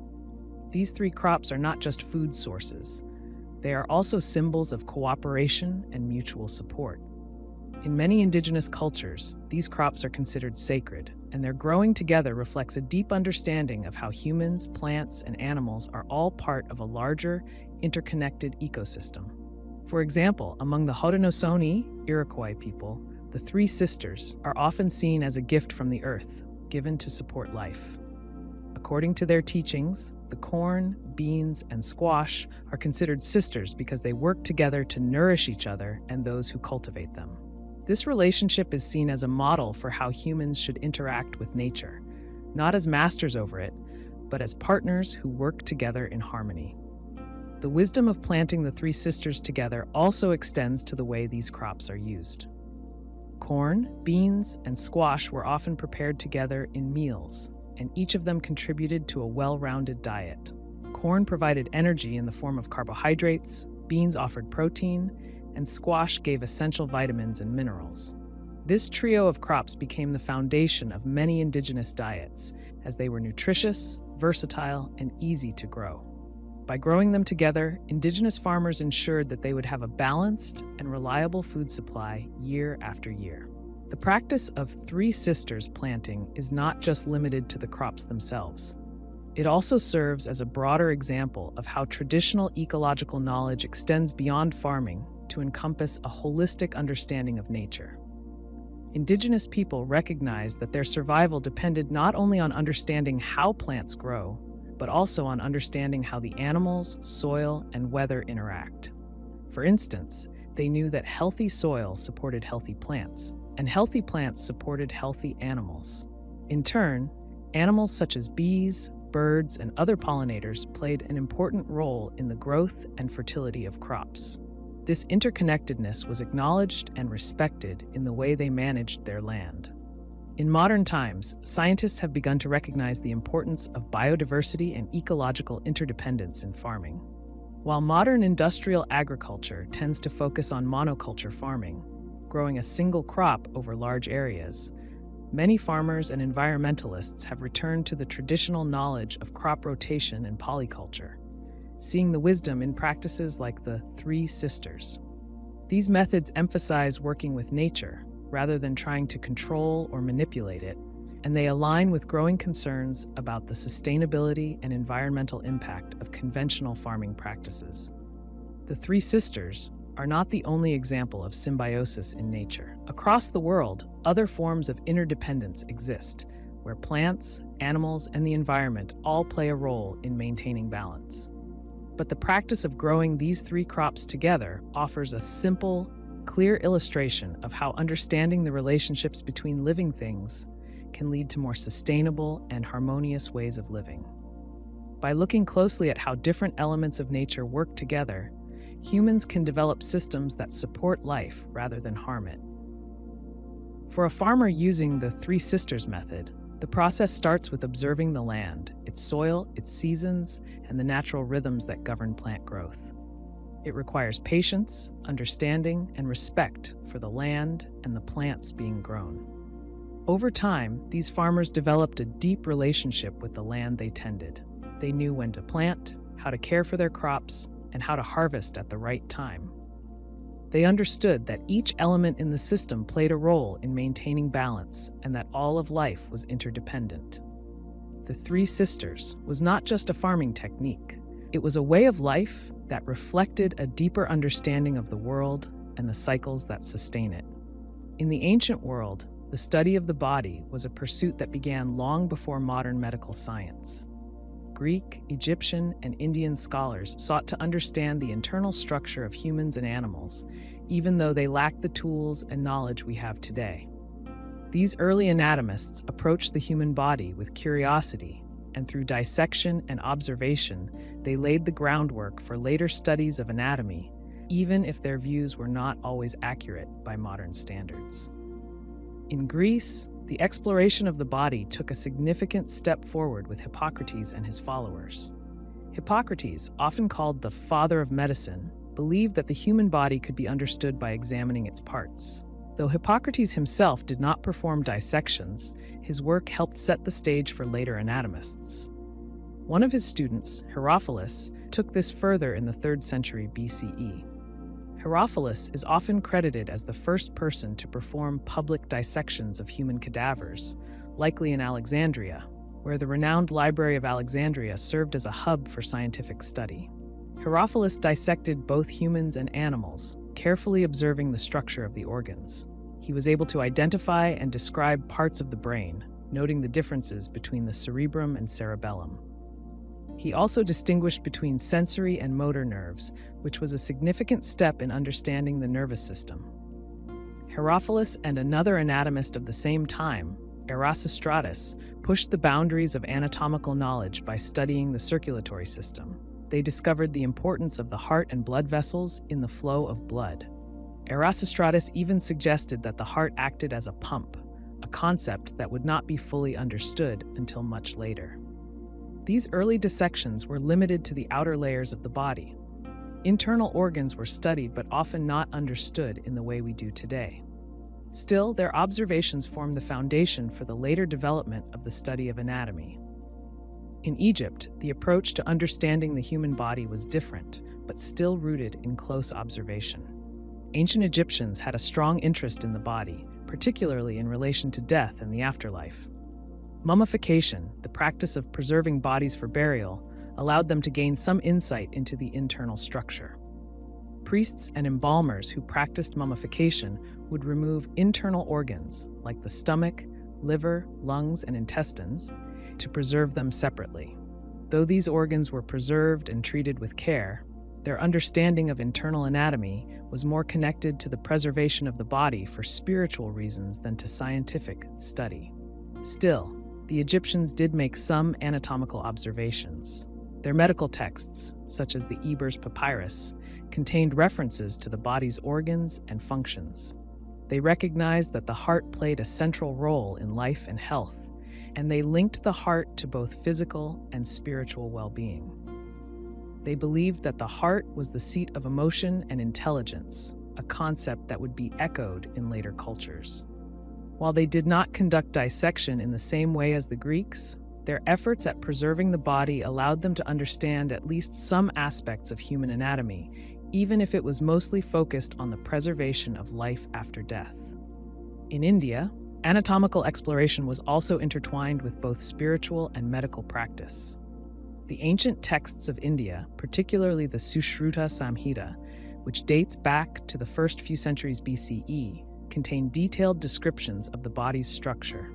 These three crops are not just food sources. They are also symbols of cooperation and mutual support. In many indigenous cultures, these crops are considered sacred, and their growing together reflects a deep understanding of how humans, plants, and animals are all part of a larger, interconnected ecosystem. For example, among the Haudenosaunee, Iroquois people, the three sisters are often seen as a gift from the earth, given to support life. According to their teachings, the corn, beans, and squash are considered sisters because they work together to nourish each other and those who cultivate them. This relationship is seen as a model for how humans should interact with nature, not as masters over it, but as partners who work together in harmony. The wisdom of planting the three sisters together also extends to the way these crops are used. Corn, beans, and squash were often prepared together in meals, and each of them contributed to a well-rounded diet. Corn provided energy in the form of carbohydrates, beans offered protein, and squash gave essential vitamins and minerals. This trio of crops became the foundation of many indigenous diets, as they were nutritious, versatile, and easy to grow. By growing them together, indigenous farmers ensured that they would have a balanced and reliable food supply year after year. The practice of three sisters planting is not just limited to the crops themselves. It also serves as a broader example of how traditional ecological knowledge extends beyond farming to encompass a holistic understanding of nature. Indigenous people recognized that their survival depended not only on understanding how plants grow, but also on understanding how the animals, soil, and weather interact. For instance, they knew that healthy soil supported healthy plants, and healthy plants supported healthy animals. In turn, animals such as bees, birds, and other pollinators played an important role in the growth and fertility of crops. This interconnectedness was acknowledged and respected in the way they managed their land. In modern times, scientists have begun to recognize the importance of biodiversity and ecological interdependence in farming. While modern industrial agriculture tends to focus on monoculture farming, growing a single crop over large areas, many farmers and environmentalists have returned to the traditional knowledge of crop rotation and polyculture, seeing the wisdom in practices like the three sisters. These methods emphasize working with nature rather than trying to control or manipulate it, and they align with growing concerns about the sustainability and environmental impact of conventional farming practices. The three sisters are not the only example of symbiosis in nature. Across the world, other forms of interdependence exist, where plants, animals, and the environment all play a role in maintaining balance. But the practice of growing these three crops together offers a simple, clear illustration of how understanding the relationships between living things can lead to more sustainable and harmonious ways of living. By looking closely at how different elements of nature work together, humans can develop systems that support life rather than harm it. For a farmer using the Three Sisters method, the process starts with observing the land, its soil, its seasons, and the natural rhythms that govern plant growth. It requires patience, understanding, and respect for the land and the plants being grown. Over time, these farmers developed a deep relationship with the land they tended. They knew when to plant, how to care for their crops, and how to harvest at the right time. They understood that each element in the system played a role in maintaining balance and that all of life was interdependent. The Three Sisters was not just a farming technique. It was a way of life that reflected a deeper understanding of the world and the cycles that sustain it. In the ancient world, the study of the body was a pursuit that began long before modern medical science. Greek, Egyptian, and Indian scholars sought to understand the internal structure of humans and animals, even though they lacked the tools and knowledge we have today. These early anatomists approached the human body with curiosity, and through dissection and observation, they laid the groundwork for later studies of anatomy, even if their views were not always accurate by modern standards. In Greece, The exploration of the body took a significant step forward with Hippocrates and his followers. Hippocrates, often called the father of medicine, believed that the human body could be understood by examining its parts. Though Hippocrates himself did not perform dissections, his work helped set the stage for later anatomists. One of his students, Herophilus, took this further in the 3rd century BCE. Herophilus is often credited as the first person to perform public dissections of human cadavers, likely in Alexandria, where the renowned Library of Alexandria served as a hub for scientific study. Herophilus dissected both humans and animals, carefully observing the structure of the organs. He was able to identify and describe parts of the brain, noting the differences between the cerebrum and cerebellum. He also distinguished between sensory and motor nerves, which was a significant step in understanding the nervous system. Herophilus and another anatomist of the same time, Erasistratus, pushed the boundaries of anatomical knowledge by studying the circulatory system. They discovered the importance of the heart and blood vessels in the flow of blood. Erasistratus even suggested that the heart acted as a pump, a concept that would not be fully understood until much later. These early dissections were limited to the outer layers of the body. Internal organs were studied but often not understood in the way we do today. Still, their observations formed the foundation for the later development of the study of anatomy. In Egypt, the approach to understanding the human body was different, but still rooted in close observation. Ancient Egyptians had a strong interest in the body, particularly in relation to death and the afterlife. Mummification, the practice of preserving bodies for burial, allowed them to gain some insight into the internal structure. Priests and embalmers who practiced mummification would remove internal organs, like the stomach, liver, lungs, and intestines, to preserve them separately. Though these organs were preserved and treated with care, their understanding of internal anatomy was more connected to the preservation of the body for spiritual reasons than to scientific study. Still, the Egyptians did make some anatomical observations. Their medical texts, such as the Ebers Papyrus, contained references to the body's organs and functions. They recognized that the heart played a central role in life and health, and they linked the heart to both physical and spiritual well-being. They believed that the heart was the seat of emotion and intelligence, a concept that would be echoed in later cultures. While they did not conduct dissection in the same way as the Greeks, their efforts at preserving the body allowed them to understand at least some aspects of human anatomy, even if it was mostly focused on the preservation of life after death. In India, anatomical exploration was also intertwined with both spiritual and medical practice. The ancient texts of India, particularly the Sushruta Samhita, which dates back to the first few centuries BCE, contain detailed descriptions of the body's structure.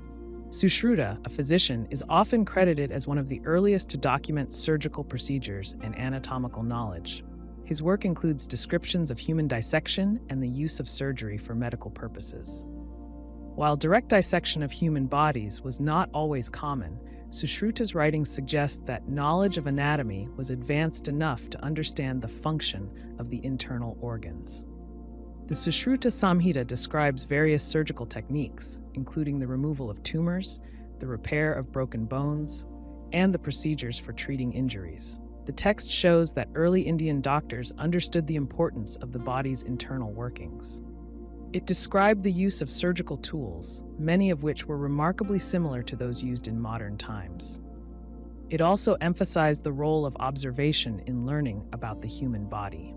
Sushruta, a physician, is often credited as one of the earliest to document surgical procedures and anatomical knowledge. His work includes descriptions of human dissection and the use of surgery for medical purposes. While direct dissection of human bodies was not always common, Sushruta's writings suggest that knowledge of anatomy was advanced enough to understand the function of the internal organs. The Sushruta Samhita describes various surgical techniques, including the removal of tumors, the repair of broken bones, and the procedures for treating injuries. The text shows that early Indian doctors understood the importance of the body's internal workings. It described the use of surgical tools, many of which were remarkably similar to those used in modern times. It also emphasized the role of observation in learning about the human body.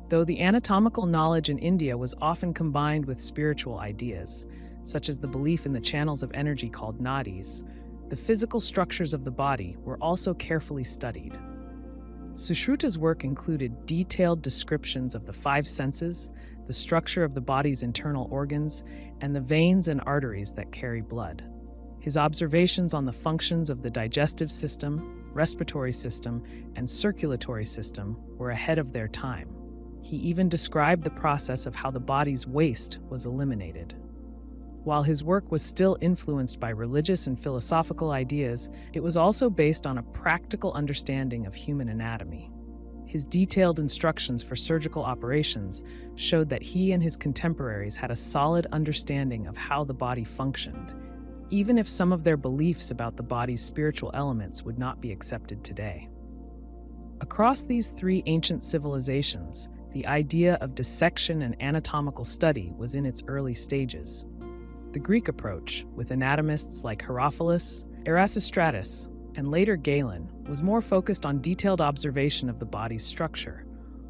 Though the anatomical knowledge in India was often combined with spiritual ideas, such as the belief in the channels of energy called nadis, the physical structures of the body were also carefully studied. Sushruta's work included detailed descriptions of the five senses, the structure of the body's internal organs, and the veins and arteries that carry blood. His observations on the functions of the digestive system, respiratory system, and circulatory system were ahead of their time. He even described the process of how the body's waste was eliminated. While his work was still influenced by religious and philosophical ideas, it was also based on a practical understanding of human anatomy. His detailed instructions for surgical operations showed that he and his contemporaries had a solid understanding of how the body functioned, even if some of their beliefs about the body's spiritual elements would not be accepted today. Across these three ancient civilizations, the idea of dissection and anatomical study was in its early stages. The Greek approach, with anatomists like Herophilus, Erasistratus, and later Galen, was more focused on detailed observation of the body's structure,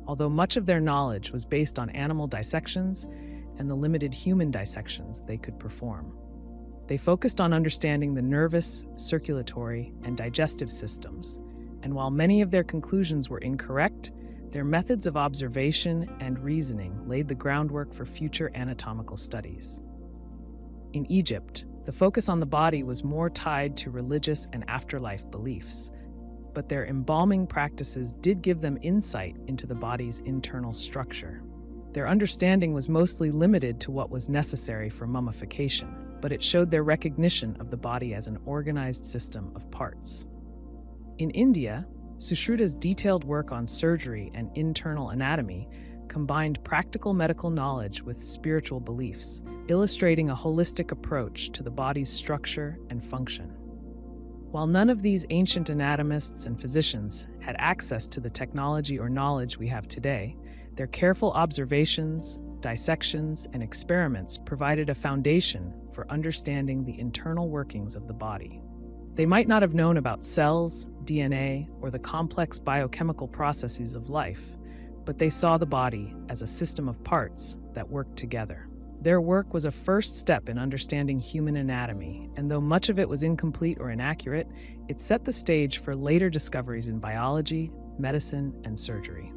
although much of their knowledge was based on animal dissections and the limited human dissections they could perform. They focused on understanding the nervous, circulatory, and digestive systems, and while many of their conclusions were incorrect, their methods of observation and reasoning laid the groundwork for future anatomical studies. In Egypt, the focus on the body was more tied to religious and afterlife beliefs, but their embalming practices did give them insight into the body's internal structure. Their understanding was mostly limited to what was necessary for mummification, but it showed their recognition of the body as an organized system of parts. In India, Sushruta's detailed work on surgery and internal anatomy combined practical medical knowledge with spiritual beliefs, illustrating a holistic approach to the body's structure and function. While none of these ancient anatomists and physicians had access to the technology or knowledge we have today, their careful observations, dissections, and experiments provided a foundation for understanding the internal workings of the body. They might not have known about cells, DNA, or the complex biochemical processes of life, but they saw the body as a system of parts that worked together. Their work was a first step in understanding human anatomy, and though much of it was incomplete or inaccurate, it set the stage for later discoveries in biology, medicine, and surgery.